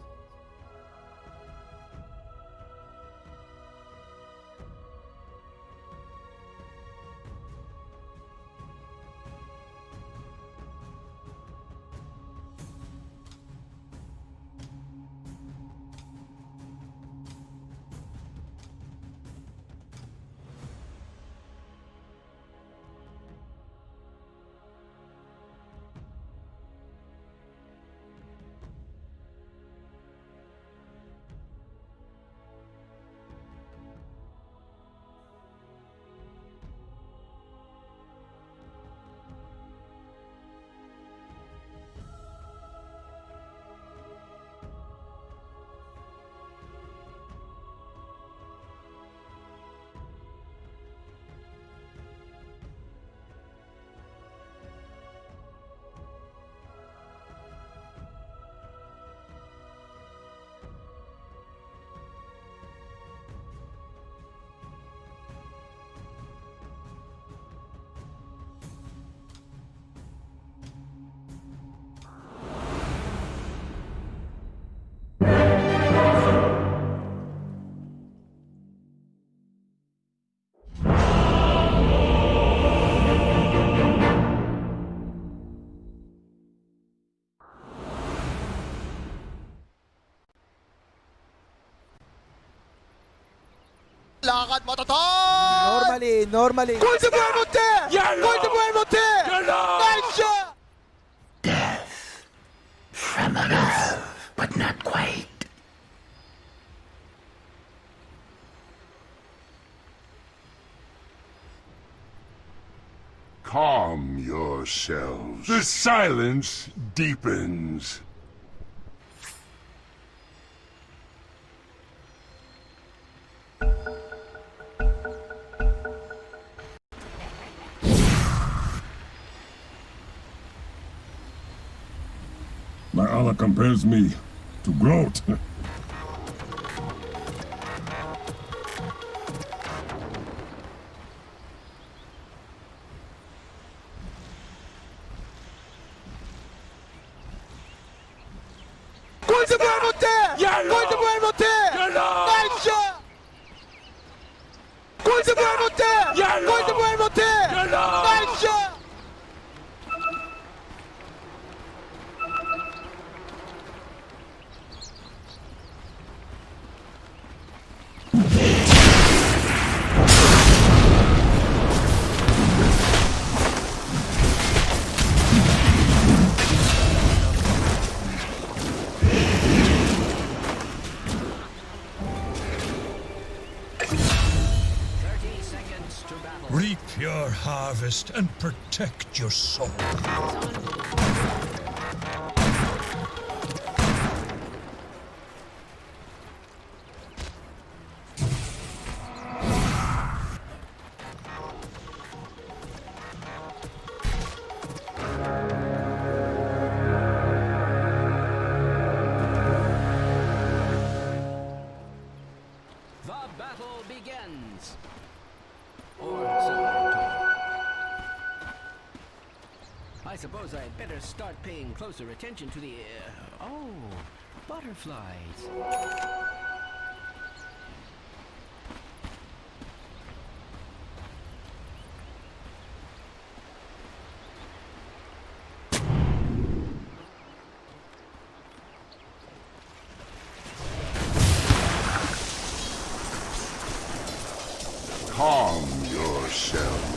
Lakad mo, Toton! Normally. Gol de Buenamonte! Gol de Buenamonte! Nice shot! Death from above, but not quite. Calm yourselves. The silence deepens. My Allah compares me to Groot. Gol de Buenamonte! Gol de Buenamonte! Nice shot! Gol de Buenamonte! Gol de Buenamonte! Nice shot! Reap your harvest and protect your soul. flies. Or somewhere between. I suppose I'd better start paying closer attention to the... oh, butterflies. Calm yourselves.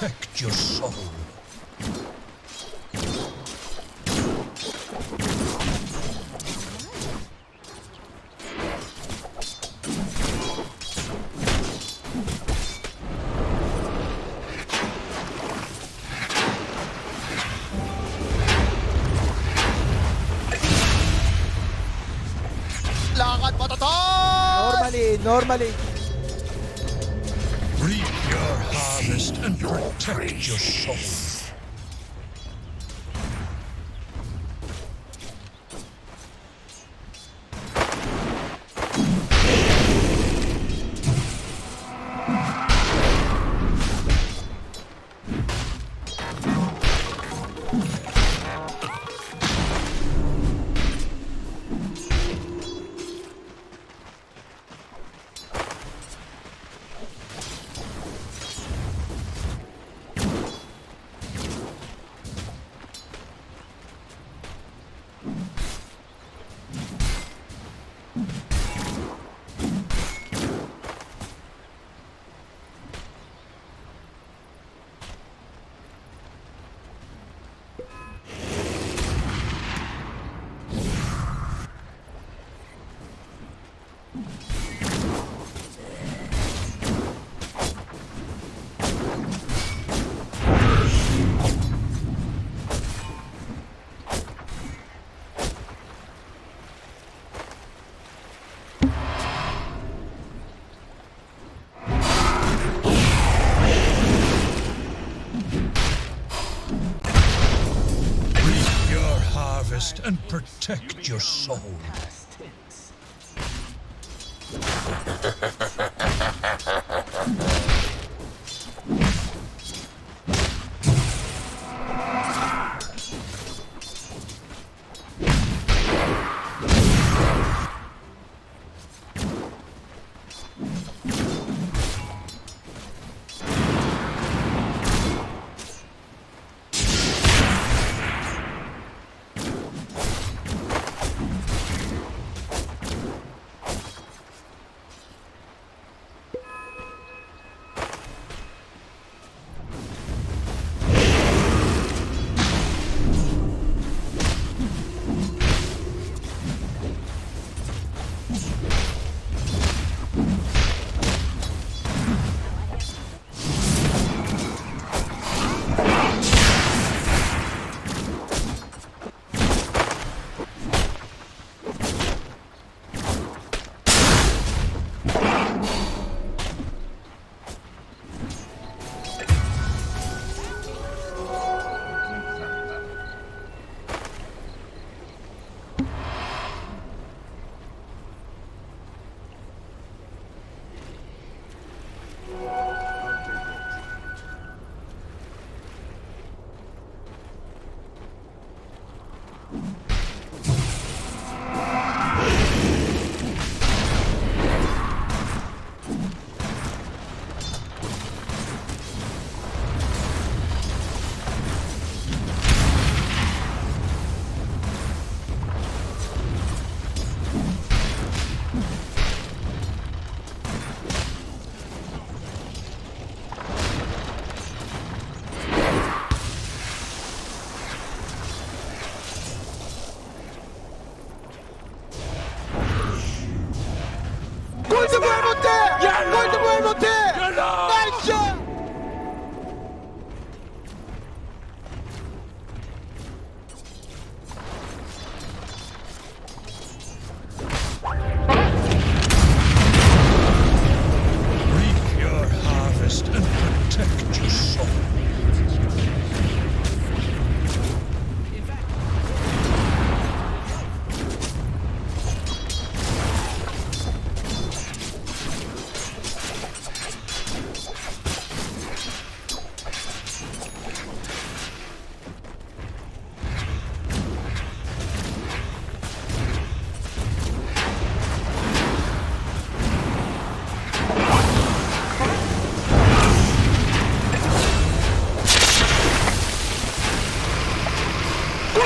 Protect your soul. Lakad patata! Normally. Reap your harvest and protect your soul. And protect your soul.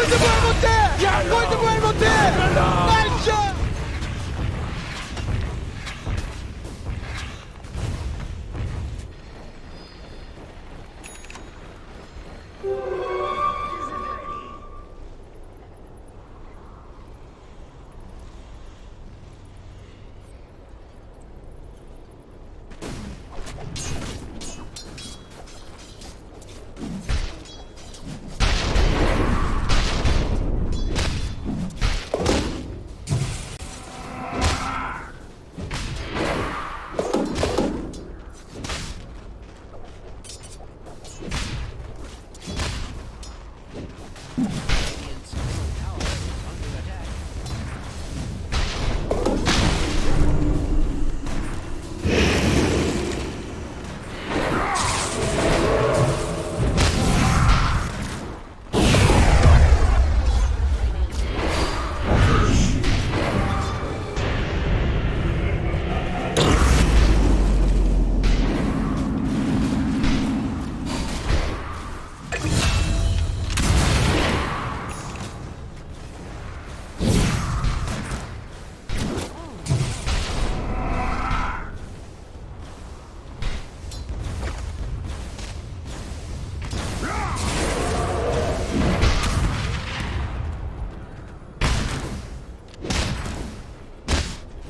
골드부활 못해! 골드부활 못해! 나이스! Radiant's middle tower is under attack.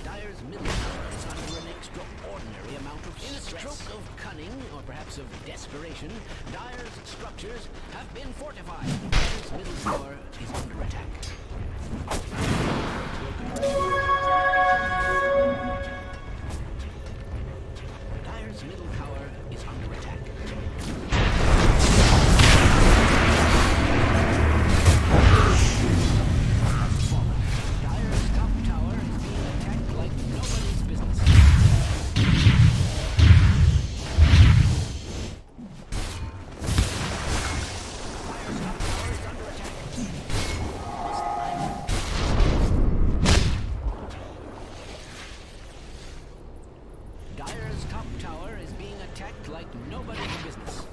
Dire's middle tower is under an extraordinary amount of stress. In a stroke of cunning, or perhaps of desperation, Dire's structures have been fortified. Dire's middle tower is under attack. Dire's middle tower is under attack. Dire's top tower is being attacked like nobody's business. Dire's top tower is under attack. Dire's top tower is being attacked like nobody's business.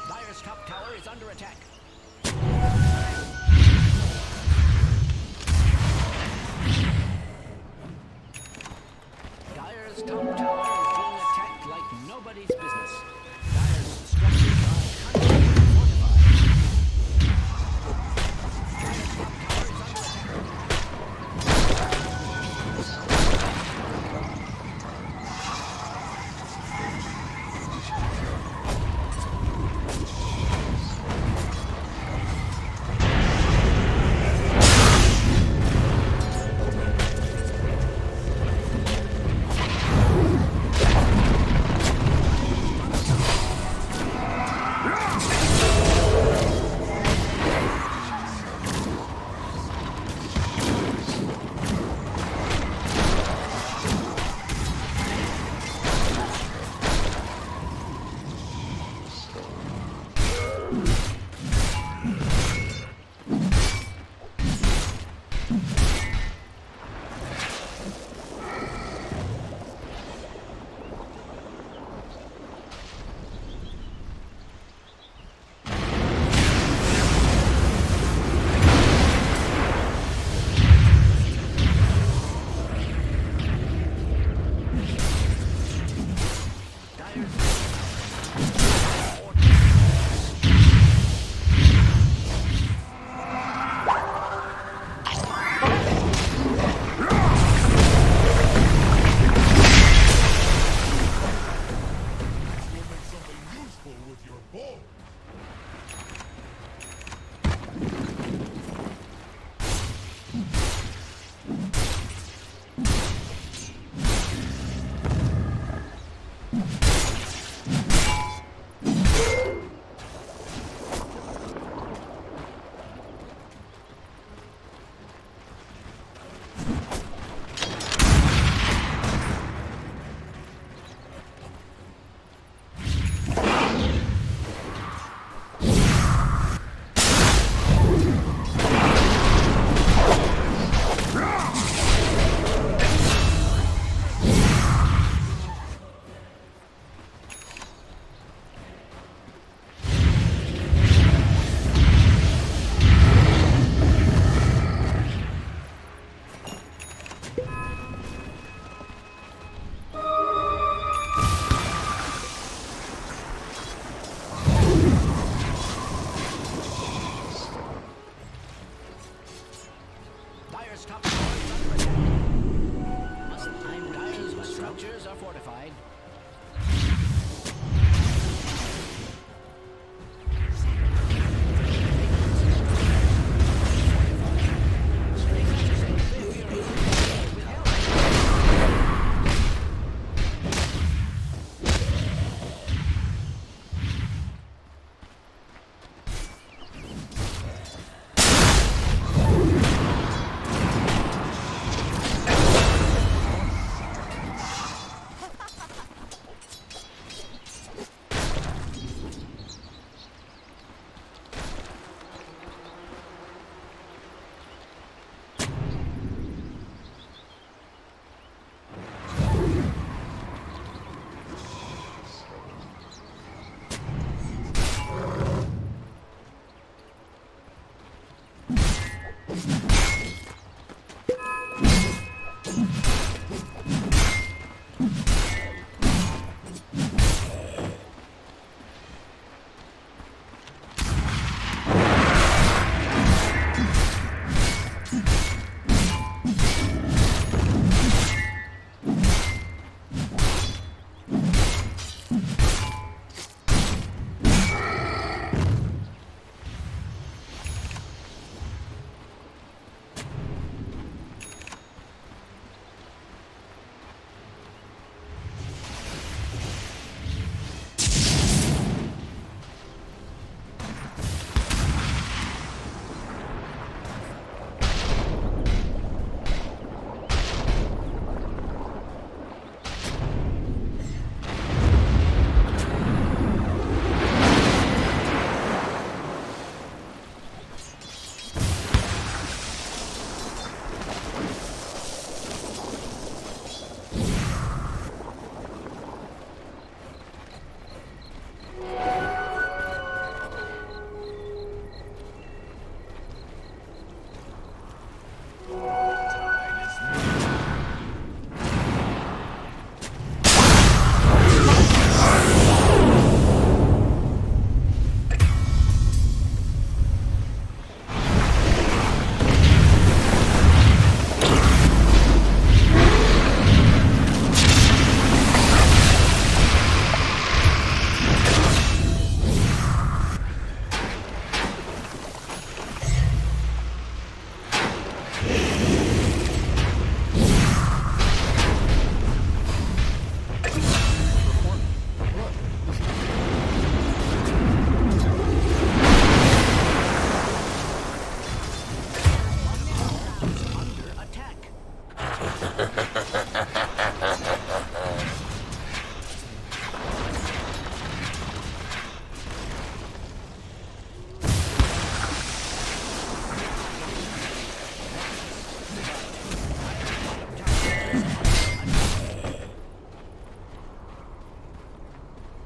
Dire's top tower is under attack. Dire's top tower is being attacked like nobody's business. Dire's structures are constantly fortified. Dire's top tower is under attack.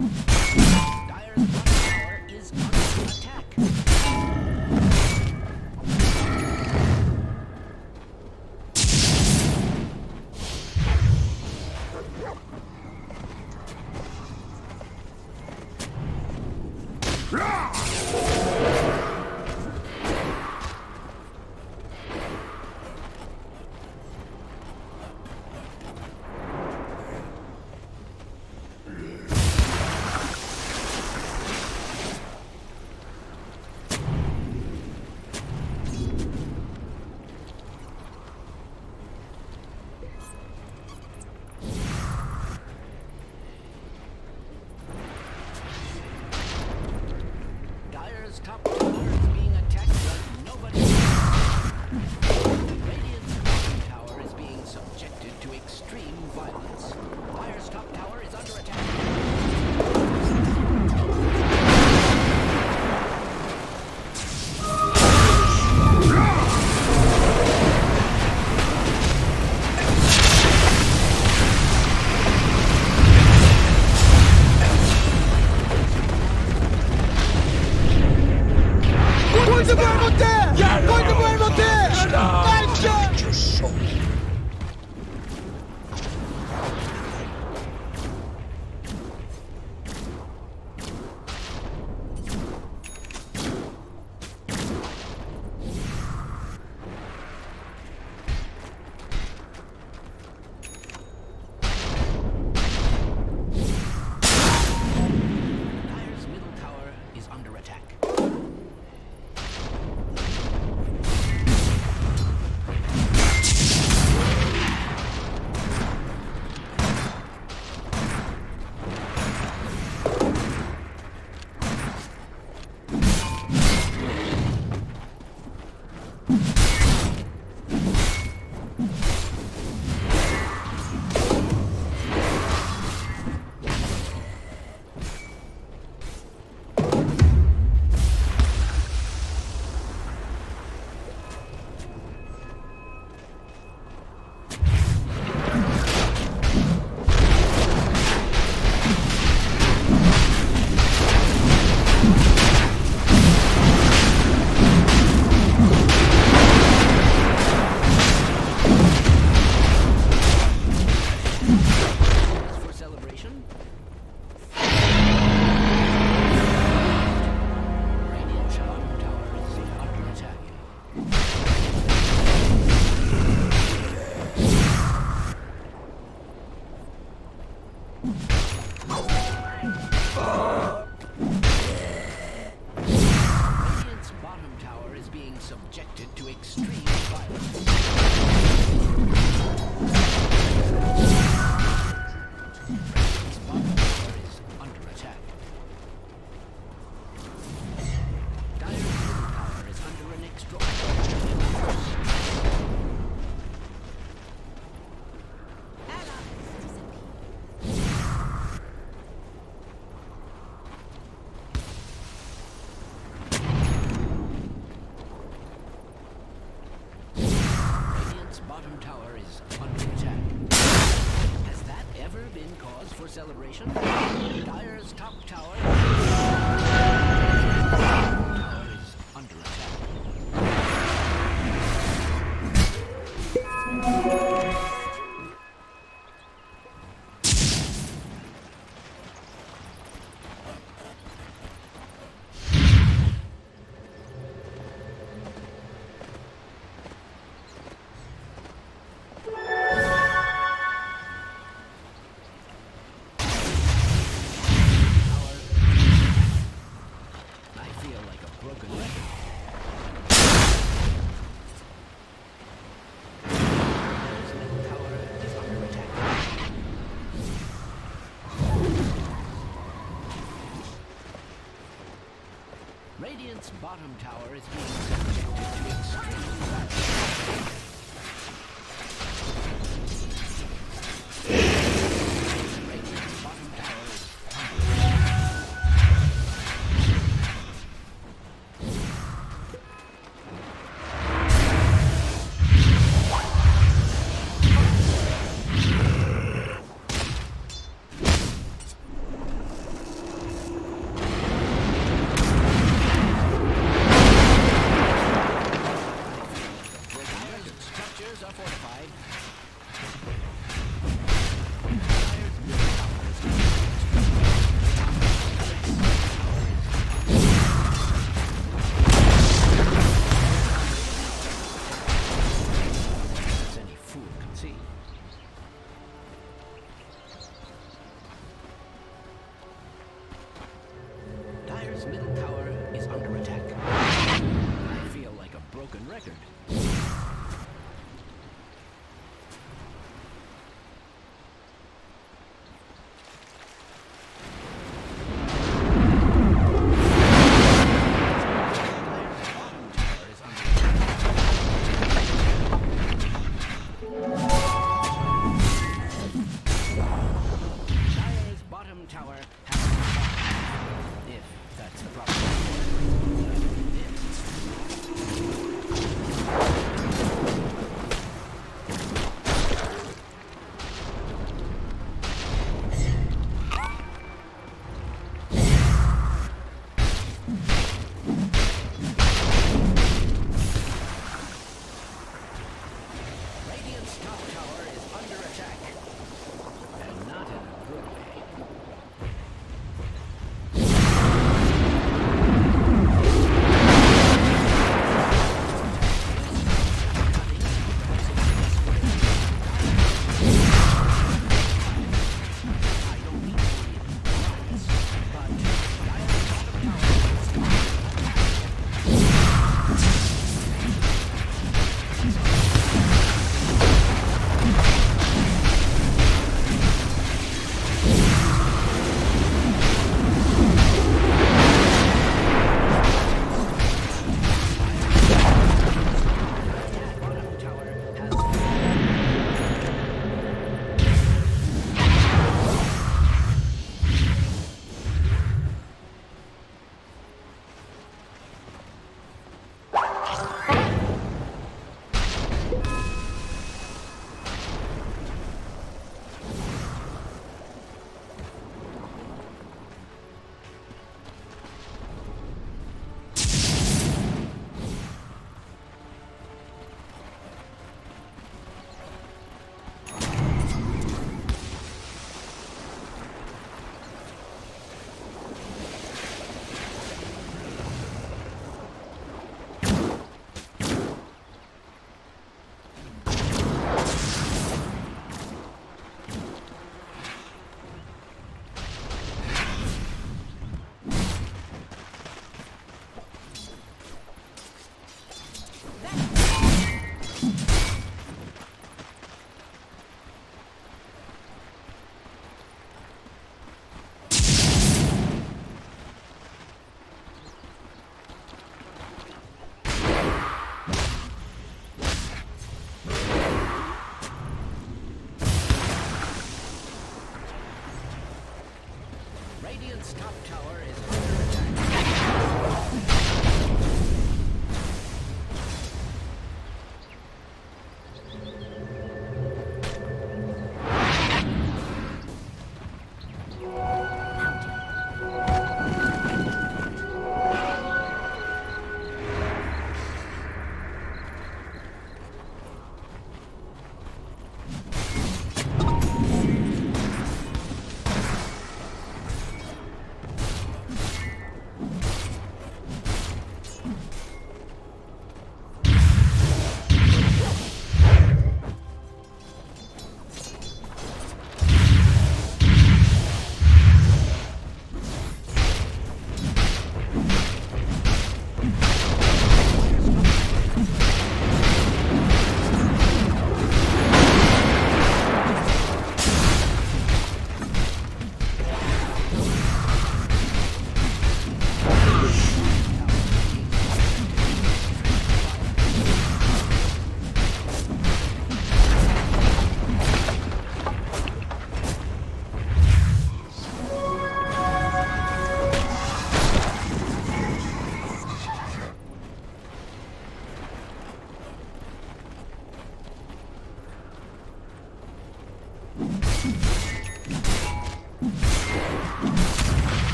Dire's bottom tower is under attack. Dire's top tower is being attacked, but nobody. Radiant's bottom tower is being subjected to extreme violence. Dire's top tower is under attack. 골드볼 못해! 골드볼 못해! 나이스! Protect your soul. Dire's middle tower is under attack. For celebration, Radiant's bottom tower is under attack. Radiant's bottom tower is being subjected to extreme violence. Radiant's bottom tower is under attack. Dire's middle tower is under an extraordinary amount of stress. Radiant's bottom tower is under attack. Has that ever been cause for celebration? Dire's top tower is under attack. I feel like a broken record. Dire's middle tower is under attack. Radiant's bottom tower is being subjected to extreme violence. Radiant's bottom tower is under broken record. Radiant's top tower is under attack.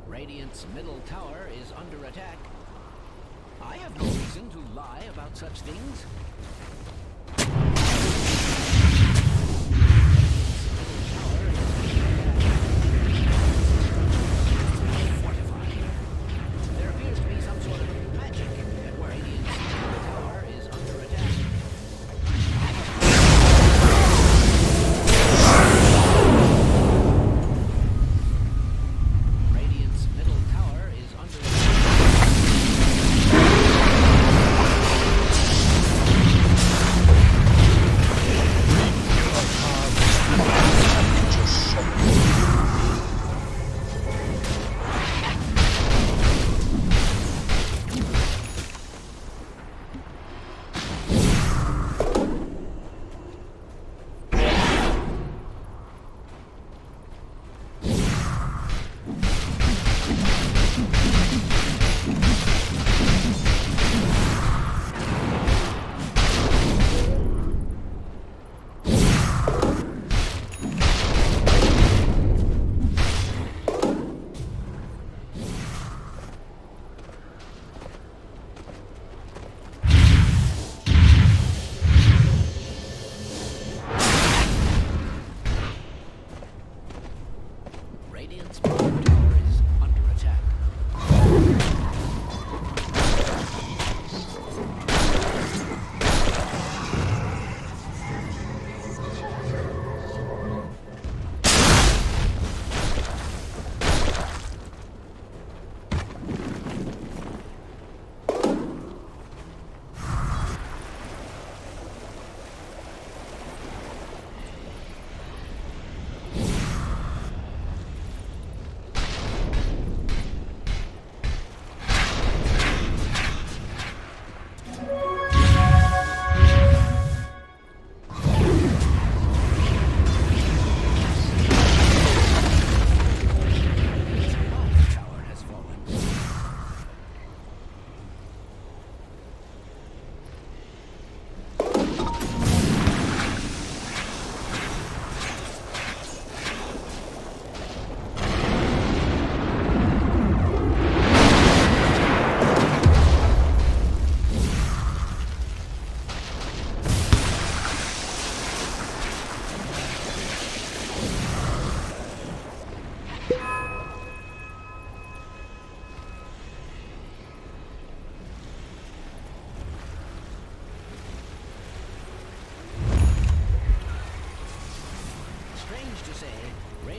Radiant's middle tower is under attack. I have no reason to lie about such things. Radiant's middle tower is under attack.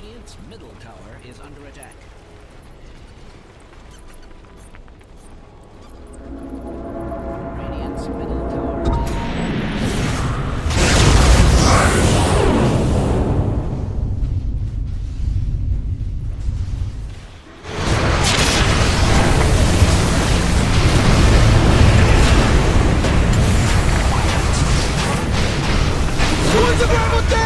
Radiant's middle tower is under attack. Radiant's middle tower is Gol de Bravo